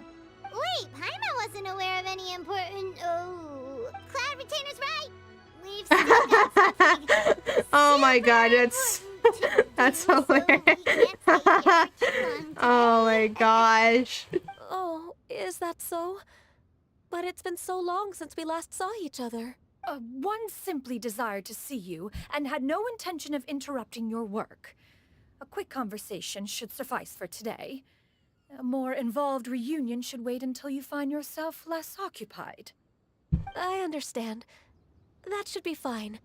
Wait, Paimon wasn't aware of any important... Oh, Cloud Retainer's right. We've still got something Oh my god, that's hilarious. Oh my gosh. Oh, is that so? But it's been so long since we last saw each other. One simply desired to see you and had no intention of interrupting your work. A quick conversation should suffice for today. A more involved reunion should wait until you find yourself less occupied. I understand. That should be fine.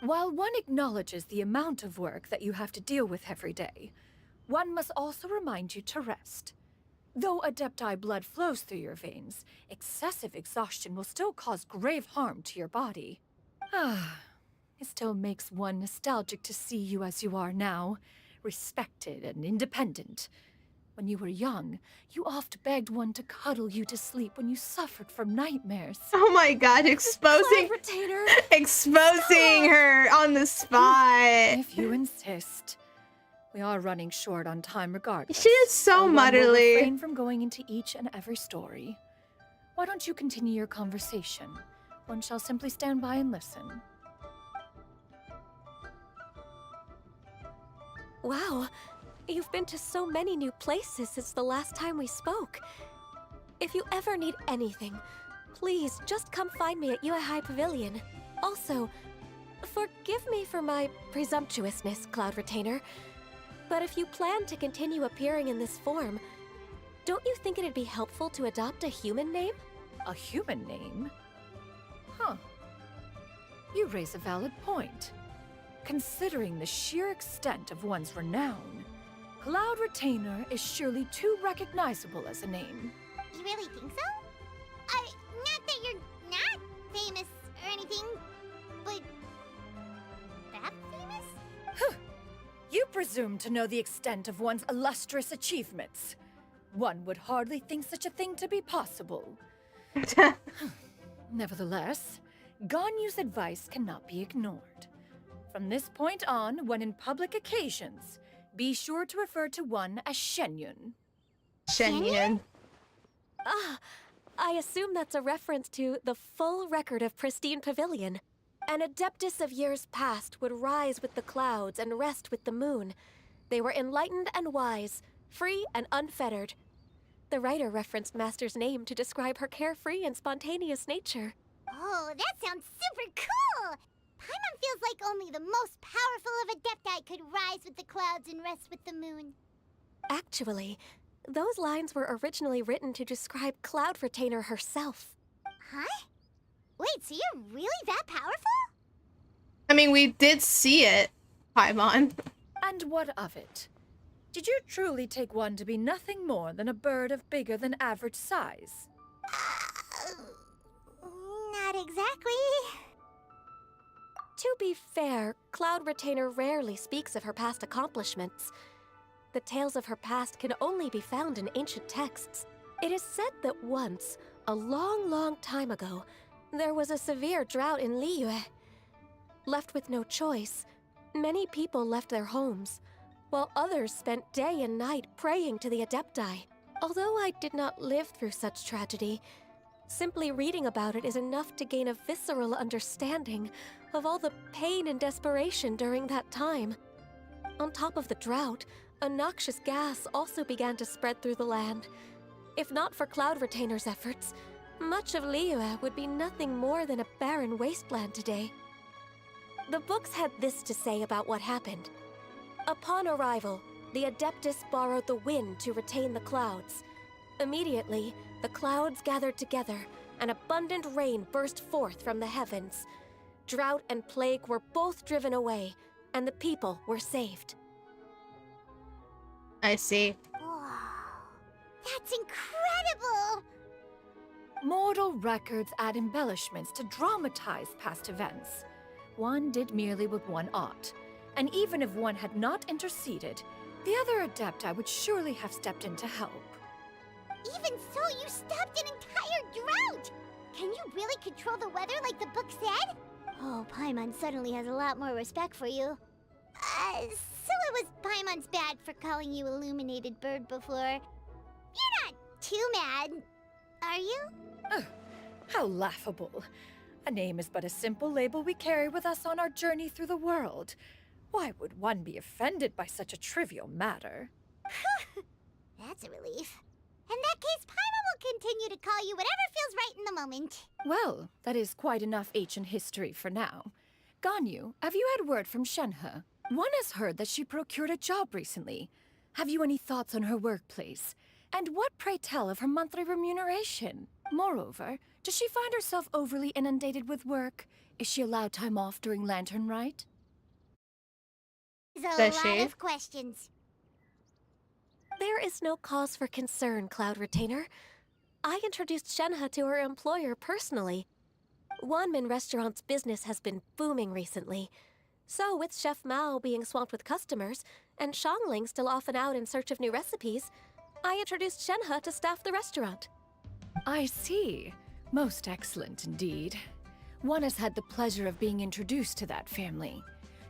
While one acknowledges the amount of work that you have to deal with every day, one must also remind you to rest. Though Adepti blood flows through your veins, excessive exhaustion will still cause grave harm to your body. It still makes one nostalgic to see you as you are now, respected and independent. When you were young, you oft begged one to cuddle you to sleep when you suffered from nightmares. Oh my god, exposing her on the spot. If you insist. We are running short on time regardless. She is so One will mutterly. refrain from going into each and every story. Why don't you continue your conversation? One shall simply stand by and listen. Wow, you've been to so many new places since the last time we spoke. If you ever need anything, please just come find me at Yuehai Pavilion. Also, forgive me for my presumptuousness, Cloud Retainer, but if you plan to continue appearing in this form, don't you think it'd be helpful to adopt a human name? A human name? Huh. You raise a valid point. Considering the sheer extent of one's renown, Cloud Retainer is surely too recognizable as a name. You really think so? Not that you're not famous or anything, but... that famous? You presume to know the extent of one's illustrious achievements. One would hardly think such a thing to be possible. Nevertheless, Ganyu's advice cannot be ignored. From this point on, when in public occasions, be sure to refer to one as Shenyun. Shenyun. I assume that's a reference to the full record of Pristine Pavilion. An Adeptus of years past would rise with the clouds and rest with the moon. They were enlightened and wise, free and unfettered. The writer referenced Master's name to describe her carefree and spontaneous nature. Oh, that sounds super cool! Paimon feels like only the most powerful of Adepti could rise with the clouds and rest with the moon. Actually, those lines were originally written to describe Cloud Retainer herself. Huh? Wait, so you're really that powerful? I mean, we did see it, Paimon. And what of it? Did you truly take one to be nothing more than a bird of bigger than average size? Not exactly. To be fair, Cloud Retainer rarely speaks of her past accomplishments. The tales of her past can only be found in ancient texts. It is said that once, a long, long time ago, there was a severe drought in Liyue. Left with no choice, many people left their homes, while others spent day and night praying to the Adepti. Although I did not live through such tragedy, simply reading about it is enough to gain a visceral understanding of all the pain and desperation during that time. On top of the drought, a noxious gas also began to spread through the land. If not for Cloud Retainer's efforts, much of Liyue would be nothing more than a barren wasteland today. The books had this to say about what happened. Upon arrival, the Adeptus borrowed the wind to retain the clouds. Immediately, the clouds gathered together, and abundant rain burst forth from the heavens. Drought and plague were both driven away, and the people were saved. I see. That's incredible! Mortal records add embellishments to dramatize past events. One did merely what one ought, and even if one had not interceded, the other Adepti would surely have stepped in to help. Even so, you stopped an entire drought! Can you really control the weather like the book said? Oh, Paimon suddenly has a lot more respect for you. So it was Paimon's bad for calling you Illuminated Bird before. You're not too mad, are you? How laughable. A name is but a simple label we carry with us on our journey through the world. Why would one be offended by such a trivial matter? That's a relief. In that case, Paimon will continue to call you whatever feels right in the moment. Well, that is quite enough ancient history for now. Ganyu, have you had word from Shenhe? One has heard that she procured a job recently. Have you any thoughts on her workplace? And what, pray tell, of her monthly remuneration? Moreover, does she find herself overly inundated with work? Is she allowed time off during Lantern Rite? There's a lot of questions. There is no cause for concern, Cloud Retainer. I introduced Shenhe to her employer personally. Wanmin Restaurant's business has been booming recently. So, with Chef Mao being swamped with customers, and Xiangling still off and out in search of new recipes, I introduced Shenhe to staff the restaurant. I see. Most excellent indeed. One has had the pleasure of being introduced to that family.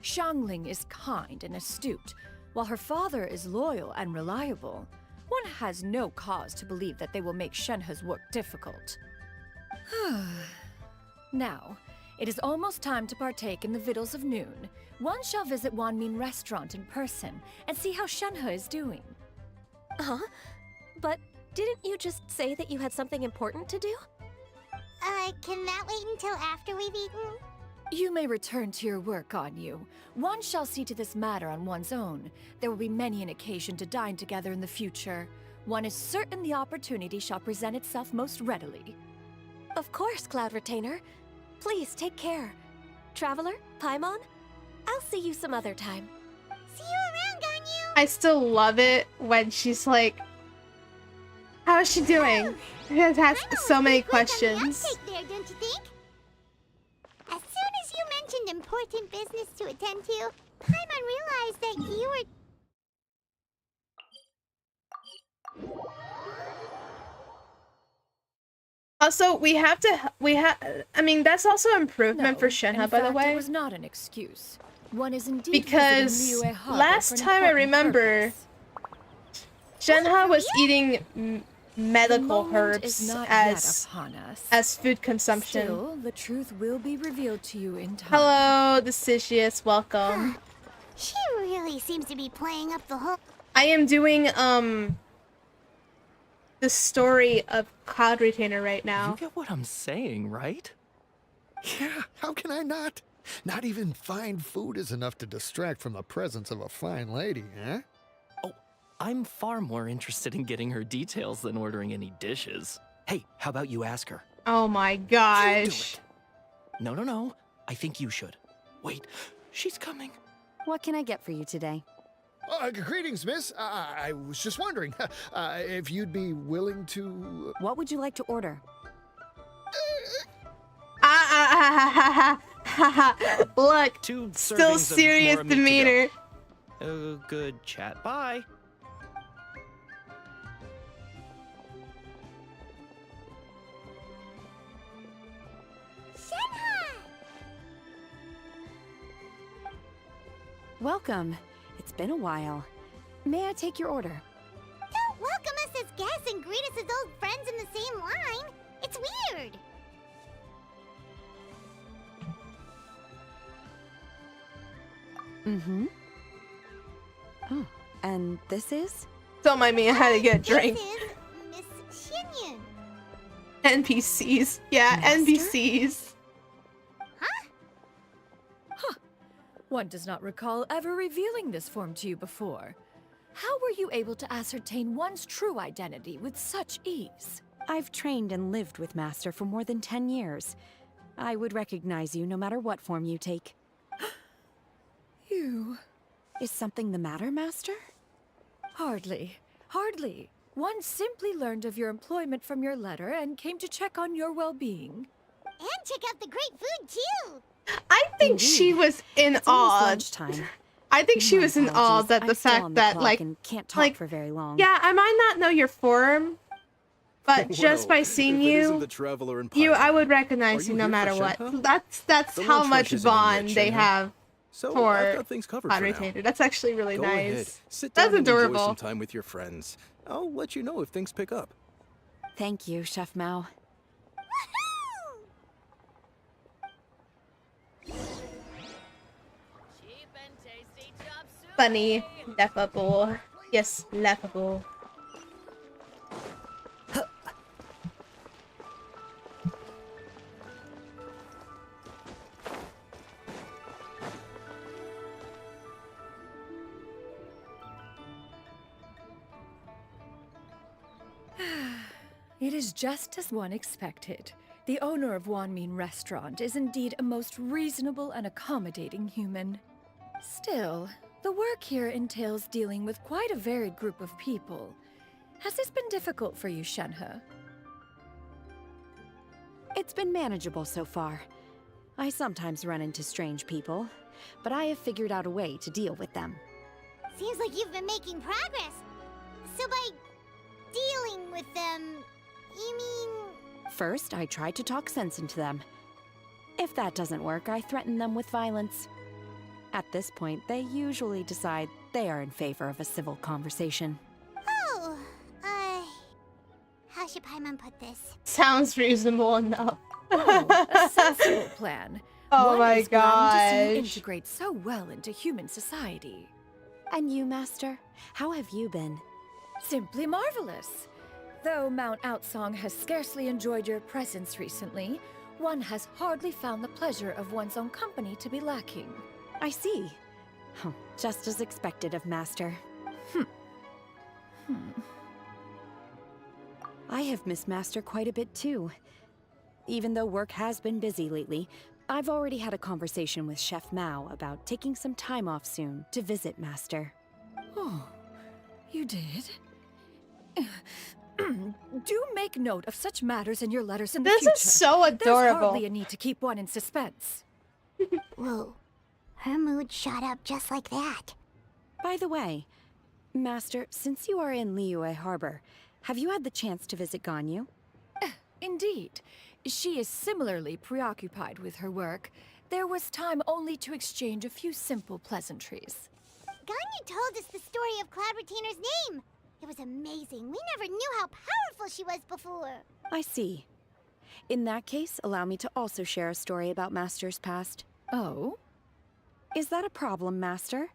Xiangling is kind and astute, while her father is loyal and reliable. One has no cause to believe that they will make Shenhe's work difficult. Now, it is almost time to partake in the victuals of noon. One shall visit Wanmin Restaurant in person and see how Shenhe is doing. Huh? But didn't you just say that you had something important to do? Can that wait until after we've eaten? You may return to your work, Ganyu. One shall see to this matter on one's own. There will be many an occasion to dine together in the future. One is certain the opportunity shall present itself most readily. Of course, Cloud Retainer. Please take care. Traveler, Paimon, I'll see you some other time. See you around, Ganyu! I still love it when she's like, how is she doing? It has so many questions. There, don't you think? As soon as you mentioned important business to attend to, Paimon realized that you were... Also, I mean, that's also improvement for Shenhe, by the way. It was not an excuse. One is indeed because visiting Liyue Harbor last for an time I important remember, purpose. Shenhe was eating medical moment is herbs not as yet upon us. as food consumption. Still, the truth will be revealed to you in time. Hello, Decidius, welcome. She really seems to be playing up the whole... I am doing the story of Cloud Retainer right now. You get what I'm saying, right? Yeah, how can I not? Not even fine food is enough to distract from the presence of a fine lady, eh? Oh, I'm far more interested in getting her details than ordering any dishes. Hey, how about you ask her? Oh my gosh. No. I think you should. Wait, she's coming. What can I get for you today? Greetings, miss. I was just wondering if you'd be willing to... What would you like to order? Look, Two still servings serious of more meat to demeanor. go. Good chat. Bye. Welcome. It's been a while. May I take your order? Don't welcome us as guests and greet us as old friends in the same line. It's weird. Mm-hmm. Oh, and this is? Don't mind me, I had to get a drink. This is Miss Xinyan. NPCs. Yeah, Master? NPCs. One does not recall ever revealing this form to you before. How were you able to ascertain one's true identity with such ease? I've trained and lived with Master for more than 10 years. I would recognize you no matter what form you take. You... Is something the matter, Master? Hardly. Hardly. One simply learned of your employment from your letter and came to check on your well-being. And check out the great food, too. I think she was in awe. Lunchtime. I think she was in awe that I'm the still fact on the that, clock like, and can't talk for very long. yeah, I might not know your form, but just by seeing you, I would recognize you no matter what. That's how much bond they have for Cloud Retainer. That's actually really Go nice. ahead. Sit That's down and enjoy adorable. some time with your friends. I'll let you know if things pick up. Thank you, Chef Mao. Funny, laughable. Yes, laughable. It is just as one expected. The owner of Wanmin Restaurant is indeed a most reasonable and accommodating human. Still, the work here entails dealing with quite a varied group of people. Has this been difficult for you, Shenhe? It's been manageable so far. I sometimes run into strange people, but I have figured out a way to deal with them. Seems like you've been making progress. So by dealing with them, you mean... First, I try to talk sense into them. If that doesn't work, I threaten them with violence. At this point, they usually decide they are in favor of a civil conversation. Oh, how should Paimon put this? Sounds reasonable enough. Oh, a sensible plan. Oh One my is glad to see you gosh. integrate so well into human society. And you, Master? How have you been? Simply marvelous. Though Mount Outsong has scarcely enjoyed your presence recently, one has hardly found the pleasure of one's own company to be lacking. I see. Oh, just as expected of Master. I have missed Master quite a bit too. Even though work has been busy lately, I've already had a conversation with Chef Mao about taking some time off soon to visit Master. Oh, you did? Do make note of such matters in your letters in the This future. is so There's adorable. hardly a need to keep one in suspense. Whoa, her mood shot up just like that. By the way, Master, since you are in Liyue Harbor, have you had the chance to visit Ganyu? Indeed. She is similarly preoccupied with her work. There was time only to exchange a few simple pleasantries. Ganyu told us the story of Cloud Retainer's name. It was amazing. We never knew how powerful she was before. I see. In that case, allow me to also share a story about Master's past. Oh? Is that a problem, Master?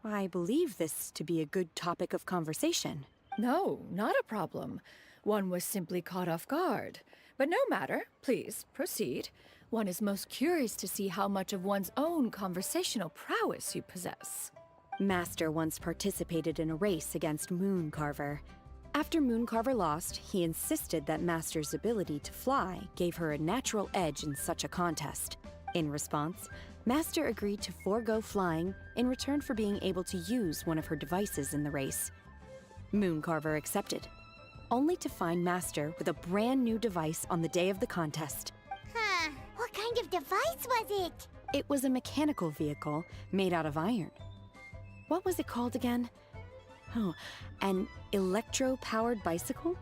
I believe this to be a good topic of conversation. No, not a problem. One was simply caught off guard. But no matter. Please, proceed. One is most curious to see how much of one's own conversational prowess you possess. Master once participated in a race against Mooncarver. After Mooncarver lost, he insisted that Master's ability to fly gave her a natural edge in such a contest. In response, Master agreed to forego flying in return for being able to use one of her devices in the race. Mooncarver accepted, only to find Master with a brand new device on the day of the contest. Huh. What kind of device was it? It was a mechanical vehicle made out of iron. What was it called again? Oh, an electro-powered bicycle?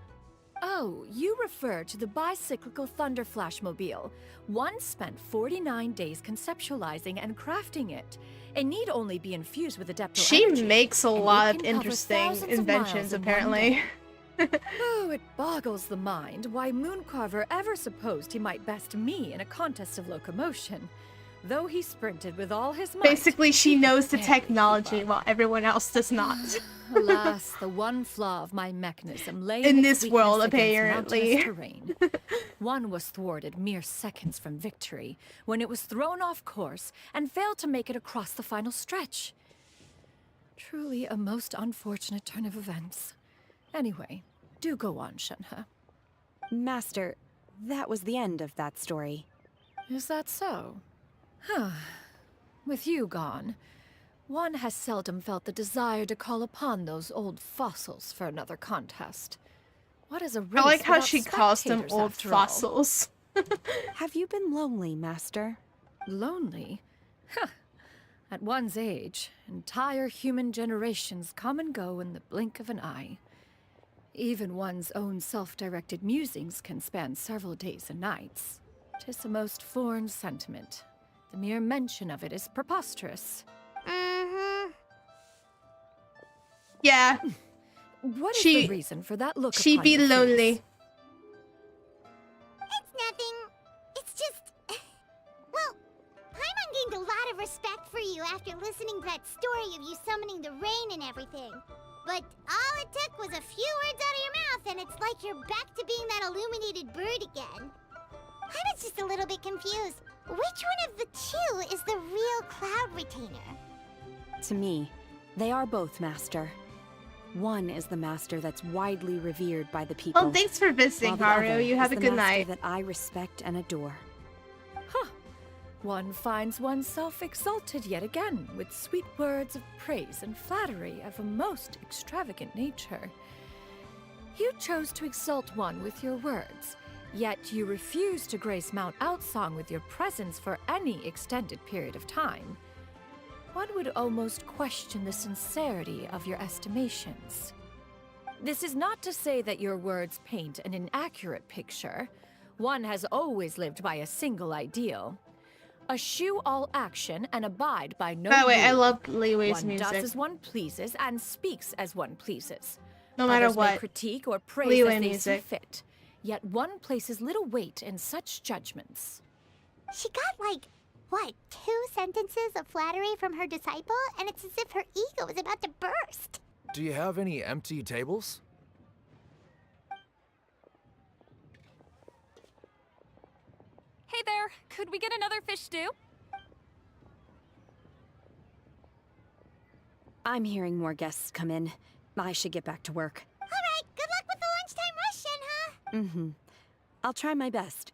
Oh, you refer to the bicyclical Thunder Flashmobile. One spent 49 days conceptualizing and crafting it. It need only be infused with adeptal She energy, makes a and it lot of can cover interesting thousands of miles inventions, in one apparently. day. Oh, it boggles the mind why Mooncarver ever supposed he might best me in a contest of locomotion. Though he sprinted with all his might. Basically, she knows the barely technology while everyone else does not. Alas, the one flaw of my mechanism lay In its this world, weakness against apparently. mountainous terrain. One was thwarted mere seconds from victory when it was thrown off course and failed to make it across the final stretch. Truly a most unfortunate turn of events. Anyway, do go on, Shenhe. Master, that was the end of that story. Is that so? Huh. With you gone, one has seldom felt the desire to call upon those old fossils for another contest. What is a race I like how without she calls them spectators, old after all? fossils. Have you been lonely, Master? Lonely? Huh. At one's age, entire human generations come and go in the blink of an eye. Even one's own self-directed musings can span several days and nights. 'Tis a most foreign sentiment. The mere mention of it is preposterous. Mm-hmm. Yeah. What is the reason for that look She upon be your face? lonely. It's nothing. It's just... Well, Paimon gained a lot of respect for you after listening to that story of you summoning the rain and everything. But all it took was a few words out of your mouth and it's like you're back to being that illuminated bird again. I was just a little bit confused. Which one of the two is the real Cloud Retainer? To me, they are both, Master. One is the master that's widely revered by the people. Oh, thanks for visiting, while the Haru. other You have is a the good master night. that I respect and adore. One finds oneself exalted yet again with sweet words of praise and flattery of a most extravagant nature. You chose to exalt one with your words, yet you refuse to grace Mount Outsong with your presence for any extended period of time. One would almost question the sincerity of your estimations. This is not to say that your words paint an inaccurate picture. One has always lived by a single ideal. Eschew all action and abide by no By the way, I rule. love Li Wei's One music. does as one pleases and speaks as one pleases. No matter Others may what. critique or praise Li as Wei they see music. fit. Yet one places little weight in such judgments. She got like, what, 2 sentences of flattery from her disciple? And it's as if her ego is about to burst. Do you have any empty tables? Hey there, could we get another fish stew? I'm hearing more guests come in. I should get back to work. All right, good luck with the lunchtime rush, Shenhe. Mm-hmm. I'll try my best.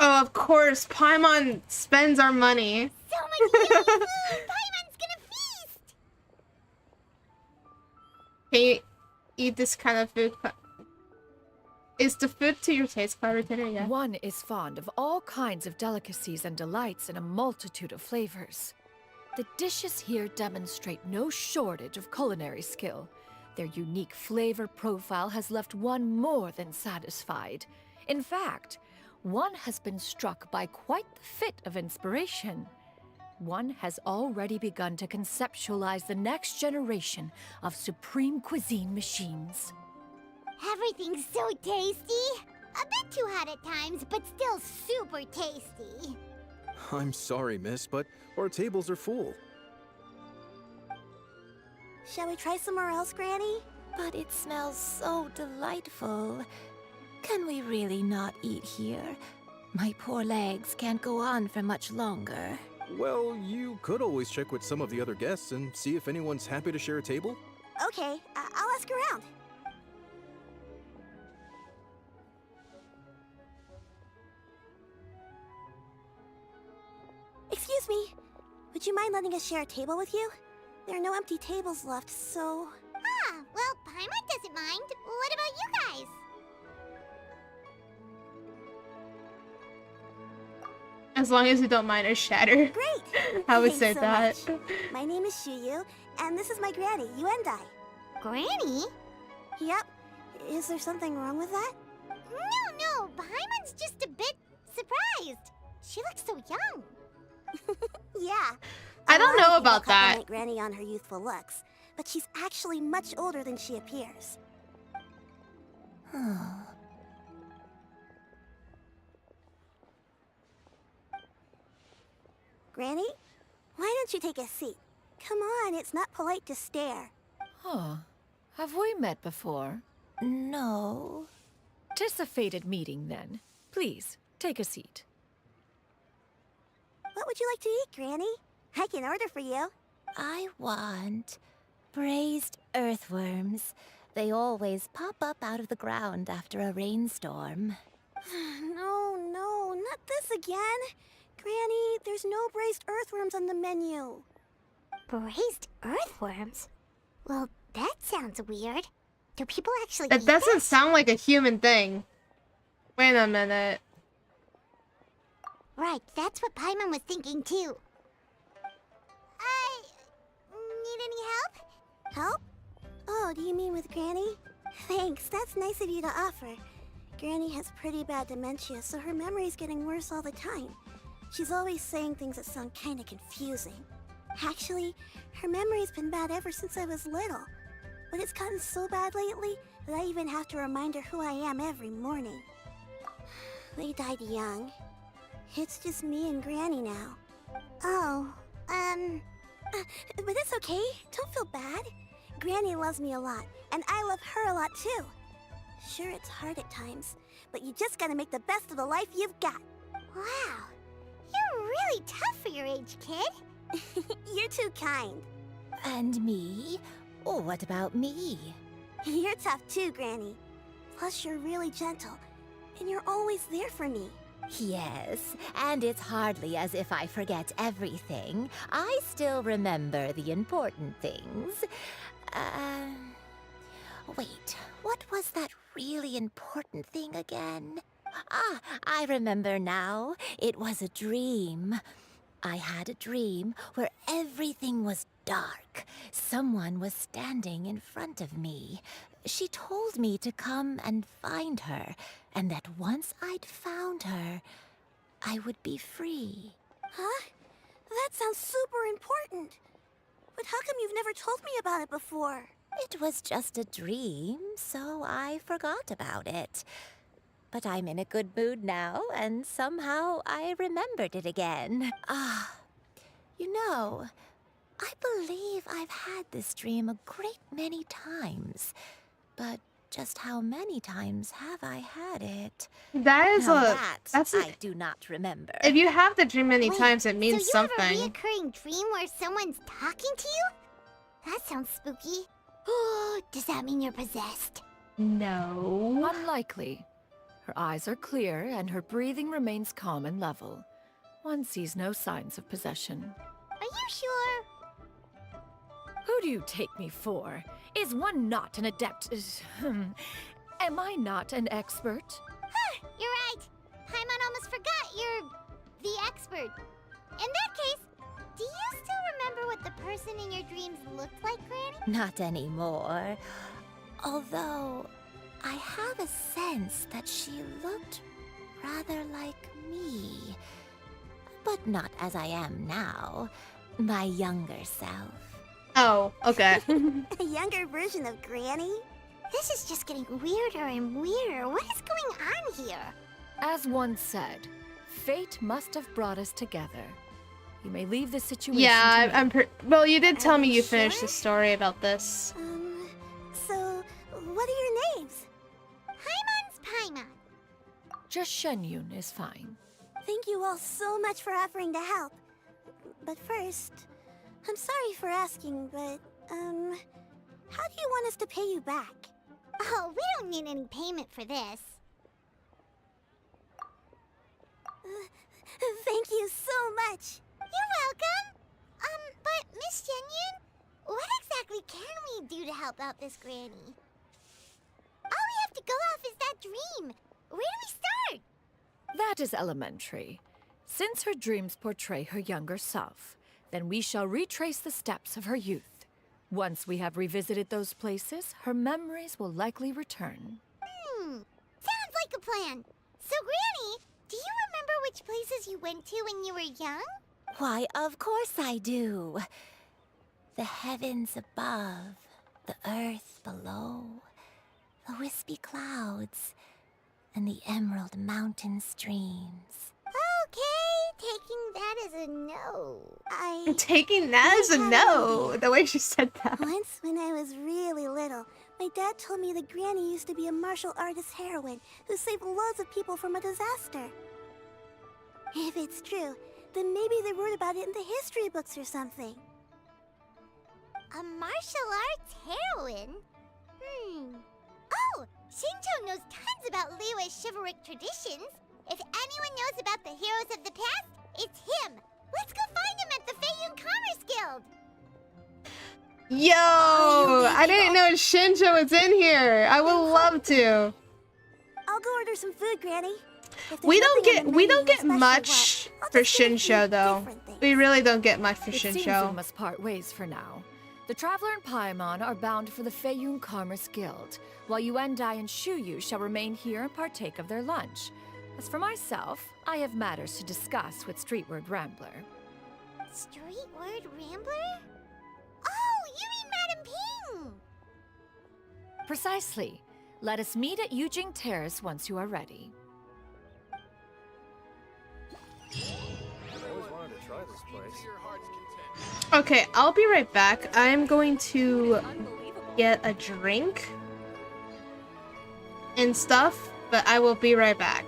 Oh, of course. Paimon spends our money. So much yummy food! Paimon's gonna feast! Can you eat this kind of food? Is the food to your taste, Cloud Retainer? Yeah. One is fond of all kinds of delicacies and delights in a multitude of flavors. The dishes here demonstrate no shortage of culinary skill. Their unique flavor profile has left one more than satisfied. In fact, one has been struck by quite the fit of inspiration. One has already begun to conceptualize the next generation of supreme cuisine machines. Everything's so tasty. A bit too hot at times, but still super tasty. I'm sorry, miss, but our tables are full. Shall we try somewhere else, Granny? But it smells so delightful. Can we really not eat here? My poor legs can't go on for much longer. Well, you could always check with some of the other guests and see if anyone's happy to share a table. Okay, I'll ask around. Excuse me, would you mind letting us share a table with you? There are no empty tables left, so... Ah, well, Paimon doesn't mind. What about you guys? As long as you don't mind a shatter. Great! I would Thanks say so that. much. My name is Shuyu, and this is my granny, Yuendai. Granny? Yep. Is there something wrong with that? No, Paimon's just a bit surprised. She looks so young. Yeah. I don't know about that. Compliment Granny on her youthful looks, but she's actually much older than she appears. Granny, why don't you take a seat? Come on, it's not polite to stare. Huh. Have we met before? No. 'Tis a fated meeting, then. Please, take a seat. What would you like to eat, Granny? I can order for you. I want braised earthworms. They always pop up out of the ground after a rainstorm. No, not this again. Granny, there's no braised earthworms on the menu. Braised earthworms? Well, that sounds weird. Do people actually That eat doesn't that? sound like a human thing. Wait a minute. Right, that's what Paimon was thinking too. Need any help? Help? Oh, do you mean with Granny? Thanks, that's nice of you to offer. Granny has pretty bad dementia, so her memory's getting worse all the time. She's always saying things that sound kinda confusing. Actually, her memory's been bad ever since I was little. But it's gotten so bad lately that I even have to remind her who I am every morning. They died young. It's just me and Granny now. Oh, but it's okay. Don't feel bad. Granny loves me a lot, and I love her a lot too. Sure, it's hard at times, but you just gotta make the best of the life you've got. wow. You're really tough for your age, kid. You're too kind. And me? Oh, what about me? You're tough too, Granny. Plus, you're really gentle, and you're always there for me. Yes, and it's hardly as if I forget everything. I still remember the important things. Wait, what was that really important thing again? Ah, I remember now. It was a dream. I had a dream where everything was dark. Someone was standing in front of me. She told me to come and find her, and that once I'd found her, I would be free. Huh? That sounds super important. But how come you've never told me about it before? It was just a dream, so I forgot about it. But I'm in a good mood now, and somehow I remembered it again. You know, I believe I've had this dream a great many times. But just how many times have I had it? That is Now that's I do not remember. If you have the dream many Wait, times, it means so you something. have a reoccurring dream where someone's talking to you? That sounds spooky. Oh, does that mean you're possessed? No. Unlikely. Her eyes are clear, and her breathing remains calm and level. One sees no signs of possession. Are you sure? Who do you take me for? Is one not an adept? Am I not an expert? Huh, you're right. Paimon almost forgot you're the expert. In that case, do you still remember what the person in your dreams looked like, Granny? Not anymore. Although, I have a sense that she looked rather like me. But not as I am now. My younger self. Oh, okay. A younger version of Granny? This is just getting weirder and weirder. What is going on here? As one said, fate must have brought us together. You may leave this situation Yeah, to me. well, you did tell me you finished the story about this. So, what are your names? Paimon's Paimon. Just Shenyun is fine. Thank you all so much for offering to help. But first, I'm sorry for asking, but, how do you want us to pay you back? Oh, we don't need any payment for this. Thank you so much. You're welcome. But Miss Shenyun, what exactly can we do to help out this granny? All we have to go off is that dream. Where do we start? That is elementary. Since her dreams portray her younger self, then we shall retrace the steps of her youth. Once we have revisited those places, her memories will likely return. Sounds like a plan. So, Granny, do you remember which places you went to when you were young? Why, of course I do. The heavens above, the earth below, the wispy clouds, and the emerald mountain streams. Okay, taking that as a no. I'm taking that as a no, the way she said that. Once, when I was really little, my dad told me that Granny used to be a martial artist heroine who saved loads of people from a disaster. If it's true, then maybe they wrote about it in the history books or something. A martial arts heroine? Oh, Shinjo knows tons about Liyue's chivalric traditions. If anyone knows about the heroes of the past, it's him. Let's go find him at the Feiyun Commerce Guild. Yo, I didn't know Shinjo was in here. I would love to. I'll go order some food, Granny. We don't get much for Shinjo though. We really don't get much for It seems we Shinjo. must part ways for now. The Traveler and Paimon are bound for the Feiyun Commerce Guild, while Yuendai and Shuyu shall remain here and partake of their lunch. As for myself, I have matters to discuss with Streetward Rambler. Streetward Rambler? Oh, you mean Madam Ping! Precisely. Let us meet at Yujing Terrace once you are ready. Okay, I'll be right back. I'm going to get a drink and stuff, but I will be right back.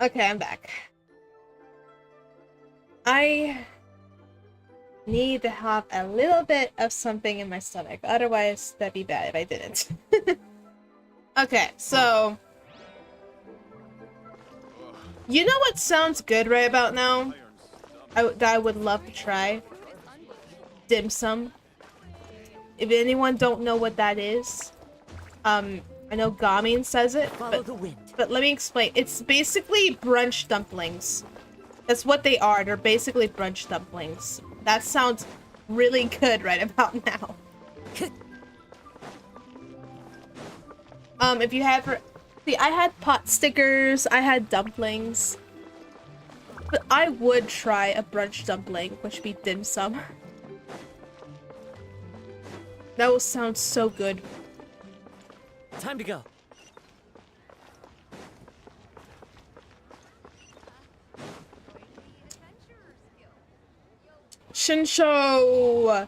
Okay, I'm back. I need to have a little bit of something in my stomach. Otherwise, that'd be bad if I didn't. Okay, so... You know what sounds good right about now? That I would love to try? Dim sum. If anyone don't know what that is, I know Gamin says it, but let me explain. It's basically brunch dumplings. That's what they are. They're basically brunch dumplings. That sounds really good right about now. If you have... See, I had pot stickers, I had dumplings. But I would try a brunch dumpling, which would be dim sum. That will sound so good. Time to go. Shinsho!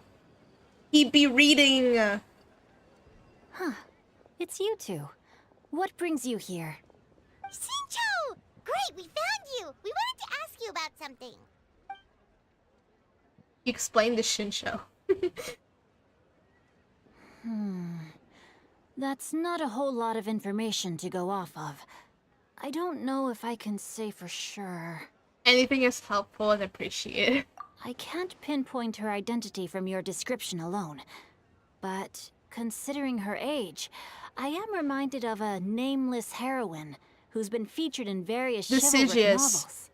He'd be reading. Huh. It's you two. What brings you here? Shincho! Great, we found you! We wanted to ask you about something. Explain the Shinsho. That's not a whole lot of information to go off of. I don't know if I can say for sure. Anything is helpful and appreciated. I can't pinpoint her identity from your description alone. But considering her age, I am reminded of a nameless heroine who's been featured in various chivalric novels.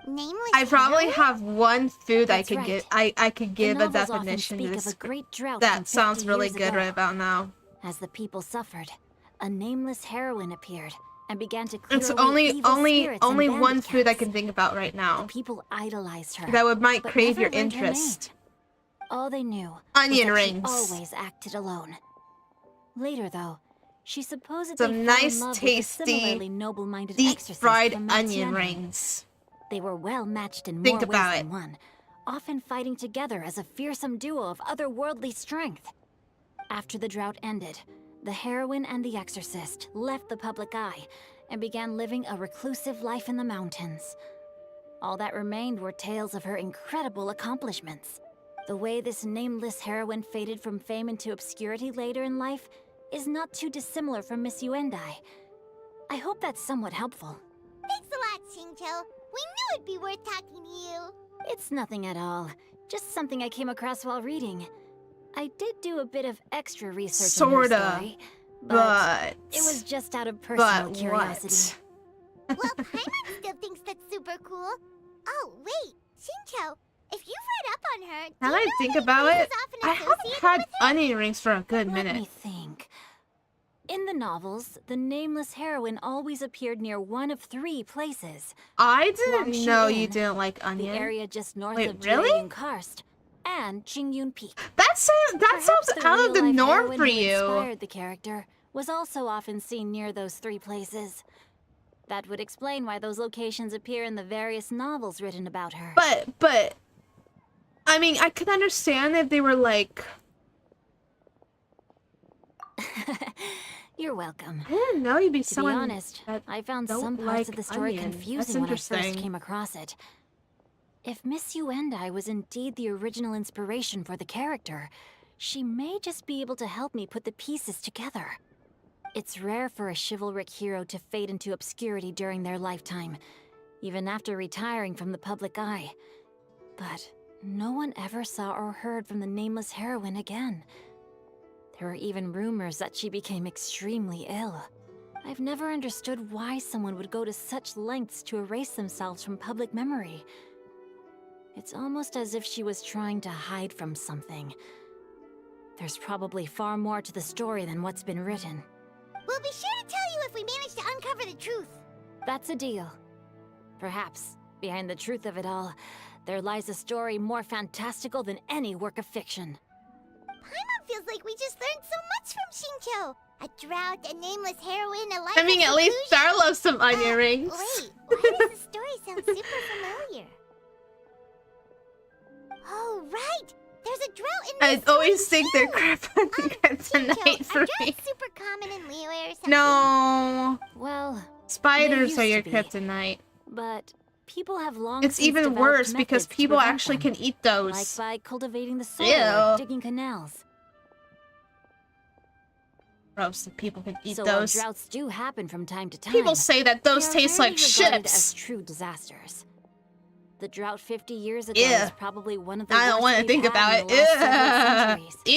Nameless I probably heroine? have one food That's I could right. give. I could give The a novels often definition speak to of this. a great drought That from sounds 50 really years good ago. right about now. As the people suffered, a nameless heroine appeared and began to clear It's away evil spirits and only one bandit food I camps. can think about right now. The people idolized her. That might but crave never your learned her name. interest. All they knew Onion was that rings. She always acted alone. Later, though, she supposedly Some fell nice, in love with a tasty, similarly noble-minded deep exorcist fried from onion Mantiana. rings. They were well matched in Think more ways about than one, often fighting together as a fearsome duo of otherworldly strength. After the drought ended, the heroine and the exorcist left the public eye and began living a reclusive life in the mountains. All that remained were tales of her incredible accomplishments. The way this nameless heroine faded from fame into obscurity later in life is not too dissimilar from Miss Yuendai. I hope that's somewhat helpful. Thanks a lot, Shincho. We knew it'd be worth talking to you. It's nothing at all. Just something I came across while reading. I did do a bit of extra research on her Sorta, story, but it was just out of personal but curiosity. Well, Paimon still thinks that's super cool. Oh, wait, Shincho, if you've read up on her, do Now you that I know think that about Rite it, is often I haven't associated had with her? onion rings for a good Let minute. me think. In the novels, the nameless heroine always appeared near one of 3 places. I didn't Huangshi know you Inn, didn't like onion. The area just north Wait, of really? Jiayun Karst, and Qingyun Peak. That sounds out of the real-life norm heroine for who you. inspired the character was also often seen near those 3 places. That would explain why those locations appear in the various novels written about her. But, I mean, I could understand if they were like... You're welcome. I didn't know you'd be To someone be honest, that I found don't some parts like of the story onion. confusing That's when I first interesting. came across it. If Miss Yuendai was indeed the original inspiration for the character, she may just be able to help me put the pieces together. It's rare for a chivalric hero to fade into obscurity during their lifetime, even after retiring from the public eye. But no one ever saw or heard from the nameless heroine again. There were even rumors that she became extremely ill. I've never understood why someone would go to such lengths to erase themselves from public memory. It's almost as if she was trying to hide from something. There's probably far more to the story than what's been written. We'll be sure to tell you if we manage to uncover the truth. That's a deal. Perhaps, behind the truth of it all, there lies a story more fantastical than any work of fiction. Paimon feels like we just learned so much from Shincho. A drought, a nameless heroine, a life I mean, of at least seclusion. Star loves some onion rings. Wait, why does the story sound super familiar? Oh, right! There's a drought in I this always story think they're too. kryptonite for Shincho, me. are droughts super common in Liyue or something? No. Well, Spiders are used your to be. kryptonite. But people have long It's since even developed worse because methods to people prevent actually them, can eat those. like by cultivating the soil Ew. or digging canals. Gross that people can eat So while those. droughts do happen from time to time, People say that those they are taste like rarely regarded ships. as true disasters. The drought 50 years ago Yeah. is probably one of the I don't want to think about it. The last several centuries. The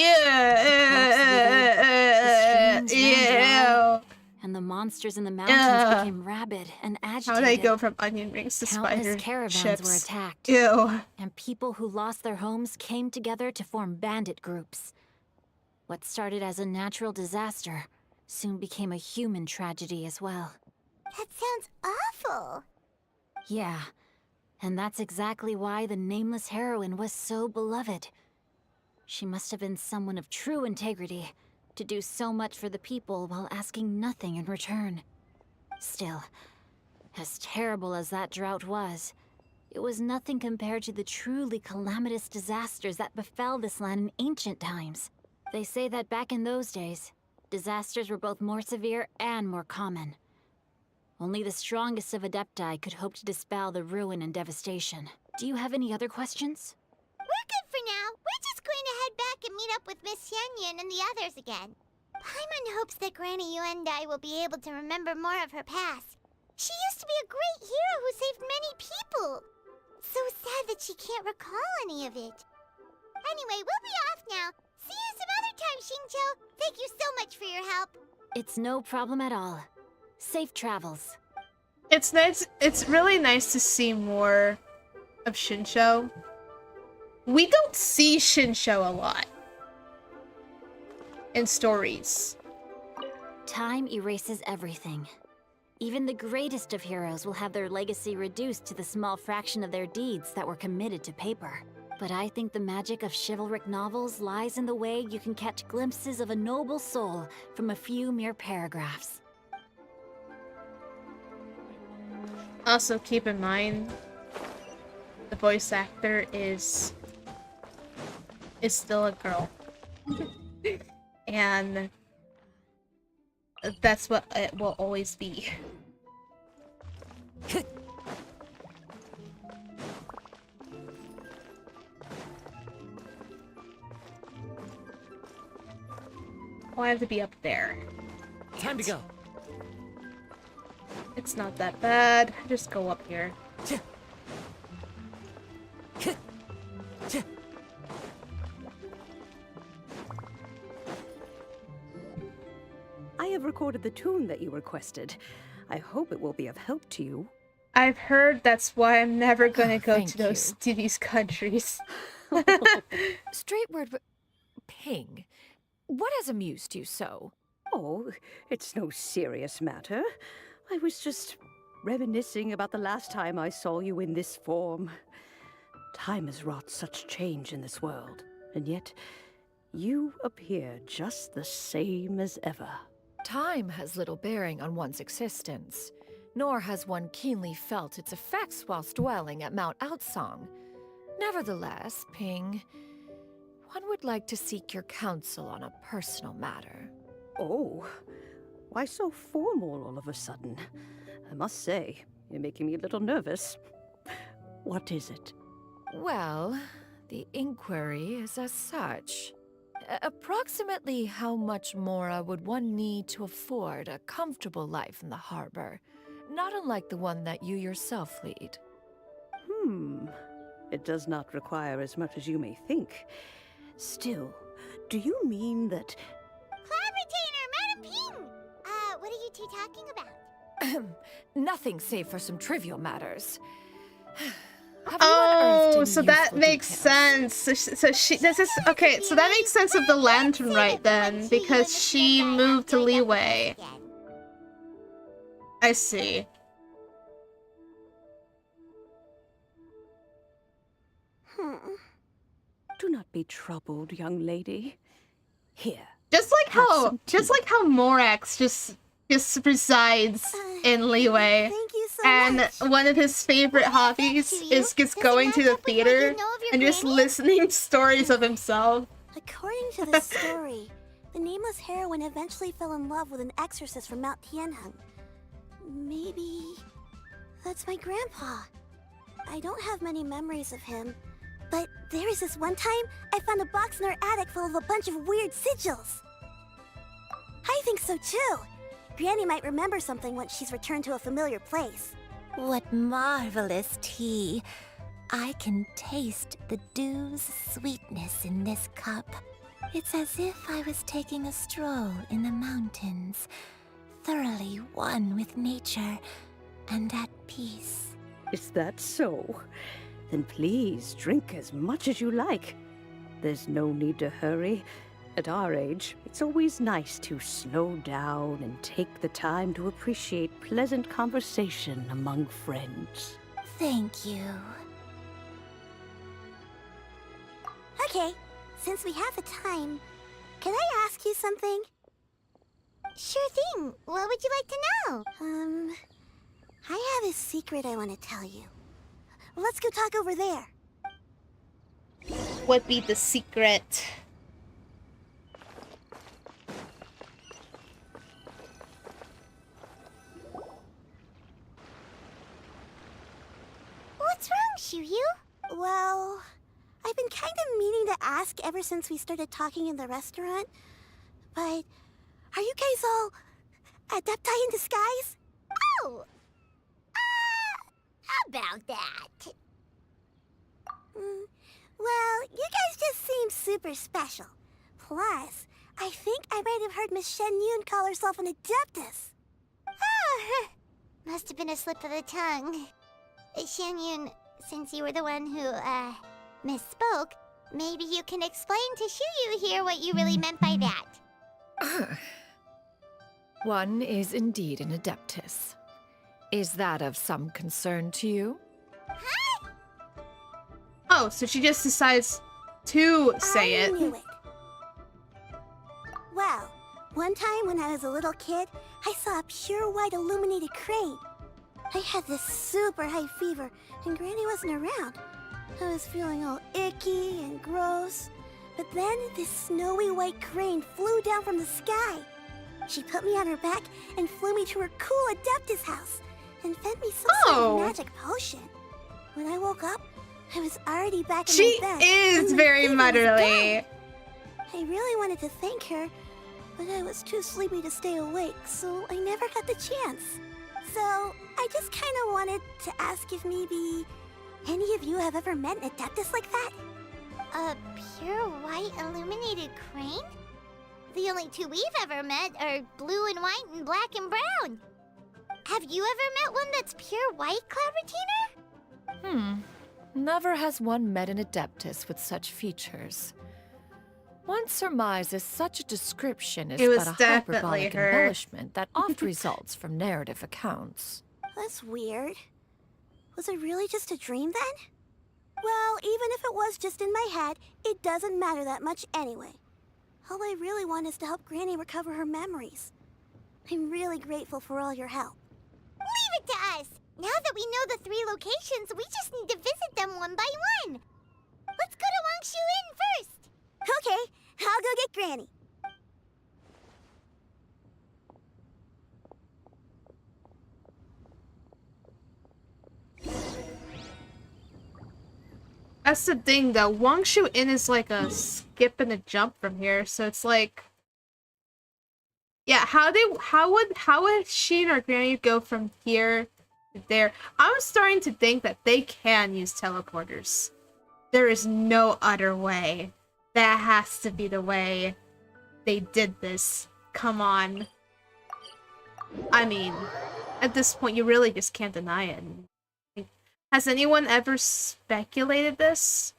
streams ran dry, and the monsters in the mountains became rabid and agitated. How they go from onion rings to Countless spider caravans ships. were attacked. Ew. And people who lost their homes came together to form bandit groups. What started as a natural disaster soon became a human tragedy as well. That sounds awful. Yeah, and that's exactly why the nameless heroine was so beloved. She must have been someone of true integrity, to do so much for the people while asking nothing in return. Still, as terrible as that drought was, it was nothing compared to the truly calamitous disasters that befell this land in ancient times. They say that back in those days, disasters were both more severe and more common. Only the strongest of Adepti could hope to dispel the ruin and devastation. Do you have any other questions? We're good for now. We're just going to head back and meet up with Miss Xianyan and the others again. Paimon hopes that Granny Yuendai will be able to remember more of her past. She used to be a great hero who saved many people. So sad that she can't recall any of it. Anyway, we'll be off now. See you some other time, Xingqiu. Thank you so much for your help. It's no problem at all. Safe travels. It's nice. It's really nice to see more of Xingqiu. We don't see Xingqiu a lot in stories. Time erases everything. Even the greatest of heroes will have their legacy reduced to the small fraction of their deeds that were committed to paper. But I think the magic of chivalric novels lies in the way you can catch glimpses of a noble soul from a few mere paragraphs. Also, keep in mind, the voice actor is still a girl. And that's what it will always be. Oh, I have to be up there. Time to go. It's not that bad. Just go up here. I have recorded the tune that you requested. I hope it will be of help to you. I've heard that's why I'm never gonna go to these countries. Straightward, Ping, what has amused you so? Oh, it's no serious matter. I was just reminiscing about the last time I saw you in this form. Time has wrought such change in this world, and yet you appear just the same as ever. Time has little bearing on one's existence, nor has one keenly felt its effects whilst dwelling at Mount Outsong. Nevertheless, Ping, one would like to seek your counsel on a personal matter. Oh, why so formal all of a sudden? I must say, you're making me a little nervous. What is it? Well, the inquiry is as such. Approximately how much more would one need to afford a comfortable life in the harbor, not unlike the one that you yourself lead? It does not require as much as you may think. Still, do you mean that... Cloud Retainer, Madam Ping! What are you two talking about? Nothing save for some trivial matters. Oh, so that makes sense. So she, this is, okay, so that makes sense of the lantern right then, because she moved to Leeway. I see. Do not be troubled, young lady. Here. Just like how Morax just resides in Leeway. Thank you so and much. One of his favorite hobbies is just going to the theater and just listening to stories of himself. According to the story, the nameless heroine eventually fell in love with an exorcist from Mount Tianheng. maybe that's my grandpa. I don't have many memories of him, but there was this one time I found a box in our attic full of a bunch of weird sigils. I think so too. Granny might remember something once she's returned to a familiar place. What marvelous tea. I can taste the dew's sweetness in this cup. It's as if I was taking a stroll in the mountains, thoroughly one with nature and at peace. Is that so? Then please drink as much as you like. There's no need to hurry. At our age, it's always nice to slow down and take the time to appreciate pleasant conversation among friends. Thank you. Okay, since we have the time, can I ask you something? Sure thing. What would you like to know? I have a secret I want to tell you. Let's go talk over there. What be the secret? What's wrong, Shiryu? Well, I've been kind of meaning to ask ever since we started talking in the restaurant, but are you guys all adepti in disguise? Oh! About that. Well, you guys just seem super special. Plus, I think I might have heard Miss Shen Yun call herself an adeptus. Oh, must have been a slip of the tongue. Shen Yun, since you were the one who, misspoke, maybe you can explain to Shiryu here what you really meant by that. One is indeed an adeptus. Is that of some concern to you? Huh? Oh, so she just decides to say I knew it. Well, one time when I was a little kid, I saw a pure white illuminated crane. I had this super high fever, and Granny wasn't around. I was feeling all icky and gross. But then this snowy white crane flew down from the sky. She put me on her back and flew me to her cool Adeptus house and fed me some sort of magic potion. When I woke up, I was already back in my bed. She is very motherly. I really wanted to thank her, but I was too sleepy to stay awake, so I never got the chance. So I just kind of wanted to ask if maybe any of you have ever met an Adeptus like that? A pure white illuminated crane? The only two we've ever met are blue and white and black and brown. Have you ever met one that's pure white, Cloud Never has one met an Adeptus with such features. One surmises such a description is but a hyperbolic embellishment that oft results from narrative accounts. That's weird. Was it really just a dream then? Well, even if it was just in my head, it doesn't matter that much anyway. All I really want is to help Granny recover her memories. I'm really grateful for all your help. Leave it to us! Now that we know the 3 locations, we just need to visit them one by one. Let's go to Wangshu Inn first. Okay, I'll go get Granny. That's the thing though, Wangshu Inn is like a skip and a jump from here, so it's like, yeah, how would Sheen or Granny go from here to there? I'm starting to think that they can use teleporters. There is no other way. That has to be the way they did this. Come on. I mean, at this point you really just can't deny it. Has anyone ever speculated this?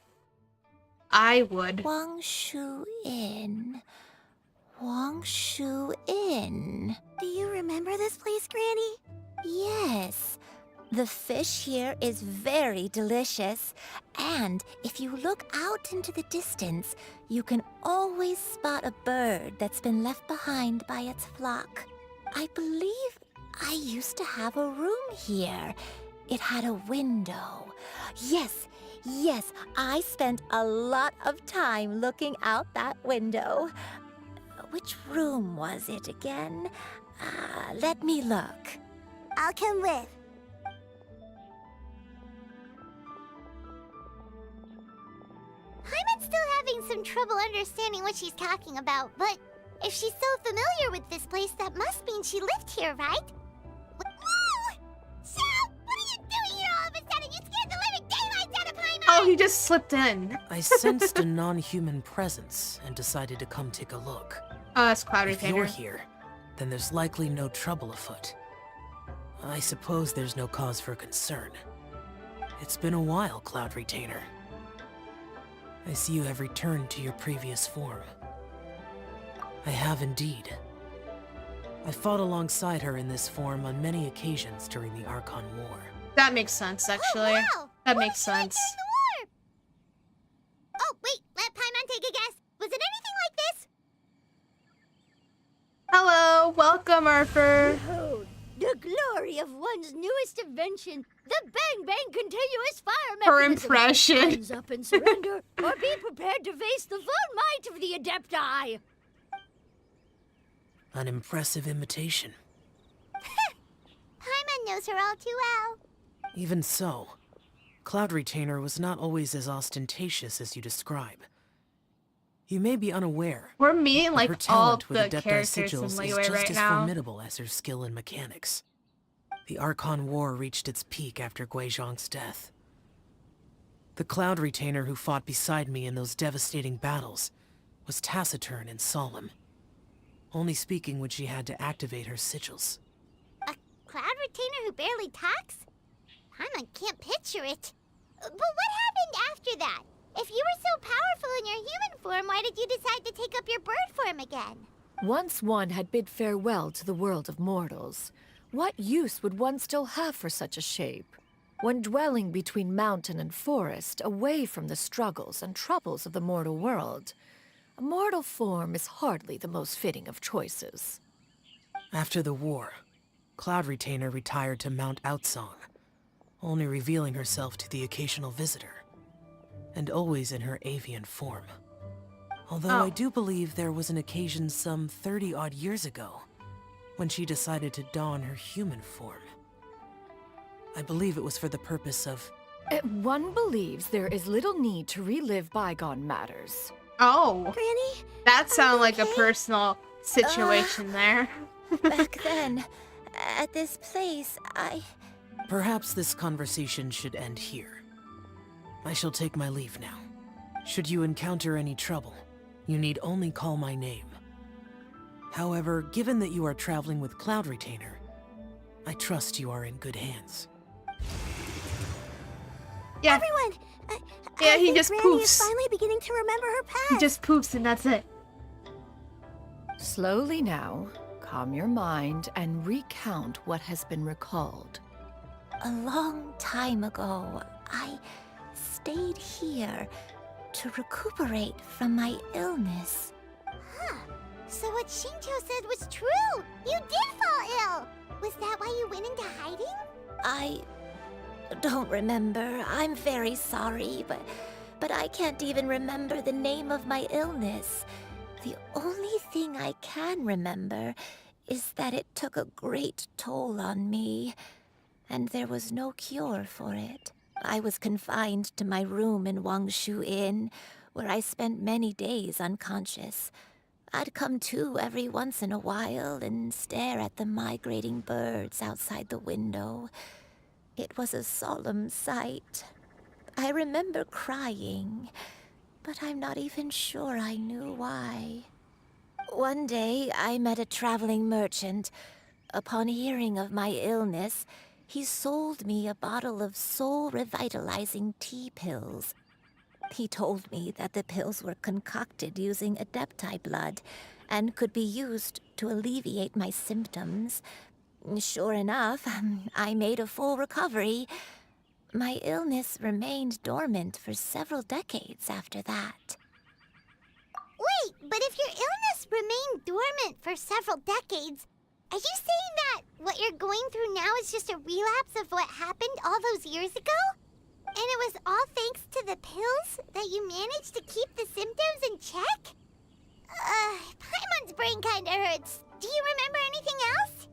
I would. Wangshu Inn. Wangshu Inn. Do you remember this place, Granny? Yes. The fish here is very delicious. And if you look out into the distance, you can always spot a bird that's been left behind by its flock. I believe I used to have a room here. It had a window. Yes, I spent a lot of time looking out that window. Which room was it again? Let me look. I'll come with. Paimon's still having some trouble understanding what she's talking about, but if she's so familiar with this place, that must mean she lived here, right? Whoa! Shell! What are you doing here all of a sudden? You scared the living daylights out of Paimon! Oh, he just slipped in. I sensed a non-human presence and decided to come take a look. It's Cloud If Retainer. you're here, then there's likely no trouble afoot. I suppose there's no cause for concern. It's been a while, Cloud Retainer. I see you have returned to your previous form. I have indeed. I fought alongside her in this form on many occasions during the Archon War. That makes sense, actually. Oh, wow. That makes sense. Oh, wait, let Paimon take a guess. Was it anything like this? Hello, welcome, Arthur. Behold, the glory of one's newest invention, the Bang Bang Continuous Fire Her Mechanism. impression. Hands up and surrender, or be prepared to face the full might of the Adepti. An impressive imitation. Paimon knows her all too well. Even so, Cloud Retainer was not always as ostentatious as you describe. You may be unaware. We're meeting but like her all talent with the Adepti characters in sigils is Liyue just right as now. formidable as her skill in mechanics. The Archon War reached its peak after Guizhong's death. The Cloud Retainer who fought beside me in those devastating battles was taciturn and solemn, only speaking when she had to activate her sigils. A Cloud Retainer who barely talks? Paimon can't picture it. But what happened after that? If you were so powerful in your human form, why did you decide to take up your bird form again? Once one had bid farewell to the world of mortals, what use would one still have for such a shape? When dwelling between mountain and forest, away from the struggles and troubles of the mortal world, a mortal form is hardly the most fitting of choices. After the war, Cloud Retainer retired to Mount Outsong, only revealing herself to the occasional visitor, and always in her avian form. Although I do believe there was an occasion some 30-odd years ago when she decided to don her human form. I believe it was for the purpose of... One believes there is little need to relive bygone matters. Oh. Granny? That sounded like a personal situation there. Back then, at this place, Perhaps this conversation should end here. I shall take my leave now. Should you encounter any trouble, you need only call my name. However, given that you are traveling with Cloud Retainer, I trust you are in good hands. Yeah. Everyone! Yeah, I he think just Granny poofs. is finally beginning to remember her past. He just poofs and that's it. Slowly now, calm your mind and recount what has been recalled. a long time ago, I stayed here to recuperate from my illness. Huh. So what Shinjo said was true! You did fall ill! Was that why you went into hiding? I don't remember. I'm very sorry, but I can't even remember the name of my illness. The only thing I can remember is that it took a great toll on me, and there was no cure for it. I was confined to my room in Wangshu Inn, where I spent many days unconscious. I'd come to every once in a while and stare at the migrating birds outside the window. It was a solemn sight. I remember crying, but I'm not even sure I knew why. One day, I met a traveling merchant. Upon hearing of my illness, he sold me a bottle of soul-revitalizing tea pills. He told me that the pills were concocted using Adepti blood and could be used to alleviate my symptoms. Sure enough, I made a full recovery. My illness remained dormant for several decades after that. Wait, but if your illness remained dormant for several decades, are you saying that what you're going through now is just a relapse of what happened all those years ago? And it was all thanks to the pills that you managed to keep the symptoms in check? Paimon's brain kinda hurts. Do you remember anything else?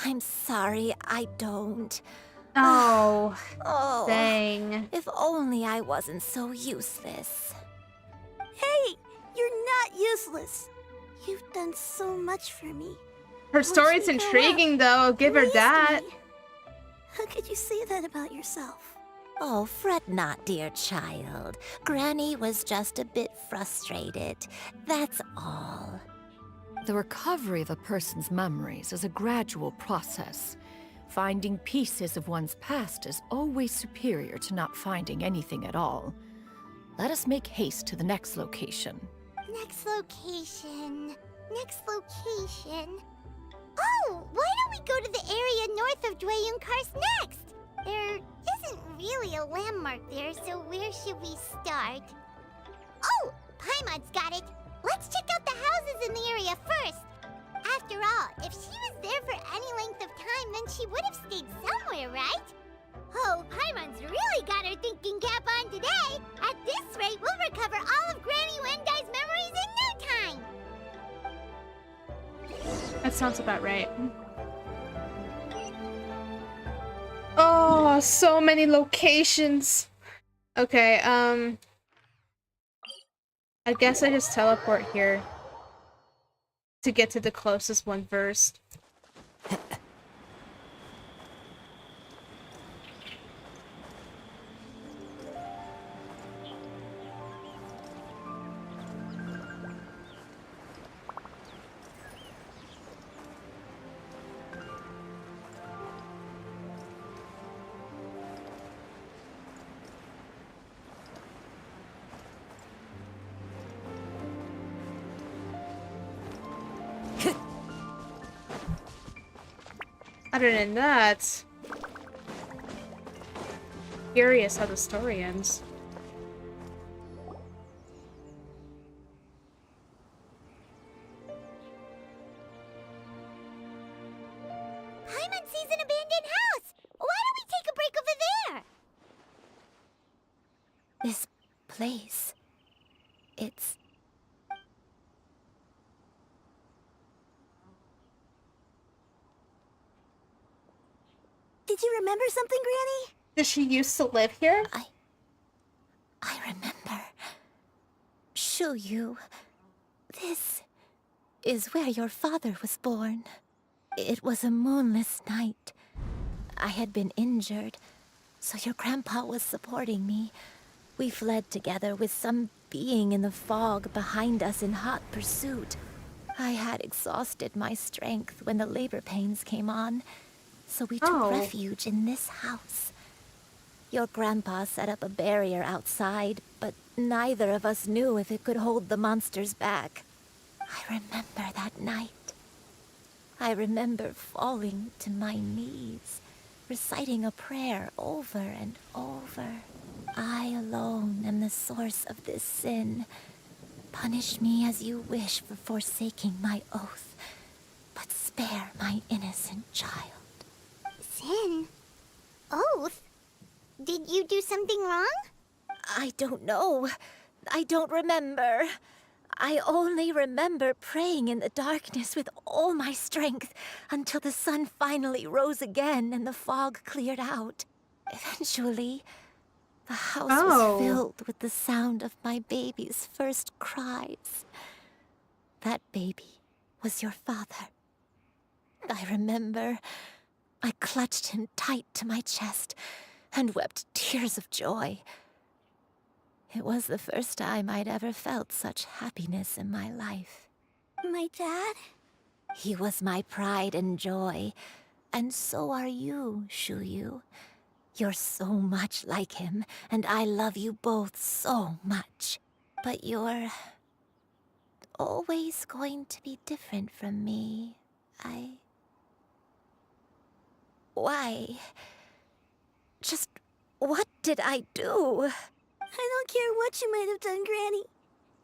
I'm sorry, I don't. Oh, Oh, dang. if only I wasn't so useless. Hey, you're not useless. You've done so much for me. Her Watch story's me grow intriguing, up, though. I'll give her raised that. me. How could you say that about yourself? Oh, fret not, dear child. Granny was just a bit frustrated. That's all. The recovery of a person's memories is a gradual process. Finding pieces of one's past is always superior to not finding anything at all. Let us make haste to the next location. Next location. Next location. Oh, why don't we go to the area north of Dwayunkars next? There isn't really a landmark there, so where should we start? Oh, Paimon's got it. Let's check out the houses in the area first. After all, if she was there for any length of time, then she would have stayed somewhere, right? Oh, Paimon's really got her thinking cap on today. At this rate, we'll recover all of Granny Wendai's memories in no time. That sounds about right. Oh, so many locations. Okay, I guess I just teleport here to get to the closest one first. Other than that, curious how the story ends. Paimon sees an abandoned house. Why don't we take a break over there? This place. It's... Did you remember something, Granny? Did she used to live here? I remember. Shuyu. This is where your father was born. It was a moonless night. I had been injured, so your grandpa was supporting me. We fled together with some being in the fog behind us in hot pursuit. I had exhausted my strength when the labor pains came on, so we took refuge in this house. Your grandpa set up a barrier outside, but neither of us knew if it could hold the monsters back. I remember that night. I remember falling to my knees, reciting a prayer over and over. I alone am the source of this sin. Punish me as you wish for forsaking my oath, but spare my innocent child. Sin? Oath? Did you do something wrong? I don't know. I don't remember. I only remember praying in the darkness with all my strength until the sun finally rose again and the fog cleared out. Eventually, the house was filled with the sound of my baby's first cries. That baby was your father. I remember I clutched him tight to my chest and wept tears of joy. It was the first time I'd ever felt such happiness in my life. My dad? He was my pride and joy, and so are you, Shuyu. You're so much like him, and I love you both so much. But you're always going to be different from me. Why? Just what did I do? I don't care what you might have done, Granny.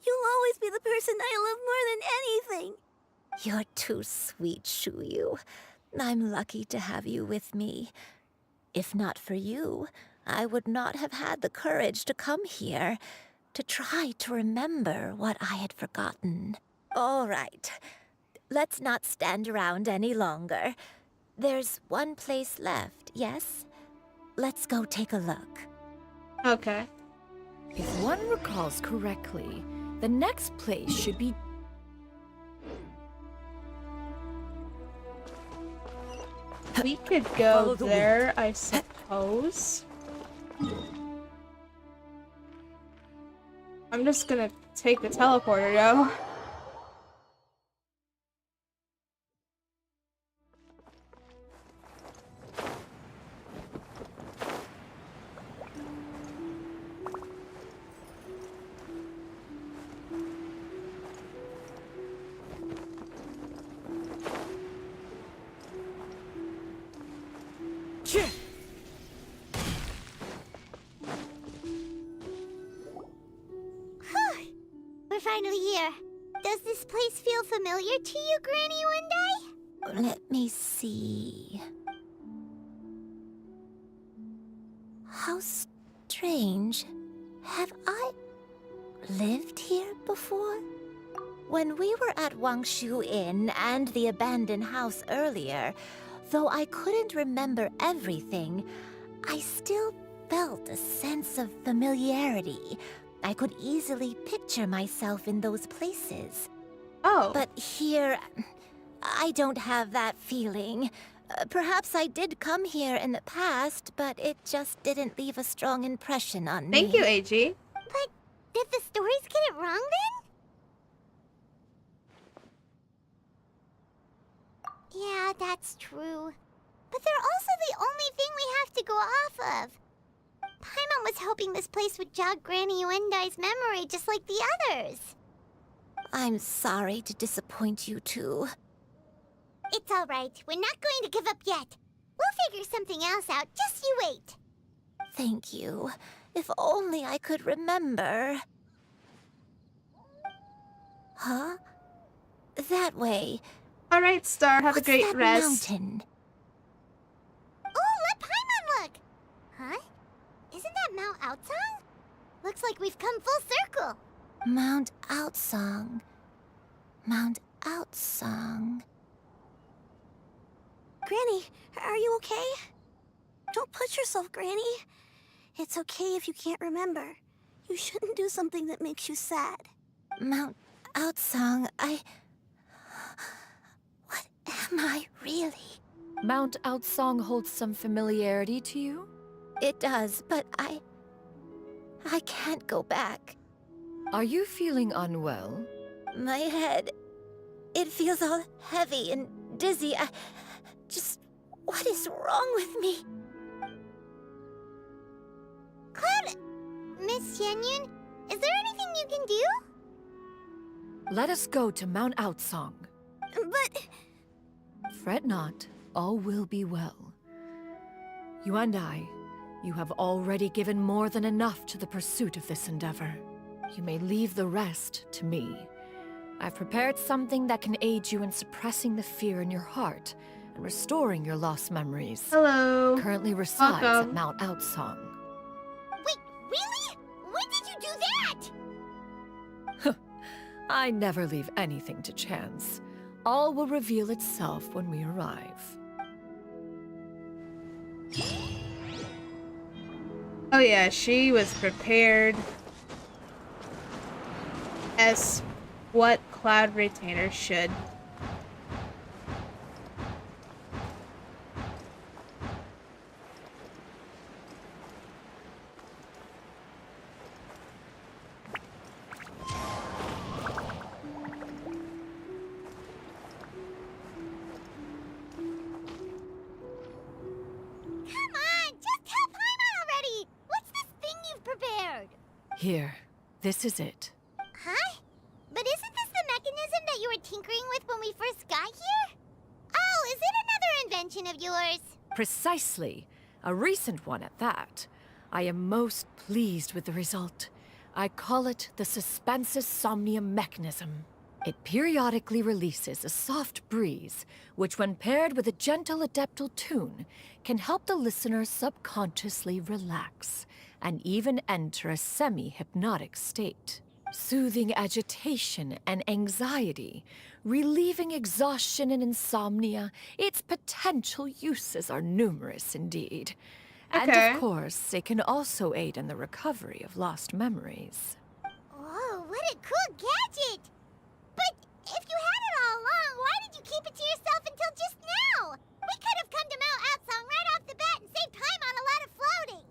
You'll always be the person I love more than anything. You're too sweet, Shuyu. I'm lucky to have you with me. If not for you, I would not have had the courage to come here, to try to remember what I had forgotten. All right. Let's not stand around any longer. There's one place left, yes? Let's go take a look. Okay. If one recalls correctly, the next place should be... We could go there, I suppose. I'm just gonna take the teleporter, though. We're finally here. Does this place feel familiar to you, Granny One Day? Let me see. How strange. Have I lived here before? When we were at Wangshu Inn and the abandoned house earlier, though I couldn't remember everything, I still felt a sense of familiarity. I could easily picture myself in those places. Oh. But here, I don't have that feeling. Perhaps I did come here in the past, but it just didn't leave a strong impression on me. Thank you, AG. But did the stories get it wrong then? Yeah, that's true. But they're also the only thing we have to go off of. Paimon was hoping this place would jog Granny Uendai's memory just like the others. I'm sorry to disappoint you too. It's all right. We're not going to give up yet. We'll figure something else out. Just you wait. Thank you. If only I could remember. Huh? That way. All right, Star. Have What's a great that rest. Mountain? Oh, let Paimon look! Huh? Isn't that Mount Outsong? Looks like we've come full circle. Mount Outsong. Mount Outsong. Granny, are you okay? Don't push yourself, Granny. It's okay if you can't remember. You shouldn't do something that makes you sad. Mount Outsong, What am I really? Mount Outsong holds some familiarity to you? It does, but I can't go back. Are you feeling unwell? My head, it feels all heavy and dizzy. What is wrong with me? Cloud... Miss Xianyun, is there anything you can do? Let us go to Mount Outsong. But... Fret not, all will be well. You and I, you have already given more than enough to the pursuit of this endeavor. You may leave the rest to me. I've prepared something that can aid you in suppressing the fear in your heart and restoring your lost memories. Hello. Currently resides Welcome. at Mount Outsong. Wait, really? When did you do that? I never leave anything to chance. All will reveal itself when we arrive. Oh yeah, she was prepared as what Cloud Retainer should. Here, this is it. Huh? But isn't this the mechanism that you were tinkering with when we first got here? Oh, is it another invention of yours? Precisely. A recent one at that. I am most pleased with the result. I call it the Suspensus Somnium mechanism. It periodically releases a soft breeze, which when paired with a gentle adeptal tune, can help the listener subconsciously relax, and even enter a semi-hypnotic state. Soothing agitation and anxiety, relieving exhaustion and insomnia. Its potential uses are numerous indeed. And Okay. of course, it can also aid in the recovery of lost memories. Whoa, what a cool gadget! But if you had it all along, why did you keep it to yourself until just now? We could have come to Mount Outsong right off the bat and saved time on a lot of floating.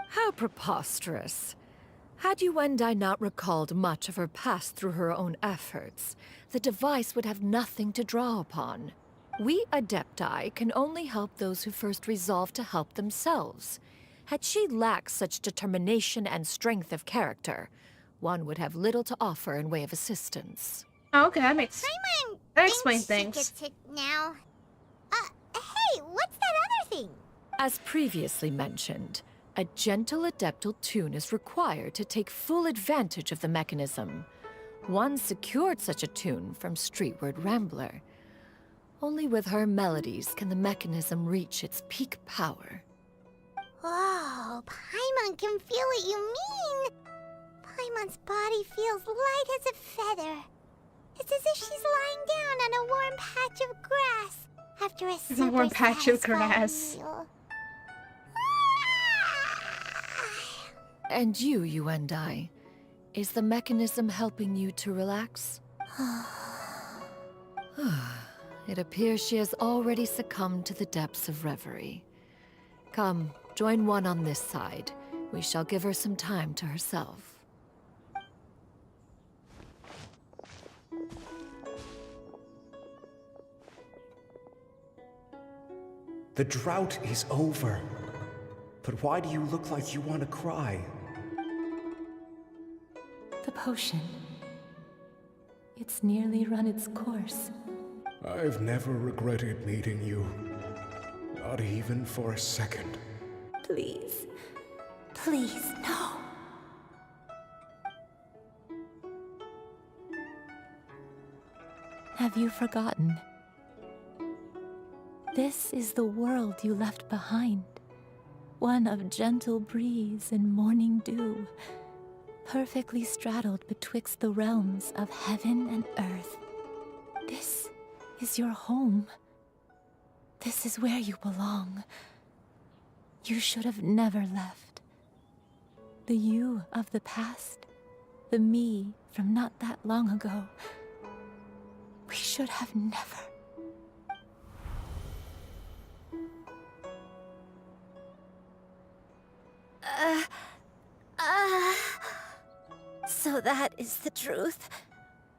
How preposterous. Had Yuendai not recalled much of her past through her own efforts, the device would have nothing to draw upon. We Adepti can only help those who first resolve to help themselves. Had she lacked such determination and strength of character, one would have little to offer in way of assistance. Oh, okay, that explains She things. gets hit now. Hey, what's that other thing? As previously mentioned, a gentle adeptal tune is required to take full advantage of the mechanism. One secured such a tune from Streetward Rambler. Only with her melodies can the mechanism reach its peak power. Whoa, Paimon can feel what you mean. Paimon's body feels light as a feather. It's as if she's lying down on a warm patch of grass after a super warm patch of satisfying grass. meal. And you, Yuendai, is the mechanism helping you to relax? It appears she has already succumbed to the depths of reverie. Come, join one on this side. We shall give her some time to herself. The drought is over. But why do you look like you want to cry? The potion. It's nearly run its course. I've never regretted meeting you. Not even for a second. Please. Please, no. Have you forgotten? This is the world you left behind. One of gentle breeze and morning dew, perfectly straddled betwixt the realms of heaven and earth. This is your home. This is where you belong. You should have never left. The you of the past, the me from not that long ago. We should have never. So that is the truth.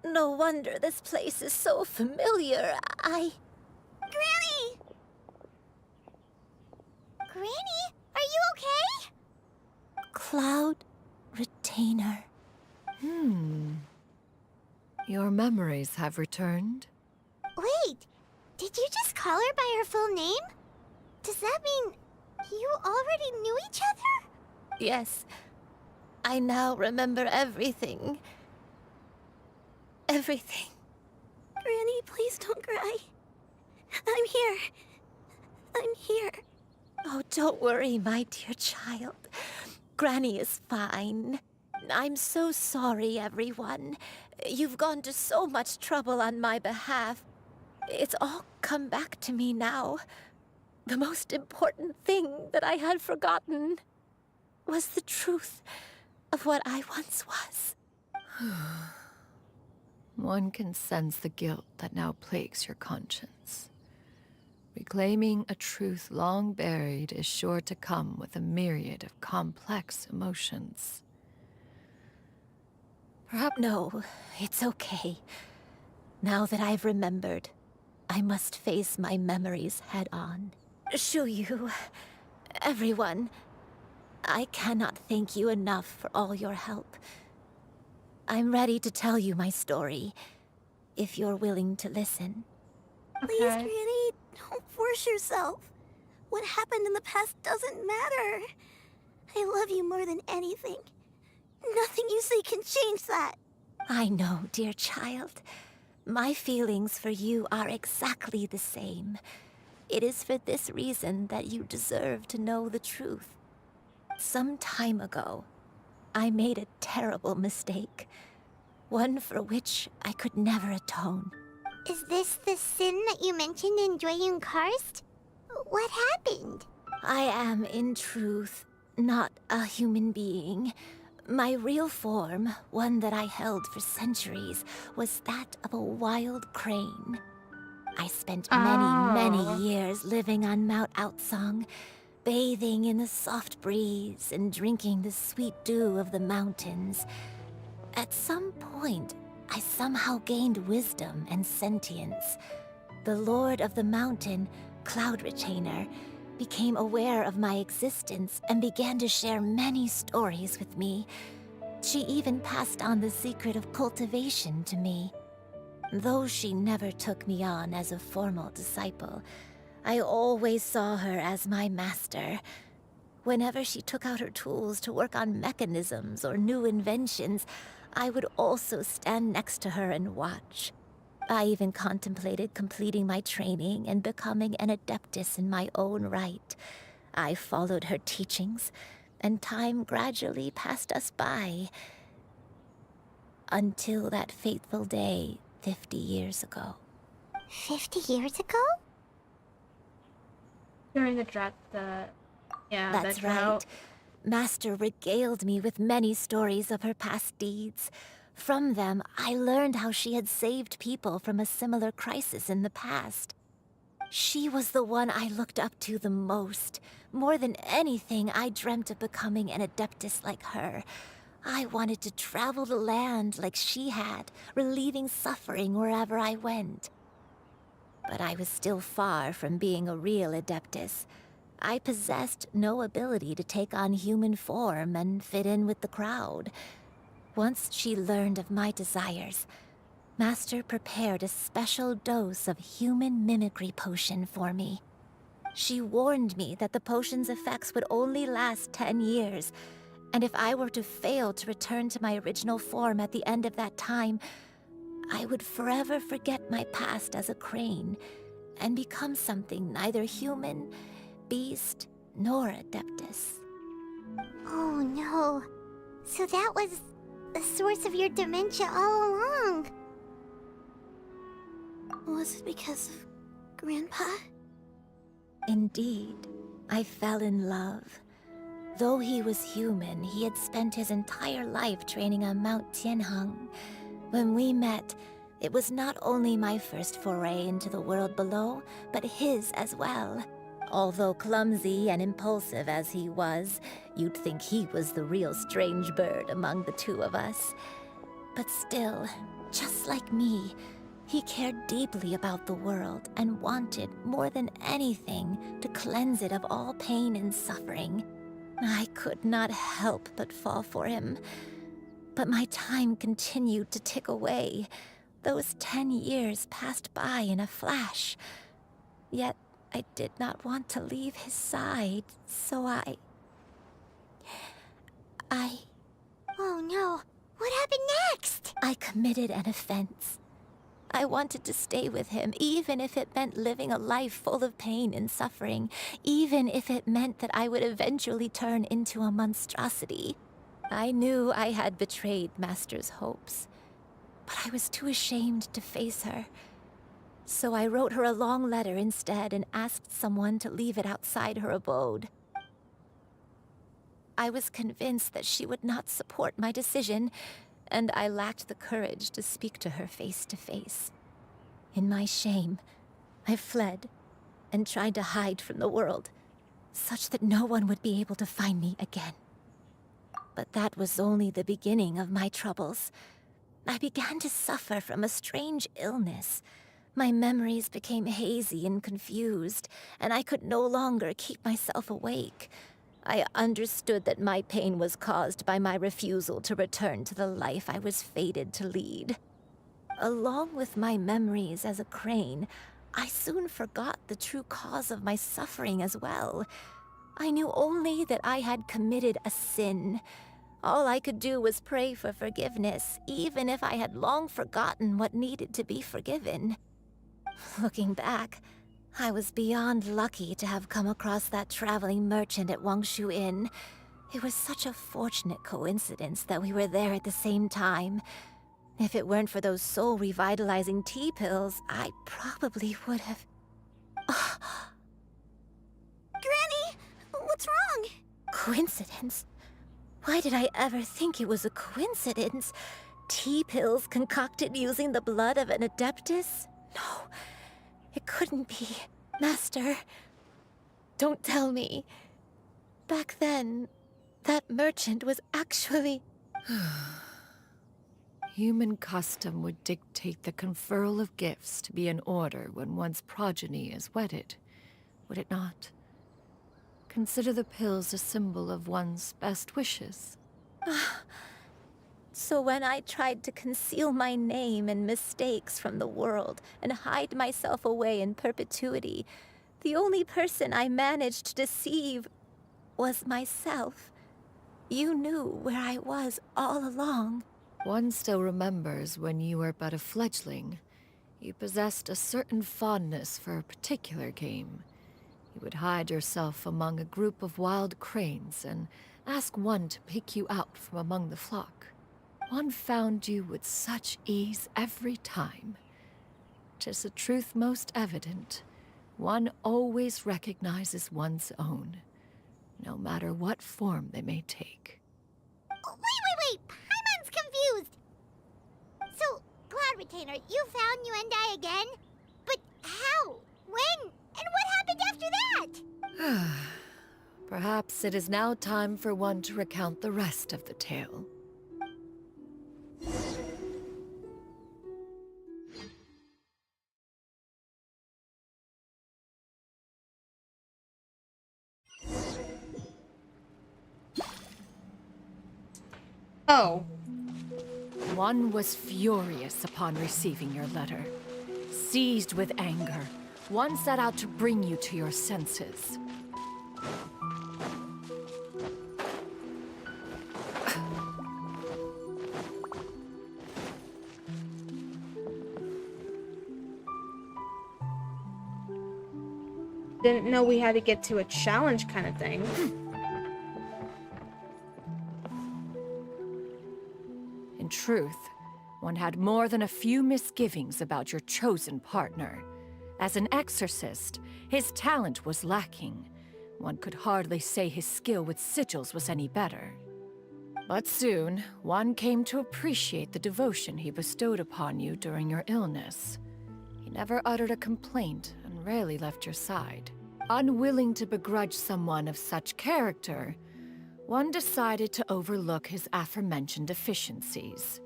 No wonder this place is so familiar. Granny! Granny, are you okay? Cloud Retainer. Your memories have returned? Wait, did you just call her by her full name? Does that mean you already knew each other? Yes. I now remember everything. Everything. Granny, please don't cry. I'm here. I'm here. Oh, don't worry, my dear child. Granny is fine. I'm so sorry, everyone. You've gone to so much trouble on my behalf. It's all come back to me now. The most important thing that I had forgotten was the truth of what I once was. One can sense the guilt that now plagues your conscience. Reclaiming a truth long buried is sure to come with a myriad of complex emotions. Perhaps no, it's okay. Now that I've remembered, I must face my memories head on. Shuyu, everyone, I cannot thank you enough for all your help. I'm ready to tell you my story, if you're willing to listen. Please, Granny, don't force yourself. What happened in the past doesn't matter. I love you more than anything. Nothing you say can change that. I know, dear child. My feelings for you are exactly the same. It is for this reason that you deserve to know the truth. Some time ago, I made a terrible mistake. one for which I could never atone. Is this the sin that you mentioned in Dwayne Karst? What happened? I am, in truth, not a human being. My real form, one that I held for centuries, was that of a wild crane. I spent many years living on Mount Outsong, bathing in the soft breeze and drinking the sweet dew of the mountains. At some point, I somehow gained wisdom and sentience. The Lord of the Mountain, Cloud Retainer, became aware of my existence and began to share many stories with me. She even passed on the secret of cultivation to me. Though she never took me on as a formal disciple, I always saw her as my master. Whenever she took out her tools to work on mechanisms or new inventions, I would also stand next to her and watch. I even contemplated completing my training and becoming an adeptus in my own right. I followed her teachings, and time gradually passed us by. Until that fateful day 50 years ago. 50 years ago? During the drought, That's right. Master regaled me with many stories of her past deeds. From them, I learned how she had saved people from a similar crisis in the past. She was the one I looked up to the most. More than anything, I dreamt of becoming an adeptus like her. I wanted to travel the land like she had, relieving suffering wherever I went. But I was still far from being a real adeptus. I possessed no ability to take on human form and fit in with the crowd. Once she learned of my desires, Master prepared a special dose of human mimicry potion for me. She warned me that the potion's effects would only last 10 years, and if I were to fail to return to my original form at the end of that time, I would forever forget my past as a crane and become something neither human, beast, nor adeptus. Oh no. So that was the source of your dementia all along. Was it because of Grandpa? Indeed, I fell in love. Though he was human, he had spent his entire life training on Mount Tianheng. When we met, it was not only my first foray into the world below, but his as well. Although clumsy and impulsive as he was, you'd think he was the real strange bird among the two of us. But still, just like me, he cared deeply about the world and wanted, more than anything, to cleanse it of all pain and suffering. I could not help but fall for him. But my time continued to tick away. Those 10 years passed by in a flash. Yet I did not want to leave his side, so I... Oh no, what happened next? I committed an offense. I wanted to stay with him, even if it meant living a life full of pain and suffering, even if it meant that I would eventually turn into a monstrosity. I knew I had betrayed Master's hopes, but I was too ashamed to face her. So I wrote her a long letter instead and asked someone to leave it outside her abode. I was convinced that she would not support my decision, and I lacked the courage to speak to her face to face. In my shame, I fled and tried to hide from the world, such that no one would be able to find me again. But that was only the beginning of my troubles. I began to suffer from a strange illness. My memories became hazy and confused, and I could no longer keep myself awake. I understood that my pain was caused by my refusal to return to the life I was fated to lead. Along with my memories as a crane, I soon forgot the true cause of my suffering as well. I knew only that I had committed a sin. All I could do was pray for forgiveness, even if I had long forgotten what needed to be forgiven. Looking back, I was beyond lucky to have come across that traveling merchant at Wangshu Inn. It was such a fortunate coincidence that we were there at the same time. If it weren't for those soul-revitalizing tea pills, I probably would have... Granny! What's wrong? Coincidence? Why did I ever think it was a coincidence? Tea pills concocted using the blood of an adeptus? No, it couldn't be. Master, don't tell me. Back then, that merchant was actually... Human custom would dictate the conferral of gifts to be in order when one's progeny is wedded, would it not? Consider the pills a symbol of one's best wishes. So when I tried to conceal my name and mistakes from the world and hide myself away in perpetuity, the only person I managed to deceive was myself. You knew where I was all along. One still remembers when you were but a fledgling. You possessed a certain fondness for a particular game. You would hide yourself among a group of wild cranes and ask one to pick you out from among the flock. One found you with such ease every time. 'Tis the truth most evident. One always recognizes one's own, no matter what form they may take. Wait! Paimon's confused! So, Cloud Retainer, you found Yuendai again? But how? When? And what happened after that? Perhaps it is now time for one to recount the rest of the tale. Oh. One was furious upon receiving your letter. Seized with anger, one set out to bring you to your senses. Didn't know we had to get to a challenge kind of thing. In truth, one had more than a few misgivings about your chosen partner. As an exorcist, his talent was lacking. One could hardly say his skill with sigils was any better. But soon, one came to appreciate the devotion he bestowed upon you during your illness. He never uttered a complaint and rarely left your side. Unwilling to begrudge someone of such character, one decided to overlook his aforementioned deficiencies.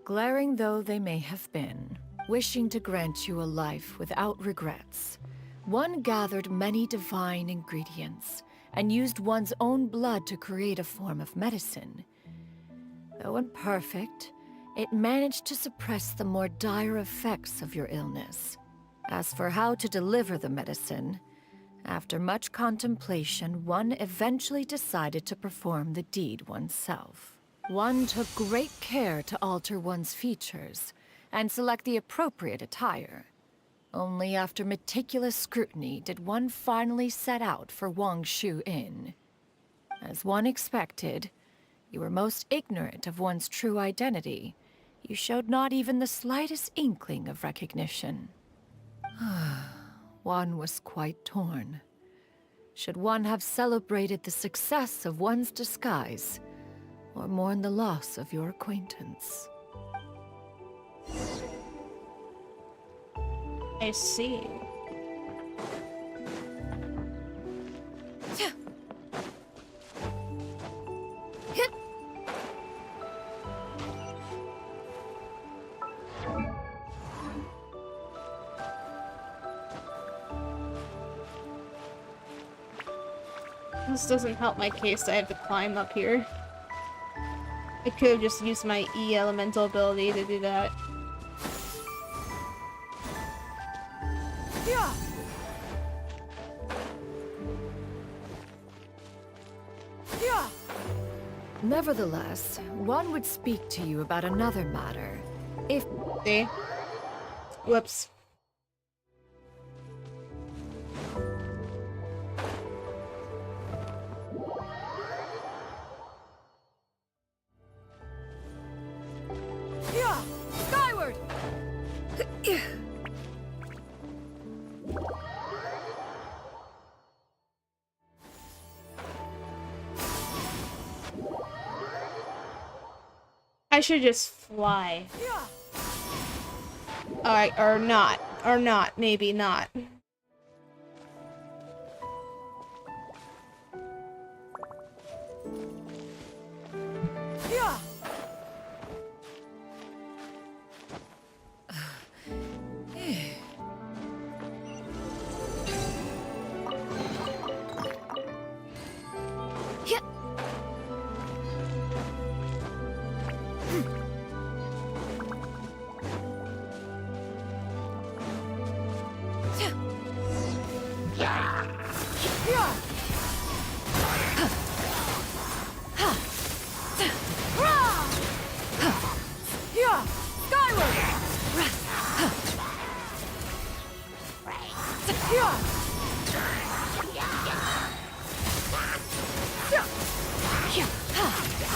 Glaring though they may have been, wishing to grant you a life without regrets, one gathered many divine ingredients and used one's own blood to create a form of medicine. Though imperfect, it managed to suppress the more dire effects of your illness. As for how to deliver the medicine, after much contemplation, one eventually decided to perform the deed oneself. One took great care to alter one's features and select the appropriate attire. Only after meticulous scrutiny did one finally set out for Wangshu Inn. As one expected, you were most ignorant of one's true identity. You showed not even the slightest inkling of recognition. One was quite torn. Should one have celebrated the success of one's disguise, or mourn the loss of your acquaintance? I see. This doesn't help my case. I have to climb up here. I could have just used my E elemental ability to do that. Yeah. Yeah. Nevertheless, one would speak to you about another matter. If... See? Whoops. Yeah. I should just fly. Alright, or not. Or not. Maybe not.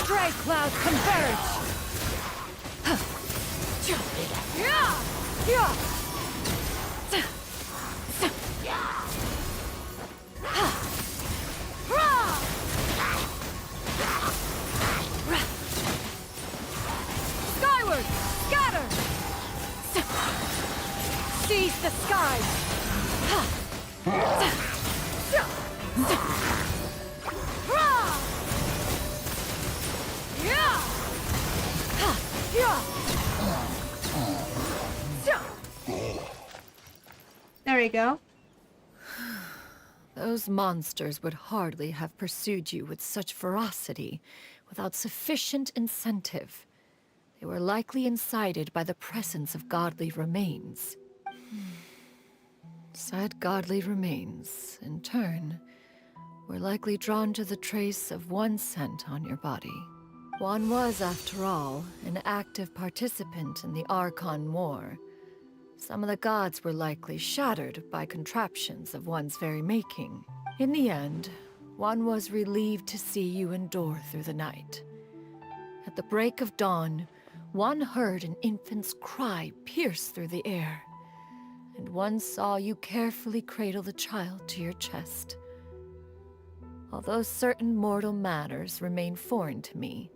Stray clouds converge! Skyward! Scatter! Seize the skies! There we go. Those monsters would hardly have pursued you with such ferocity without sufficient incentive. They were likely incited by the presence of godly remains. Said godly remains, in turn, were likely drawn to the trace of one scent on your body. One was, after all, an active participant in the Archon War. Some of the gods were likely shattered by contraptions of one's very making. In the end, one was relieved to see you endure through the night. At the break of dawn, one heard an infant's cry pierce through the air, and one saw you carefully cradle the child to your chest. Although certain mortal matters remain foreign to me,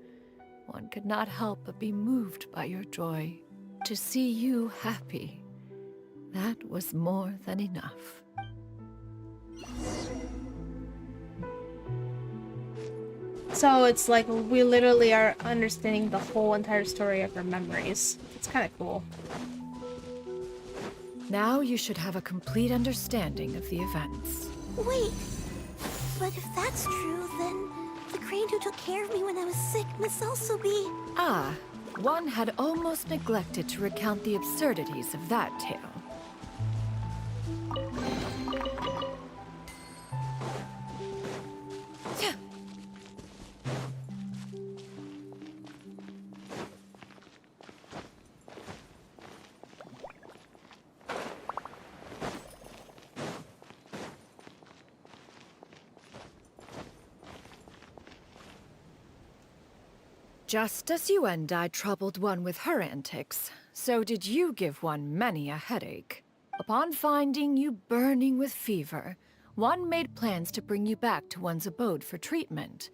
one could not help but be moved by your joy. To see you happy, that was more than enough. So it's like we literally are understanding the whole entire story of her memories. It's kind of cool. Now you should have a complete understanding of the events. Wait, but if that's true, then the crane who took care of me when I was sick must also be... Ah, one had almost neglected to recount the absurdities of that tale. Just as you and I troubled one with her antics, so did you give one many a headache. Upon finding you burning with fever, one made plans to bring you back to one's abode for treatment.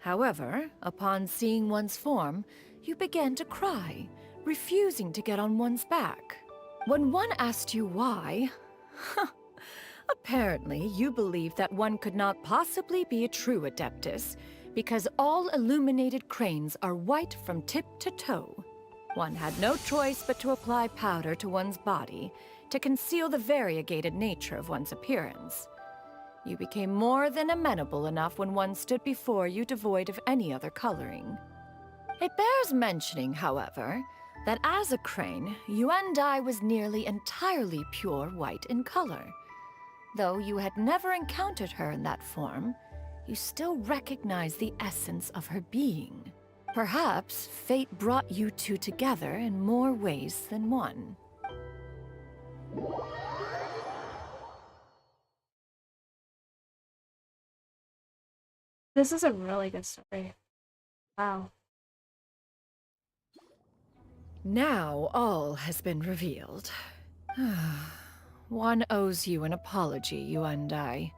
However, upon seeing one's form, you began to cry, refusing to get on one's back. When one asked you why, apparently you believed that one could not possibly be a true Adeptus, because all illuminated cranes are white from tip to toe. One had no choice but to apply powder to one's body to conceal the variegated nature of one's appearance. You became more than amenable enough when one stood before you devoid of any other coloring. It bears mentioning, however, that as a crane, Yuendai was nearly entirely pure white in color. Though you had never encountered her in that form, you still recognize the essence of her being. Perhaps fate brought you two together in more ways than one. This is a really good story. Wow. Now all has been revealed. One owes you an apology, Yuendai.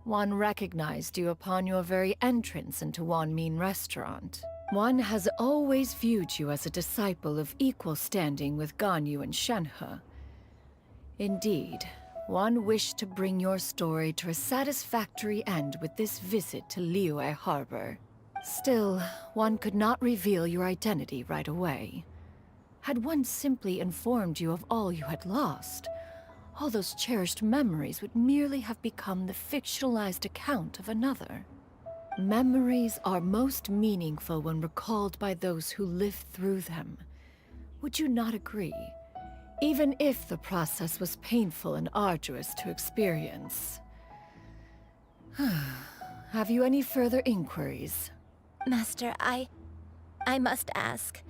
One recognized you upon your very entrance into Wanmin Restaurant. One has always viewed you as a disciple of equal standing with Ganyu and Shenhe. Indeed, one wished to bring your story to a satisfactory end with this visit to Liyue Harbor. Still, one could not reveal your identity right away. Had one simply informed you of all you had lost, all those cherished memories would merely have become the fictionalized account of another. Memories are most meaningful when recalled by those who lived through them. Would you not agree? Even if the process was painful and arduous to experience. Have you any inquiries? Inquiries? Master, I must ask.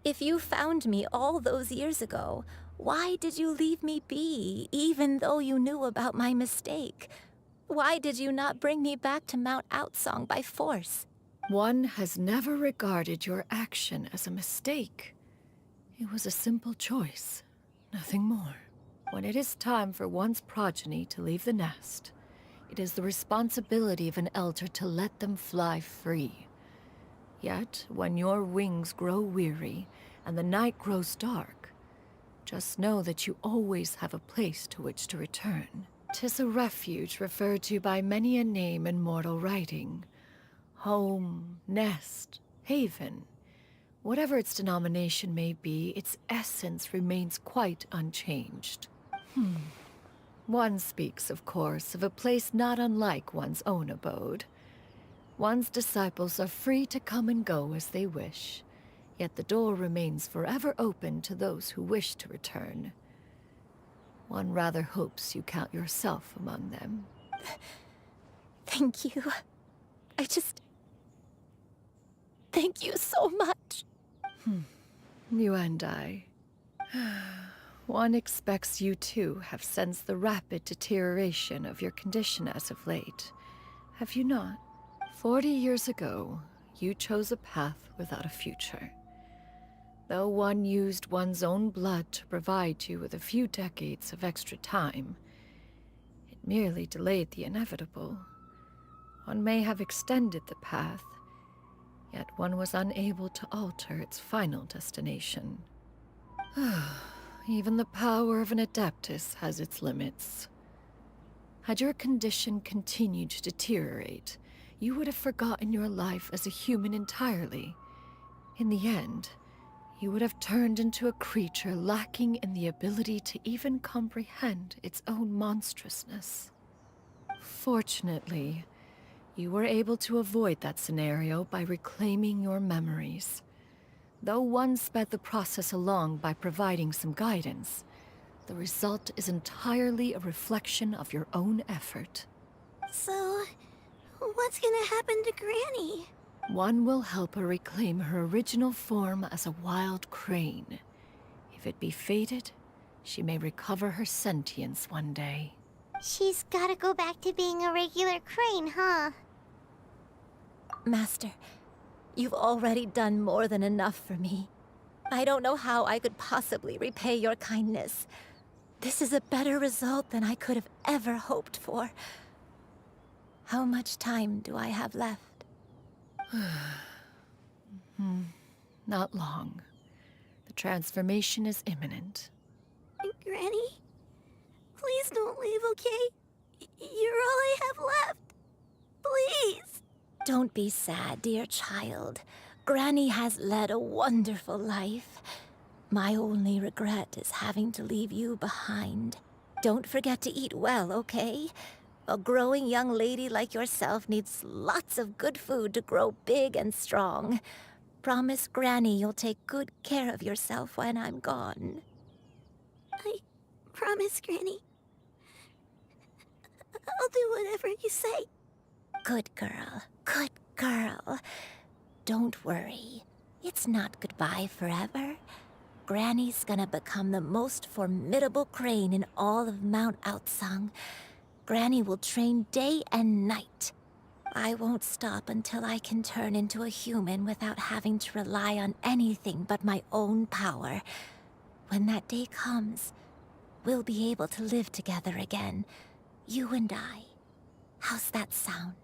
If you found me all those years ago, why did you leave me be, even though you knew about my mistake? Why did you not bring me back to Mount Outsong by force? One has never regarded your action as a mistake. It was a simple choice, nothing more. When it is time for one's progeny to leave the nest, it is the responsibility of an elder to let them fly free. Yet, when your wings grow weary and the night grows dark, just know that you always have a place to which to return. 'Tis a refuge referred to by many a name in mortal writing. Home, nest, haven. Whatever its denomination may be, its essence remains quite unchanged. One speaks, of course, of a place not unlike one's own abode. One's disciples are free to come and go as they wish, yet the door remains forever open to those who wish to return. One rather hopes you count yourself among them. Thank you. Thank you so much. You and I. One expects you too have sensed the rapid deterioration of your condition as of late. Have you not? 40 years ago, you chose a path without a future. Though one used one's own blood to provide you with a few decades of extra time, it merely delayed the inevitable. One may have extended the path, yet one was unable to alter its final destination. Even the power of an Adeptus has its limits. Had your condition continued to deteriorate, you would have forgotten your life as a human entirely. In the end, you would have turned into a creature lacking in the ability to even comprehend its own monstrousness. Fortunately, you were able to avoid that scenario by reclaiming your memories. Though one sped the process along by providing some guidance, the result is entirely a reflection of your own effort. So, what's gonna happen to Granny? One will help her reclaim her original form as a wild crane. If it be fated, she may recover her sentience one day. She's gotta go back to being a regular crane, huh? Master, you've already done more than enough for me. I don't know how I could possibly repay your kindness. This is a better result than I could have ever hoped for. How much time do I have left? Not long. The transformation is imminent. Granny? Please don't leave, okay? You're all I have left. Please! Don't be sad, dear child. Granny has led a wonderful life. My only regret is having to leave you behind. Don't forget to eat well, okay? A growing young lady like yourself needs lots of good food to grow big and strong. Promise Granny you'll take good care of yourself when I'm gone. I promise, Granny. I'll do whatever you say. Good girl, good girl. Don't worry. It's not goodbye forever. Granny's gonna become the most formidable crane in all of Mount Outsong. Granny will train day and night. I won't stop until I can turn into a human without having to rely on anything but my own power. When that day comes, we'll be able to live together again. You and I. How's that sound?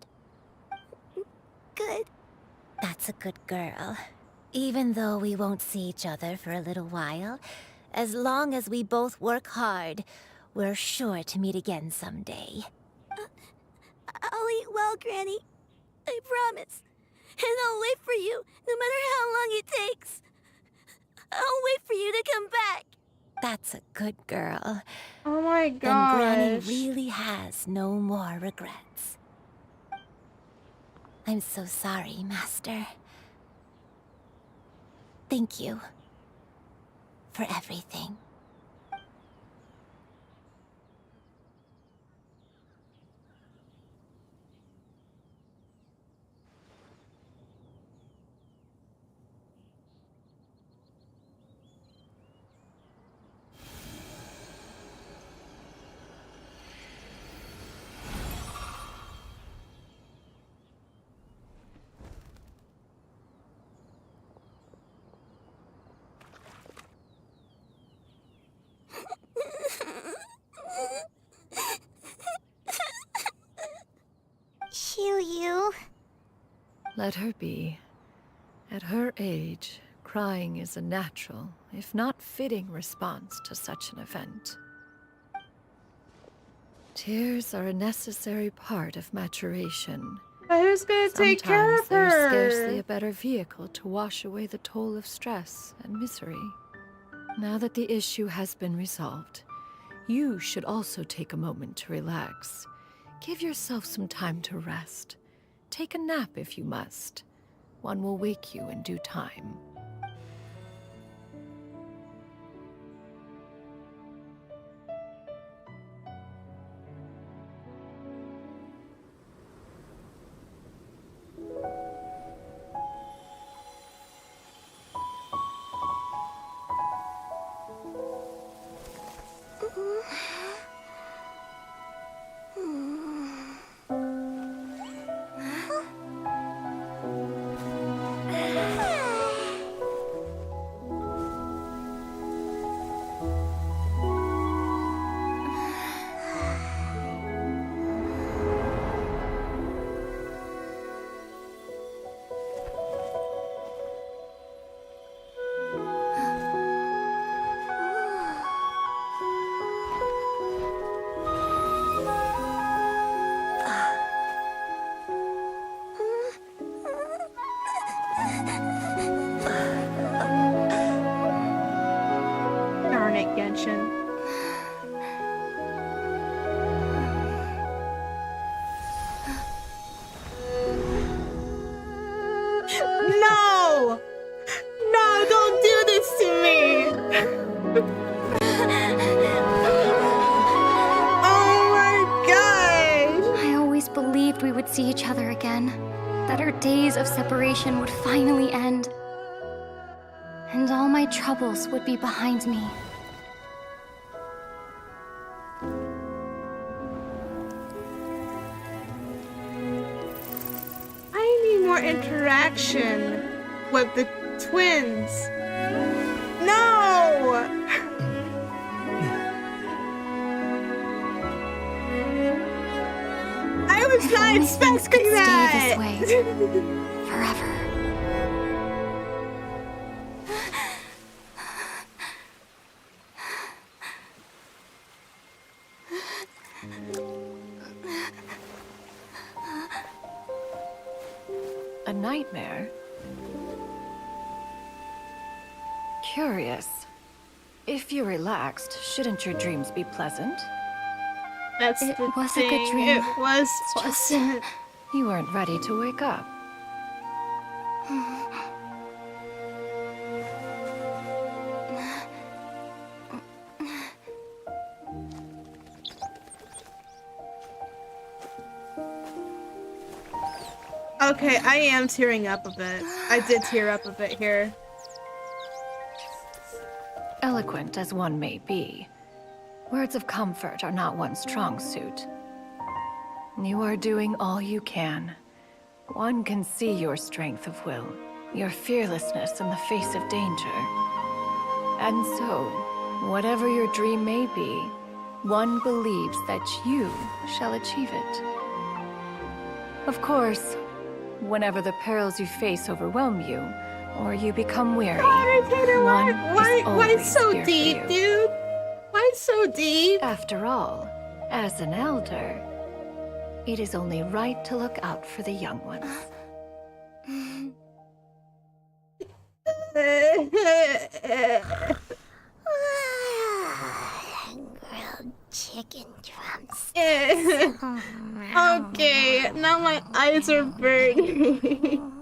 Good. That's a good girl. Even though we won't see each other for a little while, as long as we both work hard, we're sure to meet again someday. I'll eat well, Granny. I promise. And I'll wait for you, no matter how long it takes. I'll wait for you to come back. That's a good girl. Oh my gosh. Then Granny gosh. really has no more regrets. I'm so sorry, Master. Thank you for everything. Xiuyu. Let her be. At her age, crying is a natural, if not fitting, response to such an event. Tears are a necessary part of maturation. But who's gonna take care of Sometimes her? there's scarcely a better vehicle to wash away the toll of stress and misery. Now that the issue has been resolved, you should also take a moment to relax. Give yourself some time to rest. Take a nap if you must. One will wake you in due time. Darn it, Genshin. No! No, don't do this to me! Oh my god! I always believed we would see each other again. That our days of separation would finally end. And all my troubles would be behind me. I need more interaction with the twins. No! I was not expecting that! Stay this way. Forever. A nightmare? Curious. If you're relaxed, shouldn't your dreams be pleasant? That's It the was a thing. good dream. It was It's just- pleasant. You weren't ready to wake up. Okay, I am tearing up a bit. I did tear up a bit here. Eloquent as one may be, words of comfort are not one's strong suit. You are doing all you can. One can see your strength of will, your fearlessness in the face of danger. And so, whatever your dream may be, one believes that you shall achieve it. Of course, Whenever the perils you face overwhelm you, or you become weary, Why so deep, dude? Why so deep? After all, as an elder, it is only right to look out for the young ones. Grilled chicken drums. Okay, now my eyes are burning.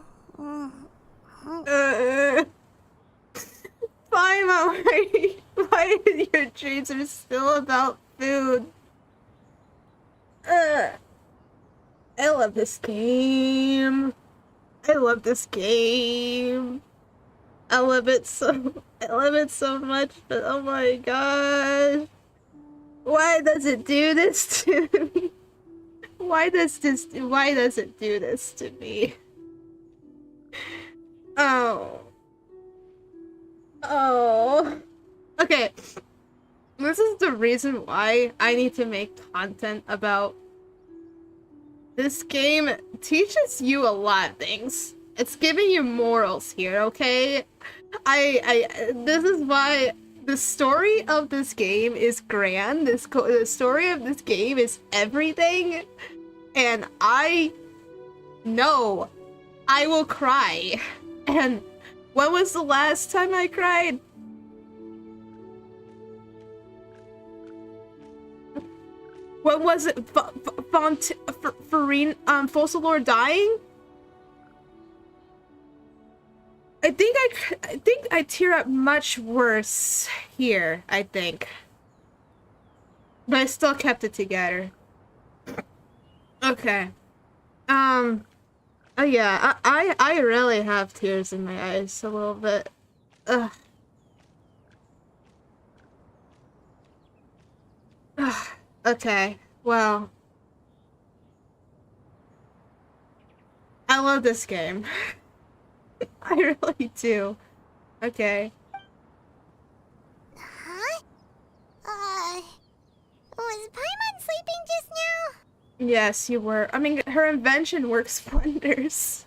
Paimon, why your dreams are still about food? I love this game. I love this game. I love it so much, but oh my gosh. Why does it do this to me? Why does it do this to me? Oh. Okay. This is the reason why I need to make content about this game. Teaches you a lot of things. It's giving you morals here, okay? This is why the story of this game is grand. The story of this game is everything. And I know I will cry. And when was the last time I cried? When was it? Fossilor dying? I think I tear up much worse here, I think. But I still kept it together. Okay. Oh yeah, I really have tears in my eyes a little bit. Ugh. Okay, well. I love this game. I really do. Okay. Huh? Was Paimon sleeping just now? Yes, you were. I mean, her invention works wonders.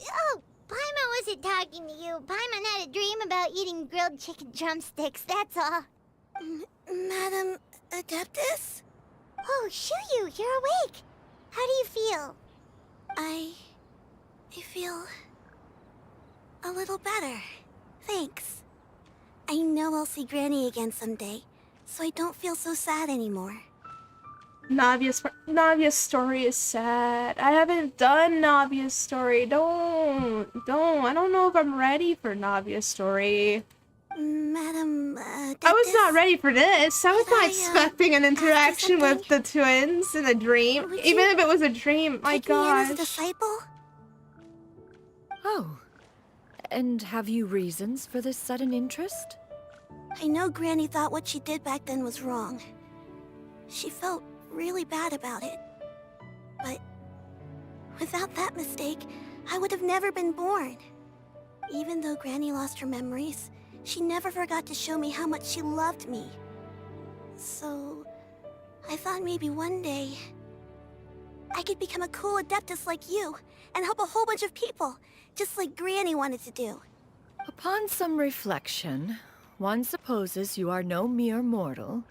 Oh, Paimon wasn't talking to you. Paimon had a dream about eating grilled chicken drumsticks, that's all. Madam Adeptus? Oh, Shuyu, you're awake. How do you feel? I feel a little better. Thanks. I know I'll see Granny again someday, so I don't feel so sad anymore. Navia's story is sad. I haven't done Navia's story. Don't. I don't know if I'm ready for Navia's story. Madam, I was not ready for this. I was not expecting an interaction with the twins in a dream. Even if it was a dream, my gosh. Me in as a disciple? Oh. And have you reasons for this sudden interest? I know Granny thought what she did back then was wrong. She felt really bad about it. But without that mistake, I would have never been born. Even though Granny lost her memories, she never forgot to show me how much she loved me. So I thought maybe one day I could become a cool Adeptus like you and help a whole bunch of people, just like Granny wanted to do. Upon some reflection, one supposes you are no mere mortal.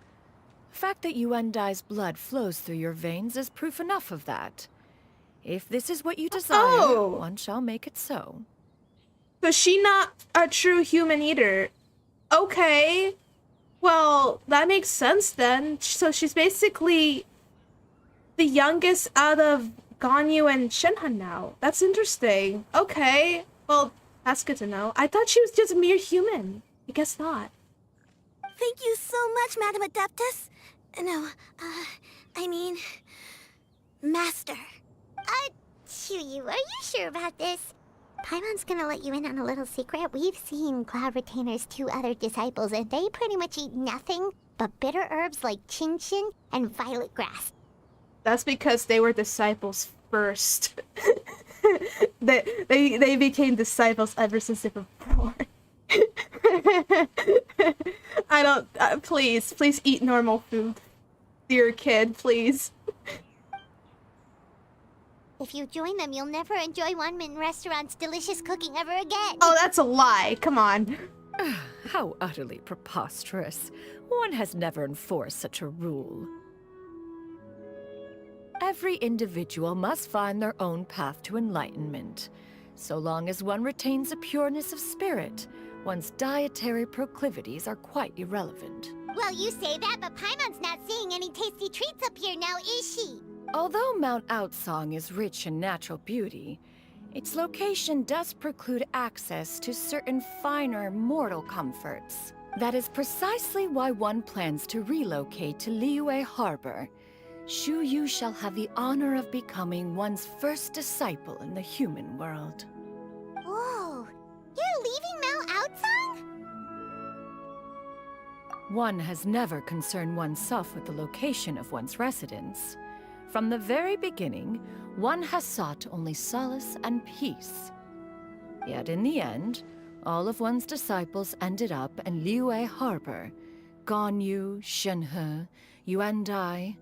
The fact that Yuendai's blood flows through your veins is proof enough of that. If this is what you desire, one shall make it so. So she not a true human eater. Okay. Well, that makes sense then. So she's basically the youngest out of Ganyu and Shinhan now. That's interesting. Okay. Well, that's good to know. I thought she was just a mere human. I guess not. Thank you so much, Madam Adeptus. No, I mean, Master. Shuyu, are you sure about this? Paimon's gonna let you in on a little secret. We've seen Cloud Retainer's 2 other disciples, and they pretty much eat nothing but bitter herbs like Chinchin and violet grass. That's because they were disciples first. they became disciples ever since they were born. I don't. Please eat normal food. Dear kid, please. If you join them, you'll never enjoy Wanmin Restaurant's delicious cooking ever again. Oh, that's a lie. Come on. How utterly preposterous. One has never enforced such a rule. Every individual must find their own path to enlightenment. So long as one retains a pureness of spirit, one's dietary proclivities are quite irrelevant. Well, you say that, but Paimon's not seeing any tasty treats up here now, is she? Although Mount Outsong is rich in natural beauty, its location does preclude access to certain finer mortal comforts. That is precisely why one plans to relocate to Liyue Harbor. Shu Yu shall have the honor of becoming one's first disciple in the human world. Whoa, you're leaving Mount Outsong? One has never concerned oneself with the location of one's residence. From the very beginning, one has sought only solace and peace. Yet in the end, all of one's disciples ended up in Liyue Harbor. Ganyu, Shenhe, Yuandai.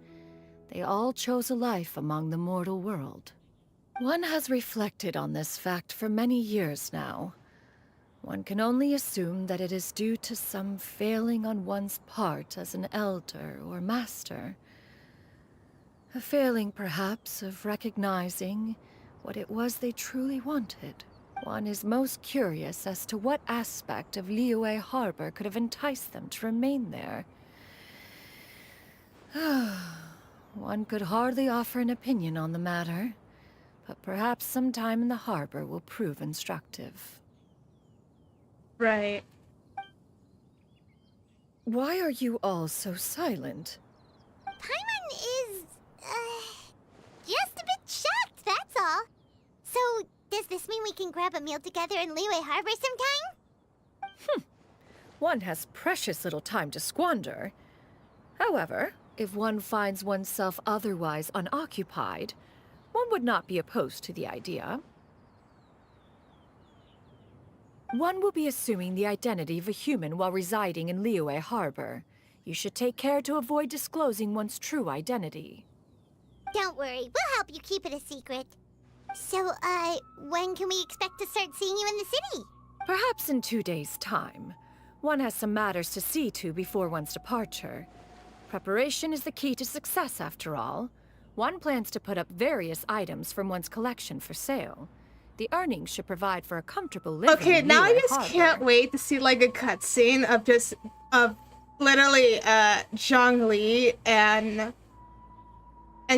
They all chose a life among the mortal world. One has reflected on this fact for many years now. One can only assume that it is due to some failing on one's part as an elder or master. A failing, perhaps, of recognizing what it was they truly wanted. One is most curious as to what aspect of Liyue Harbor could have enticed them to remain there. One could hardly offer an opinion on the matter, but perhaps some time in the harbor will prove instructive. Right. Why are you all so silent? Paimon is, just a bit shocked, that's all. So, does this mean we can grab a meal together in Liyue Harbor sometime? One has precious little time to squander. However, if one finds oneself otherwise unoccupied, one would not be opposed to the idea. One will be assuming the identity of a human while residing in Liyue Harbor. You should take care to avoid disclosing one's true identity. Don't worry, we'll help you keep it a secret. So, when can we expect to start seeing you in the city? Perhaps in 2 days' time. One has some matters to see to before one's departure. Preparation is the key to success, after all. One plans to put up various items from one's collection for sale. The earnings should provide for a comfortable living. Okay, now I Liyue just Harbor. can't wait to see like a cutscene of literally Zhongli and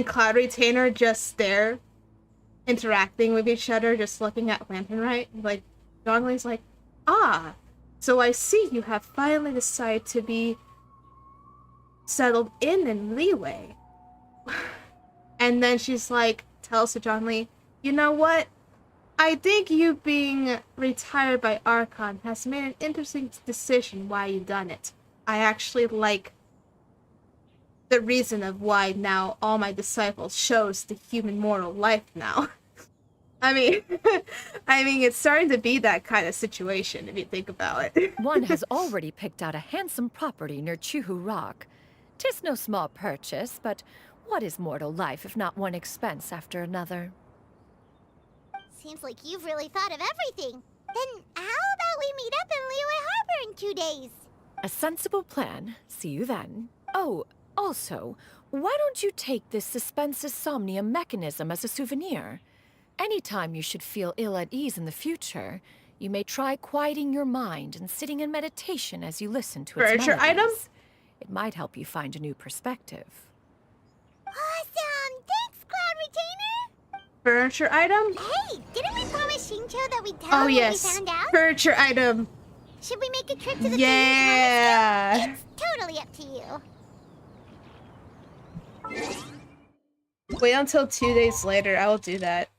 Cloud Retainer just there interacting with each other, just looking at Lantern Rite. Like Zhongli's like, ah, so I see you have finally decided to be settled in Liyue. And then she's like, tells to Zhongli, you know what? I think you being retired by Archon has made an interesting decision why you done it. I actually like the reason of why now all my disciples chose the human mortal life now. I mean, it's starting to be that kind of situation if you think about it. One has already picked out a handsome property near Chuhu Rock. 'Tis no small purchase, but what is mortal life if not one expense after another? Seems like you've really thought of everything. Then how about we meet up in Liyue Harbor in 2 days? A sensible plan. See you then. Oh, also, why don't you take this suspense insomnia mechanism as a souvenir? Anytime you should feel ill at ease in the future, you may try quieting your mind and sitting in meditation as you listen to its Furniture melodies. item? It might help you find a new perspective. Awesome! Thanks, Cloud Retainer! Furniture item? Hey, didn't we promise Shincho that we'd tell Oh him yes, what we found out? furniture item. Should we make a trip to the Yeah. Phoenix It's totally up to you. Wait until 2 days later, I will do that.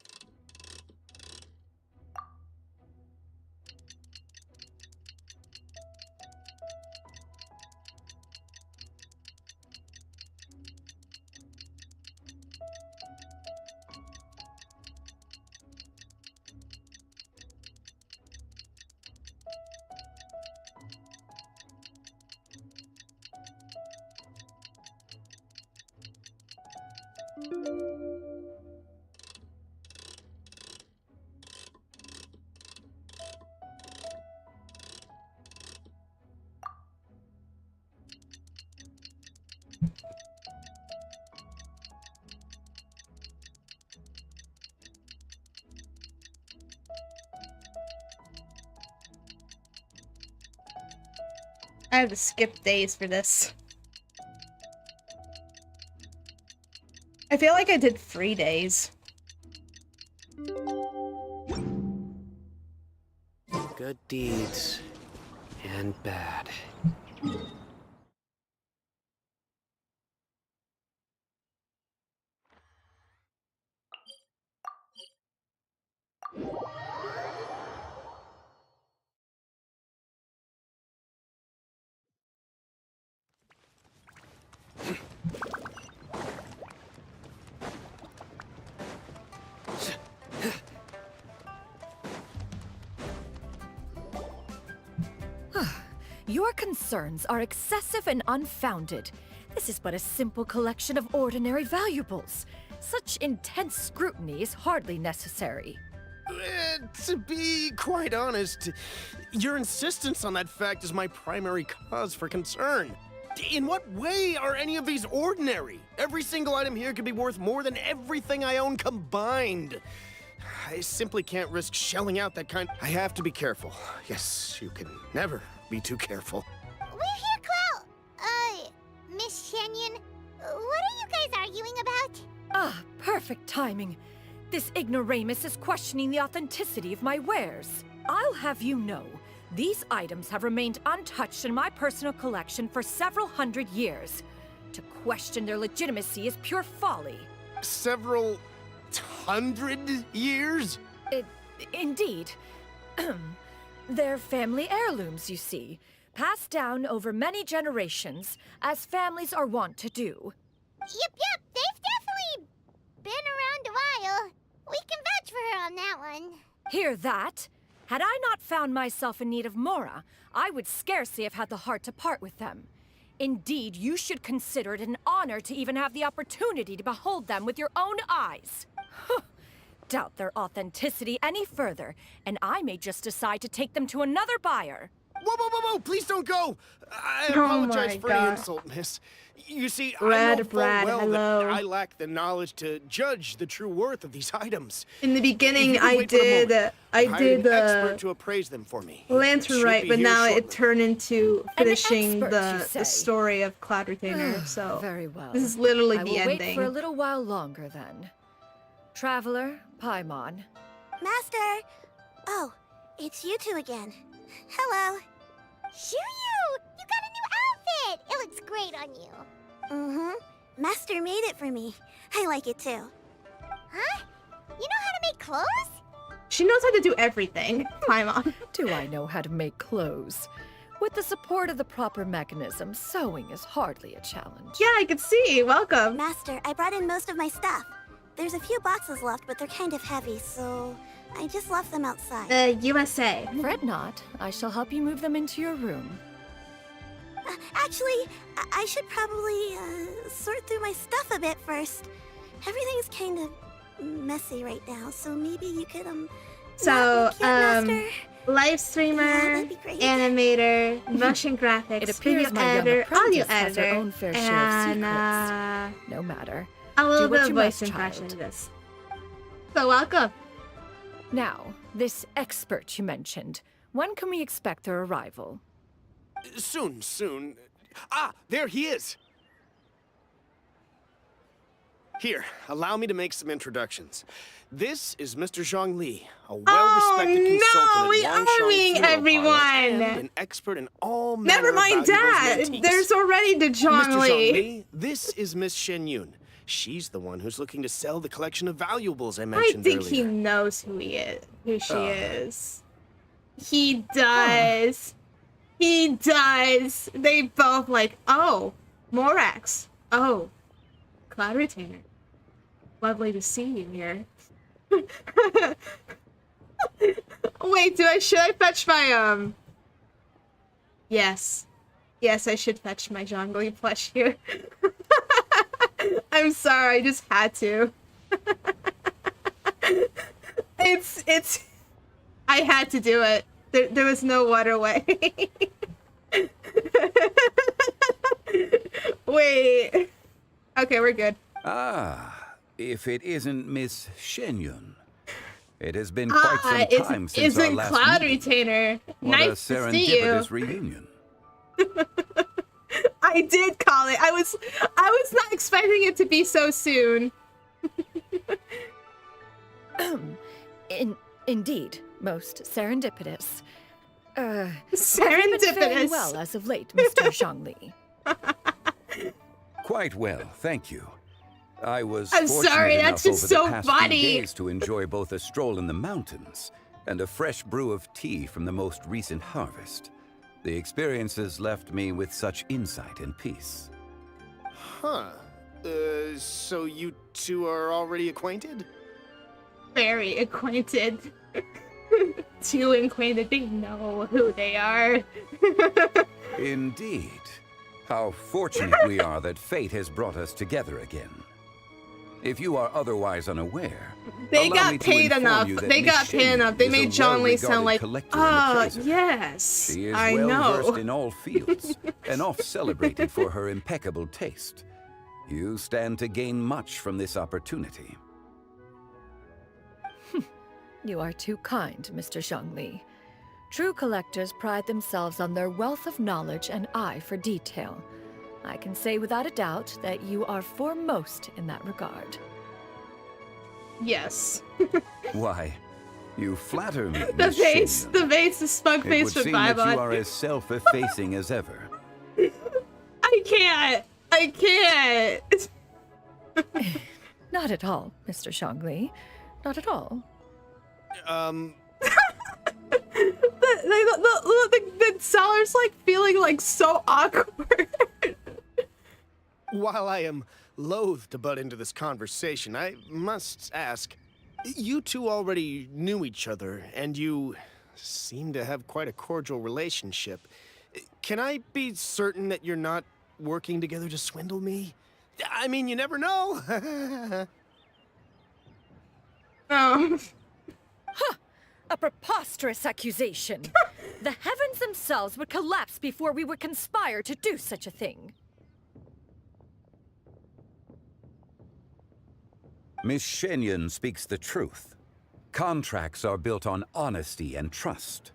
I had to skip days for this. I feel like I did 3 days. Good deeds and bad. Your concerns are excessive and unfounded. This is but a simple collection of ordinary valuables. Such intense scrutiny is hardly necessary. To be quite honest, your insistence on that fact is my primary cause for concern. In what way are any of these ordinary? Every single item here could be worth more than everything I own combined. I simply can't risk shelling out that kind. I have to be careful. Yes, you can never be too careful. We're here, Clow. Miss Shenyan, what are you guys arguing about? Ah, perfect timing. This ignoramus is questioning the authenticity of my wares. I'll have you know, these items have remained untouched in my personal collection for several hundred years. To question their legitimacy is pure folly. Several hundred years? Indeed. They're family heirlooms, you see, passed down over many generations, as families are wont to do. Yep, they've definitely been around a while. We can vouch for her on that one. Hear that? Had I not found myself in need of Mora, I would scarcely have had the heart to part with them. Indeed, you should consider it an honor to even have the opportunity to behold them with your own eyes. Doubt their authenticity any further, and I may just decide to take them to another buyer. Whoa, please don't go! I Oh apologize my for God. the insult, miss. You see, I Brad, know full well hello. that I lack the knowledge to judge the true worth of these items. In the beginning, If you could I wait for a did, moment, I I've hired did an expert to appraise them for me. Lantern Should Rite, be but here now shortly. it turned into finishing expert, you the say? story of Cloud Retainer. So Very well. this is literally I the will ending. wait for a little while longer then. Traveler, Paimon. Master! Oh, it's you two again. Hello. Shiryu! You got a new outfit! It looks great on you. Mm-hmm. Master made it for me. I like it too. Huh? You know how to make clothes? She knows how to do everything. Paimon. Do I know how to make clothes? With the support of the proper mechanism, sewing is hardly a challenge. Yeah, I could see. Welcome. Master, I brought in most of my stuff. There's a few boxes left, but they're kind of heavy, so I just left them outside. USA. Fret not. I shall help you move them into your room. Actually, I should probably sort through my stuff a bit first. Everything's kind of messy right now, so maybe you could So, not look yet, Master. live streamer, that'd be great. animator, motion graphics, It video appears my young editor, audio apprentice has her editor, own fair share of and secrets. No matter. a little Do what bit of you voice must, impression child. of this. So welcome. Now, this expert you mentioned, when can we expect their arrival? Soon. Ah, there he is! Here, allow me to make some introductions. This is Mr. Zhang Li, a well-respected consultant we in are Wangshan meeting funeral everyone. parlors and an expert in all manner Never mind of valuables and that. antiques. There's already the John Mr. Lee. Zhang Li, this is Miss Shen Yun. She's the one who's looking to sell the collection of valuables I I mentioned think earlier. he knows who he is, who she Oh. is. He does. He does. They both like, oh, Morax. Oh, Cloud Retainer. Lovely to see you here. Wait, should I fetch my, Yes. Yes, I should fetch my Zhongli plush here. I'm sorry, I just had to. It's I had to do it. There was no other way. Wait. Okay, we're good. Ah, if it isn't Miss Shenyun. It has been quite some time since our last Cloud meeting. Retainer. What Nice a to see you. serendipitous reunion. I did call it. I was not expecting it to be so soon. Indeed, most serendipitous. Serendipitous. You've been faring well as of late, Mr. Zhongli. Quite well, thank you. I was I'm fortunate sorry, enough that's just over so the past funny. few days to enjoy both a stroll in the mountains and a fresh brew of tea from the most recent harvest. The experiences left me with such insight and peace. Huh. So you two are already acquainted? Very acquainted. Too acquainted. They know who they are. Indeed. How fortunate we are that fate has brought us together again. If you are otherwise unaware, They allow got me to paid inform enough. you that They Miss got paid Shenyun enough. They is a made John Lee sound like, well-regarded collector and appraiser. yes, She is I well know. versed in all fields and oft celebrated for her impeccable taste. You stand to gain much from this opportunity. You are too kind, Mr. Zhongli. True collectors pride themselves on their wealth of knowledge and eye for detail. I can say without a doubt that you are foremost in that regard. Yes. Why, you flatter me, The Miss face, Shenyun. the face, the smug It face would with seem that you are Bybot. as self-effacing as ever. I can't. Not at all, Mr. Zhongli. Not at all. The seller's like feeling like so awkward. While I am loath to butt into this conversation, I must ask, you two already knew each other, and you seem to have quite a cordial relationship. Can I be certain that you're not working together to swindle me? I mean, you never know. A preposterous accusation. The heavens themselves would collapse before we would conspire to do such a thing. Miss Shenyun speaks the truth. Contracts are built on honesty and trust.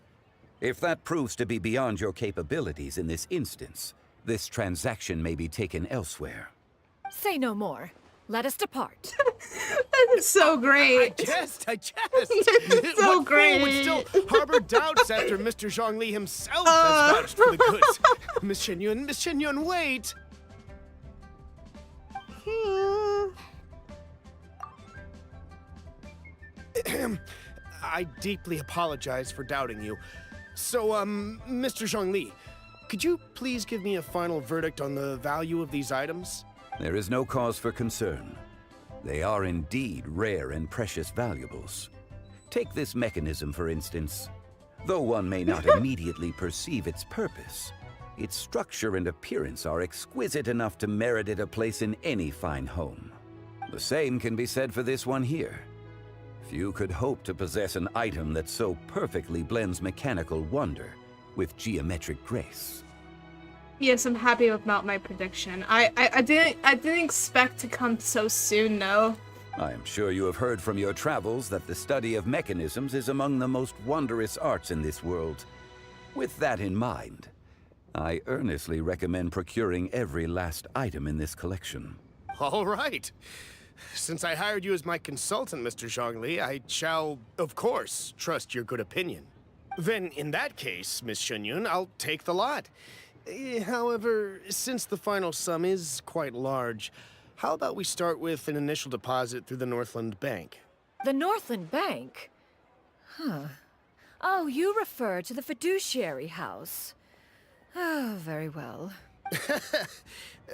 If that proves to be beyond your capabilities in this instance, this transaction may be taken elsewhere. Say no more. Let us depart. That is so great. I jest. It's so What great. fool would still harbor doubts after Mr. Zhongli himself has vouched for the goods? Miss Shenyun, wait. I deeply apologize for doubting you. So, Mr. Zhongli, could you please give me a final verdict on the value of these items? There is no cause for concern. They are indeed rare and precious valuables. Take this mechanism, for instance. Though one may not immediately perceive its purpose, its structure and appearance are exquisite enough to merit it a place in any fine home. The same can be said for this one here. Few could hope to possess an item that so perfectly blends mechanical wonder with geometric grace. Yes, I'm happy about my prediction. I didn't expect to come so soon, though. I am sure you have heard from your travels that the study of mechanisms is among the most wondrous arts in this world. With that in mind, I earnestly recommend procuring every last item in this collection. All right. Since I hired you as my consultant, Mr. Zhongli, I shall, of course, trust your good opinion. Then, in that case, Miss Shenyun, I'll take the lot. However, since the final sum is quite large, how about we start with an initial deposit through the Northland Bank? The Northland Bank? Huh. Oh, you refer to the fiduciary house. Oh, very well.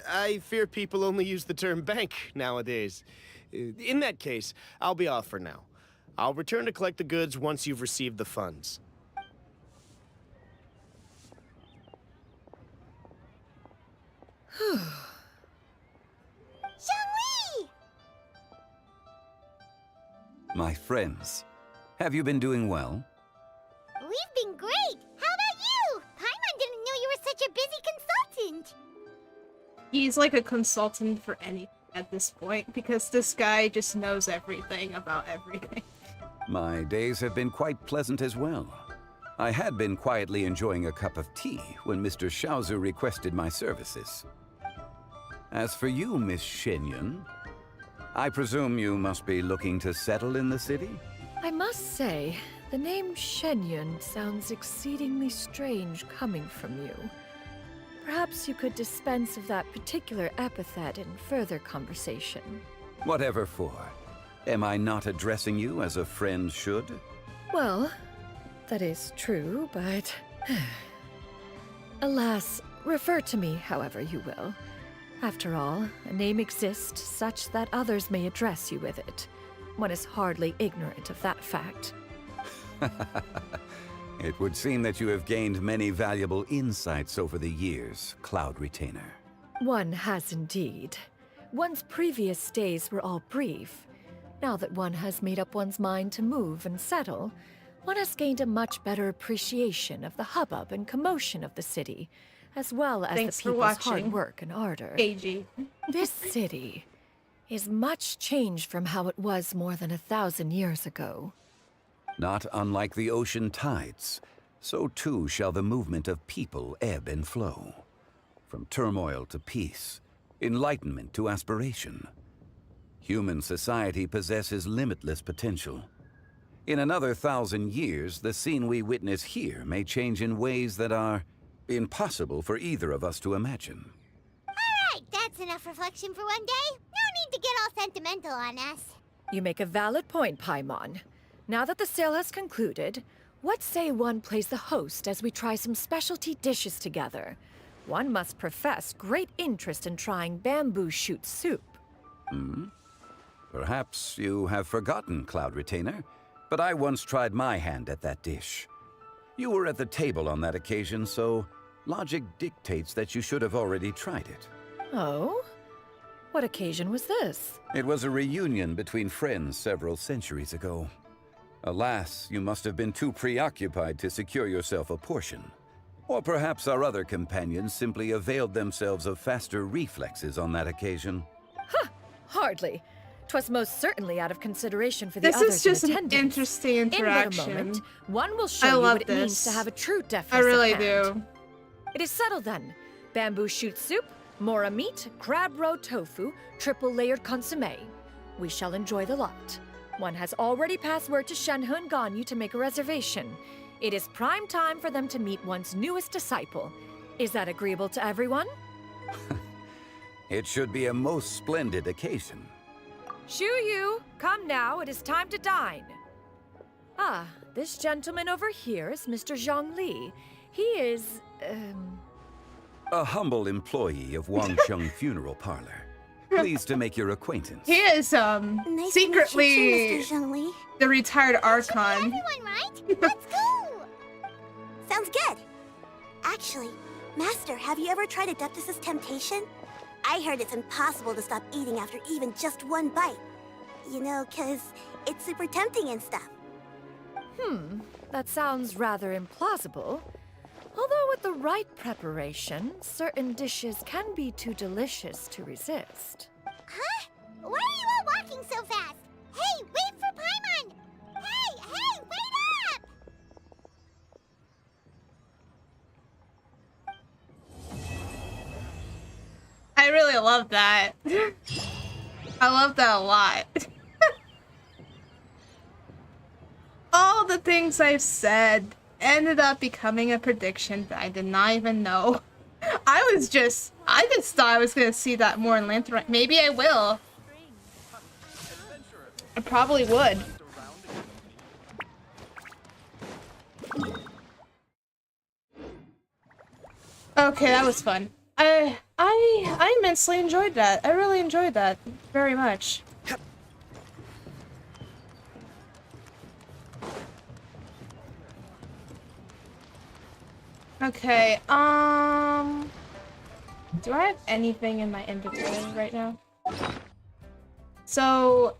I fear people only use the term bank nowadays. In that case, I'll be off for now. I'll return to collect the goods once you've received the funds. Xiangli! My friends, have you been doing well? We've been great! How about you? Paimon didn't know you were such a busy consultant! He's like a consultant for anything at this point, because this guy just knows everything about everything. My days have been quite pleasant as well. I had been quietly enjoying a cup of tea when Mr. Xiaozu requested my services. As for you, Miss Shenyun, I presume you must be looking to settle in the city? I must say, the name Shenyun sounds exceedingly strange coming from you. Perhaps you could dispense of that particular epithet in further conversation. Whatever for. Am I not addressing you as a friend should? Well, that is true, but... Alas, refer to me however you will. After all, a name exists such that others may address you with it. One is hardly ignorant of that fact. It would seem that you have gained many valuable insights over the years, Cloud Retainer. One has indeed. One's previous days were all brief. Now that one has made up one's mind to move and settle, one has gained a much better appreciation of the hubbub and commotion of the city, as well as Thanks the for people's watching, hard work and ardor. AG. This city is much changed from how it was more than 1,000 years ago. Not unlike the ocean tides, so too shall the movement of people ebb and flow. From turmoil to peace, enlightenment to aspiration. Human society possesses limitless potential. In another 1,000 years, the scene we witness here may change in ways that are impossible for either of us to imagine. Alright, that's enough reflection for one day. No need to get all sentimental on us. You make a valid point, Paimon. Now that the sale has concluded, what say one plays the host as we try some specialty dishes together? One must profess great interest in trying bamboo shoot soup. Perhaps you have forgotten, Cloud Retainer, but I once tried my hand at that dish. You were at the table on that occasion, so logic dictates that you should have already tried it. Oh? What occasion was this? It was a reunion between friends several centuries ago. Alas, you must have been too preoccupied to secure yourself a portion. Or perhaps our other companions simply availed themselves of faster reflexes on that occasion. Huh! Hardly. 'Twas most certainly out of consideration for the This others is just in an attendance. interesting interaction. In but a moment, one will I show you love what it means to this. have a true deftness I really of hand. do. It is settled then. Bamboo shoot soup, mora meat, crab roe tofu, triple layered consommé. We shall enjoy the lot. One has already passed word to Shenhe and Ganyu to make a reservation. It is prime time for them to meet one's newest disciple. Is that agreeable to everyone? It should be a most splendid occasion. Shu Yu, come now, it is time to dine. Ah, this gentleman over here is Mr. Zhang Li. He is, A humble employee of Wangsheng Funeral Parlor. Pleased to make your acquaintance. He is, secretly the retired Archon. Everyone, right? Let's go! Sounds good. Actually, Master, have you ever tried Adeptus' temptation? I heard it's impossible to stop eating after even just one bite. You know, 'cause it's super tempting and stuff. That sounds rather implausible. Although with the right preparation, certain dishes can be too delicious to resist. Huh? Why are you all walking so fast? Hey, wait for Paimon! Hey, wait up! I really love that. I love that a lot. All the things I've said ended up becoming a prediction that I did not even know. I just thought I was gonna see that more in Lantern. Maybe I will. I probably would. Okay, that was fun. I immensely enjoyed that. I really enjoyed that very much. Okay, do I have anything in my inventory right now? So,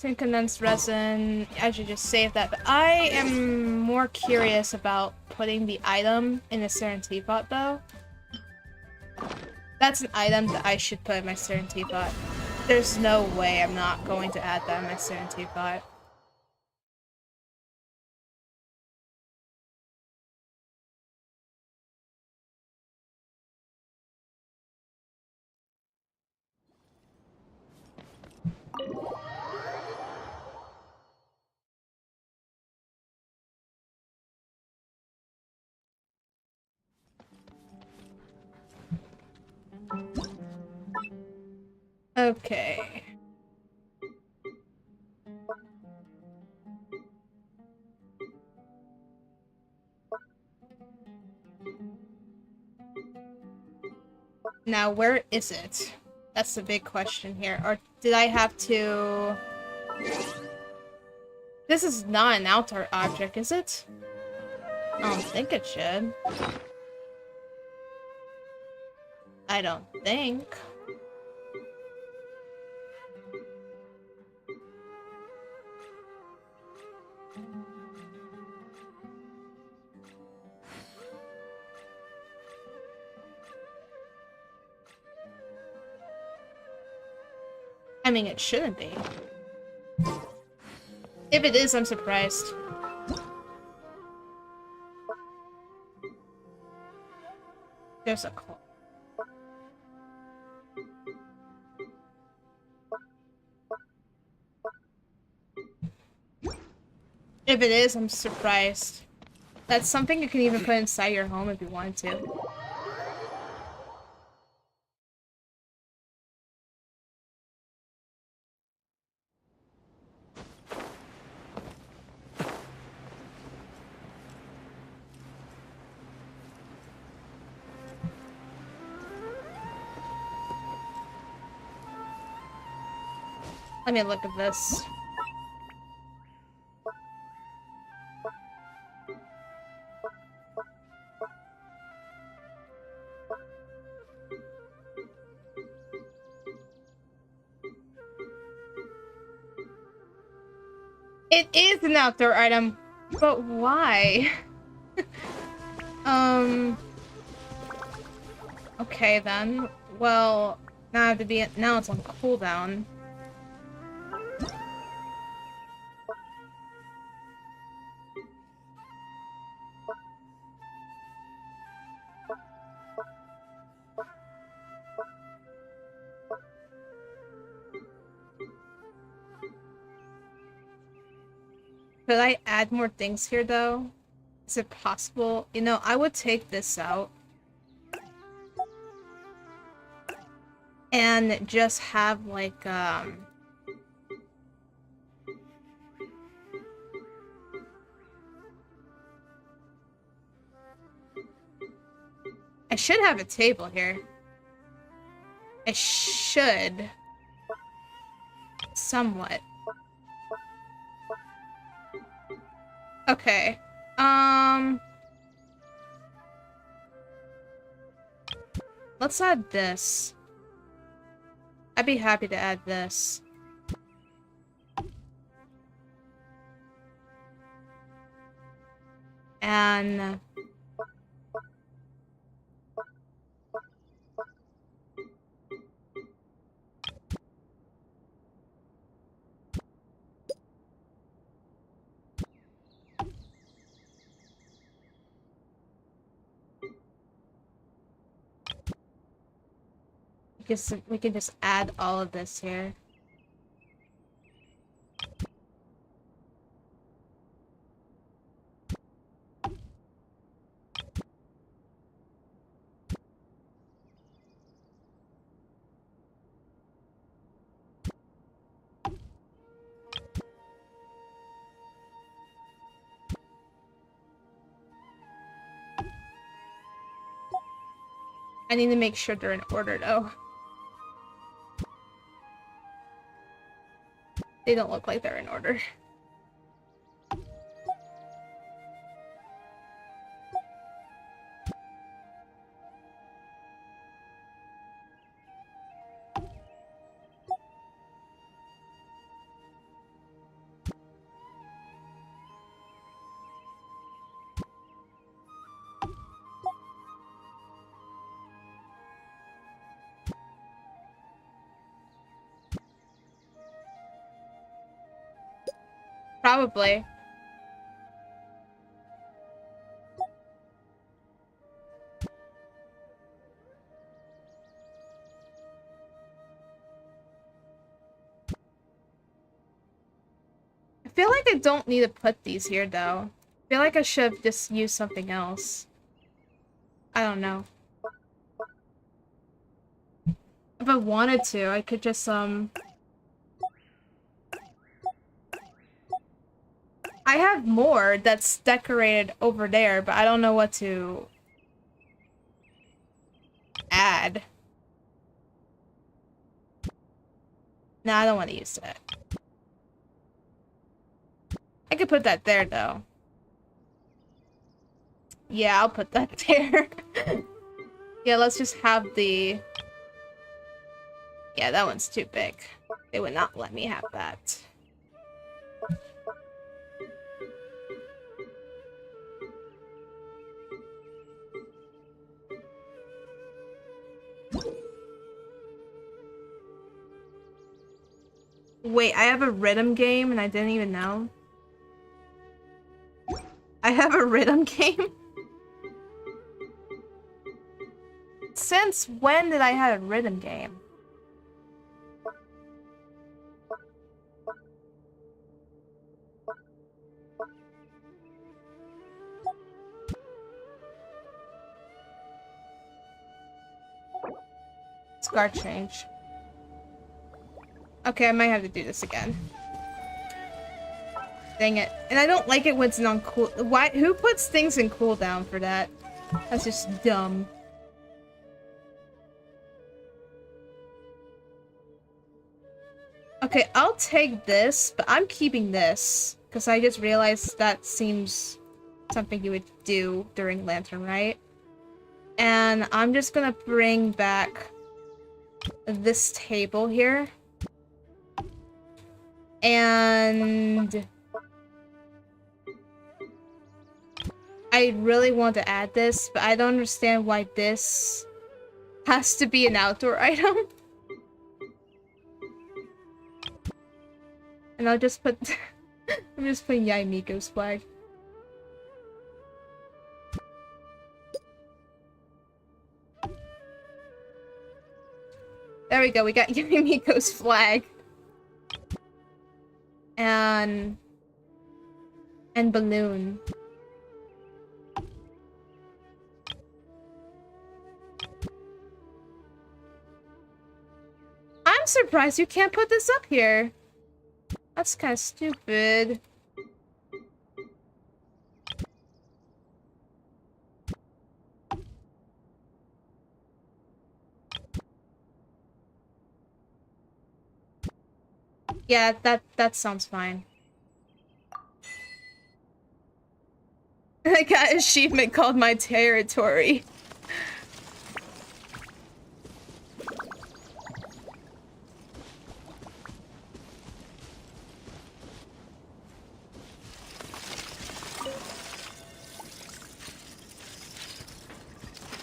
10 condensed resin. I should just save that. But I am more curious about putting the item in a Saren teapot, though. That's an item that I should put in my Saren teapot. There's no way I'm not going to add that in my Saren teapot. Okay. Now, where is it? That's the big question here. Or did I have to... This is not an outer object, is it? I don't think it should. I don't think. I mean, it shouldn't be. If it is, I'm surprised. There's a call. If it is, I'm surprised. That's something you can even put inside your home if you wanted to. Let me look at this. It is an outdoor item, but why? Okay then. Well, now I have to be. Now it's on cooldown. Could I add more things here, though? Is it possible? You know, I would take this out. And just have, like, I should have a table here. I should. Somewhat. Okay. Let's add this. I'd be happy to add this. And... we can just add all of this here. I need to make sure they're in order, though. They don't look like they're in order. Probably. I feel like I don't need to put these here, though. I feel like I should have just used something else. I don't know. If I wanted to, I could just, I have more that's decorated over there, but I don't know what to add. No, I don't want to use that. I could put that there, though. Yeah, I'll put that there. Yeah, let's just have the... Yeah, that one's too big. They would not let me have that. Wait, I have a rhythm game and I didn't even know? I have a rhythm game? Since when did I have a rhythm game? Scar change. Okay, I might have to do this again. Dang it. And I don't like it when it's on cool. Why? Who puts things in cooldown for that? That's just dumb. Okay, I'll take this, but I'm keeping this. Because I just realized that seems something you would do during Lantern Rite. And I'm just gonna bring back this table here. And I really want to add this, but I don't understand why this has to be an outdoor item. And I'll just put... I'm just putting Yaimiko's flag. There we go, we got Yaimiko's flag. And balloon. I'm surprised you can't put this up here. That's kind of stupid. Yeah, that sounds fine. I got an achievement called My Territory.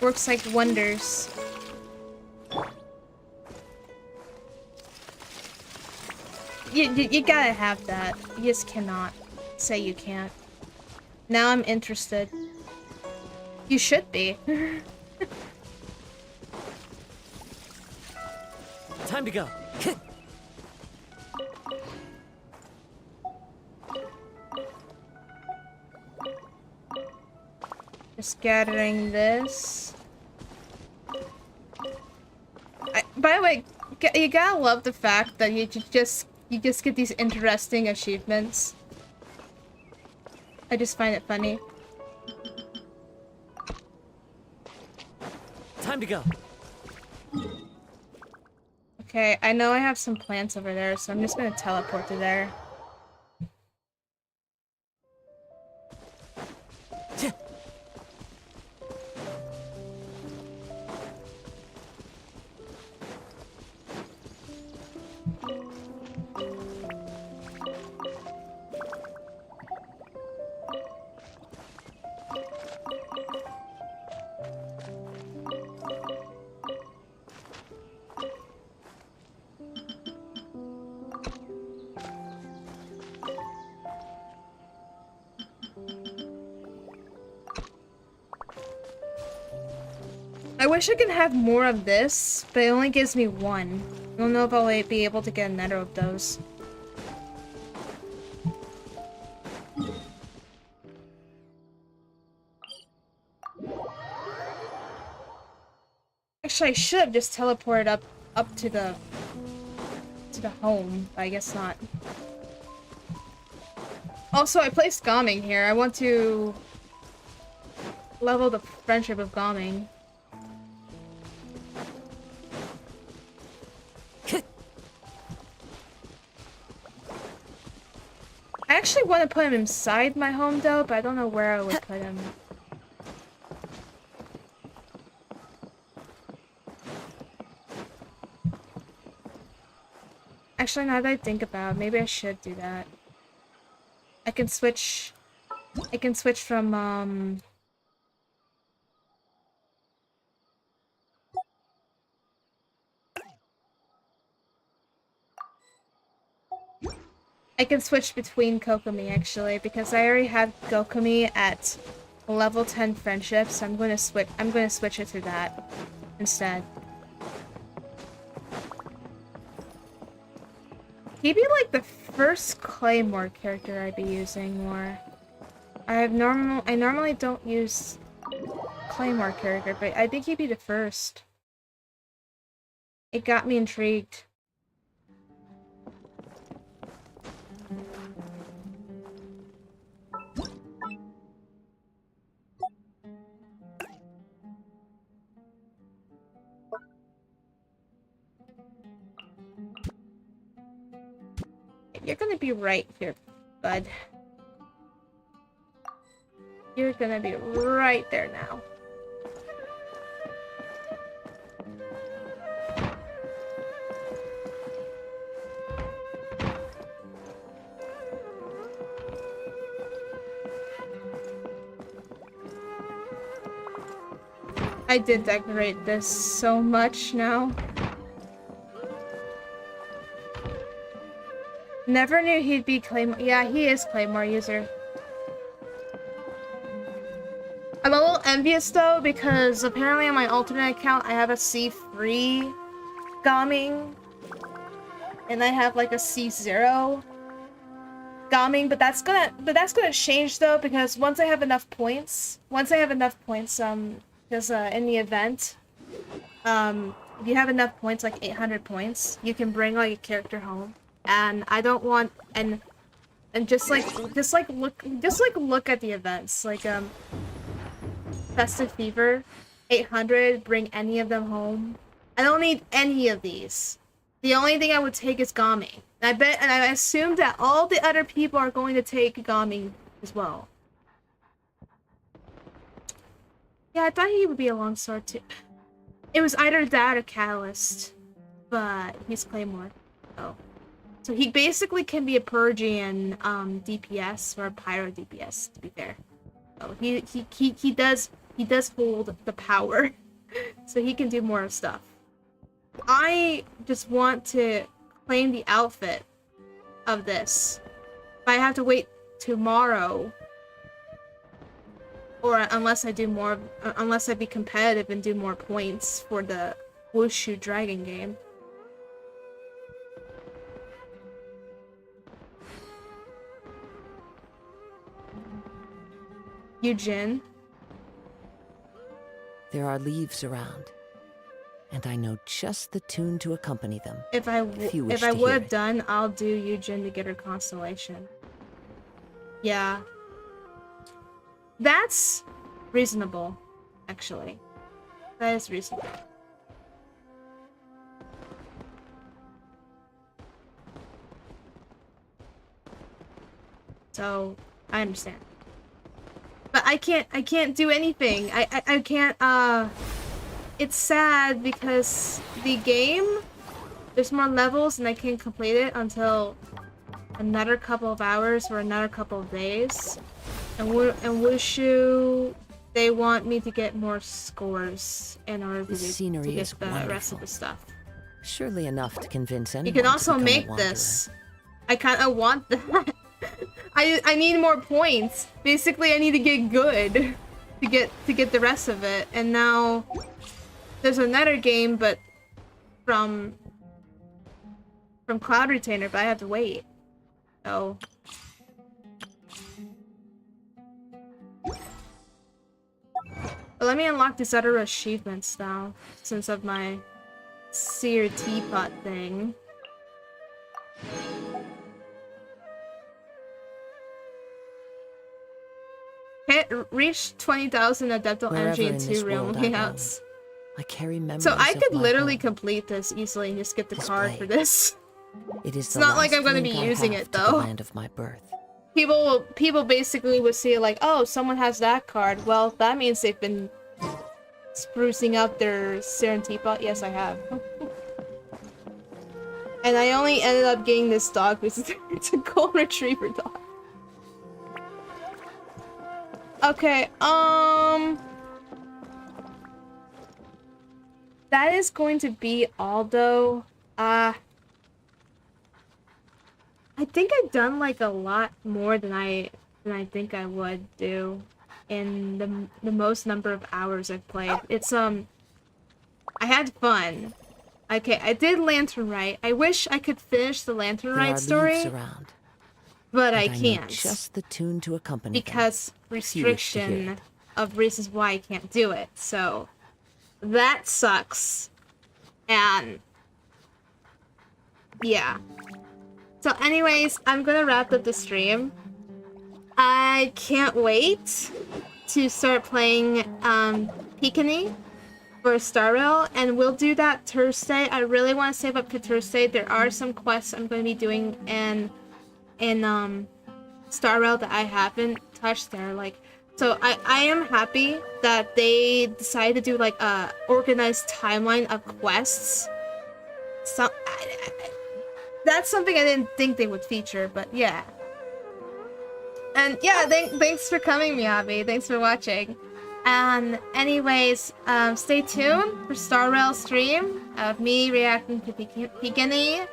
Works like wonders. You gotta have that. You just cannot say you can't. Now I'm interested. You should be. Time to go. Just gathering this. By the way, you gotta love the fact that you just get these interesting achievements. I just find it funny. Time to go. Okay, I know I have some plants over there, so I'm just gonna teleport to there. wish I could have more of this, but it only gives me one. I don't know if I'll be able to get another of those. Actually, I should have just teleported up to the home, but I guess not. Also, I placed Gaming here. I want to level the friendship of Gaming. I actually want to put him inside my home though, but I don't know where I would put him. Actually, now that I think about it, maybe I should do that. I can switch from, I can switch between Kokomi, actually, because I already have Kokomi at level 10 friendship, so I'm gonna switch it to that instead. He'd be like the first Claymore character I'd be using more. I normally don't use Claymore character, but I think he'd be the first. It got me intrigued. You're gonna be right here, bud. You're gonna be right there now. I did decorate this so much now. Never knew he'd be Claymore. Yeah, he is Claymore user. I'm a little envious though, because apparently on my alternate account I have a C3 Gaming. And I have like a C0 Gaming, but that's gonna change though, because once I have enough points, because in the event, if you have enough points, like 800 points, you can bring like a character home. And I don't want and just look at the events, like Festive Fever, 800, bring any of them home. I don't need any of these. The only thing I would take is Gaming. And I assume that all the other people are going to take Gaming as well. Yeah, I thought he would be a longsword too. It was either that or Catalyst, but he's Claymore. Oh. So he basically can be a Purgian DPS or a Pyro DPS, to be fair. So he does hold the power, so he can do more stuff. I just want to claim the outfit of this, but I have to wait tomorrow, or unless I be competitive and do more points for the Wushu Dragon game. Eugene. There are leaves around, and I know just the tune to accompany them. If I would have done, I'll do Eugene to get her constellation. Yeah. That's reasonable, actually. That is reasonable. So, I understand. But I can't do anything. I can't, it's sad because the game, there's more levels and I can't complete it until another couple of hours or another couple of days. And Wushu, they want me to get more scores in order to get the rest of the stuff. Surely enough to convince anyone. You can also make this. I kinda want that. I need more points. Basically, I need to get good to get the rest of it. And now there's another game, but from Cloud Retainer, but I have to wait. So. But let me unlock these other achievements now, since of my seer teapot thing. Hit reach 20,000 adeptal energy in 2 realm layouts. I carry memories. So I could of my literally home. complete this easily and just get the This card blade. for this. It is It's the not like last I'm gonna be link I using have it to the though. land of my birth. People basically would see like, oh, someone has that card. Well, that means they've been sprucing up their Seren teapot. Yes, I have. And I only ended up getting this dog because it's a golden retriever dog. Okay, that is going to be all though. I think I've done like a lot more than I think I would do in the most number of hours I've played. It's I had fun. Okay, I did Lantern Rite. I wish I could finish the Lantern Rite story, Around, but I know can't just the tune to accompany because them. If you wish to hear restriction it. of reasons why I can't do it. So that sucks. And yeah. So anyways, I'm gonna wrap up the stream. I can't wait to start playing Pikani for Star Rail, and we'll do that Thursday. I really want to save up to Thursday. There are some quests I'm going to be doing in Star Rail that I haven't touched there. Like, so I am happy that they decided to do like a organized timeline of quests. So that's something I didn't think they would feature, but yeah. And yeah, thanks for coming, Miyabi. Thanks for watching. And anyways, stay tuned for Star Rail stream of me reacting to Pikani.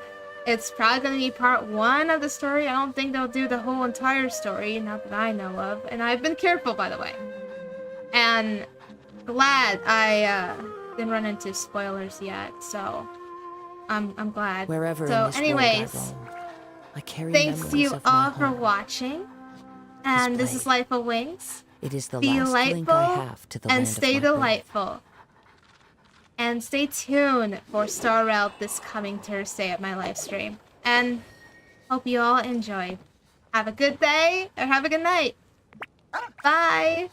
It's probably going to be part 1 of the story. I don't think they'll do the whole entire story, not that I know of. And I've been careful, by the way. And glad I didn't run into spoilers yet, so I'm glad. Wherever so in this anyways, world I roam, I carry thanks to memories you of my all for home. watching. And this is Life of Wings. It is the Be last link I delightful have to the and land stay of my birth. delightful. And stay tuned for Star Rail this coming Thursday at my live stream. And hope you all enjoyed. Have a good day or have a good night. Bye.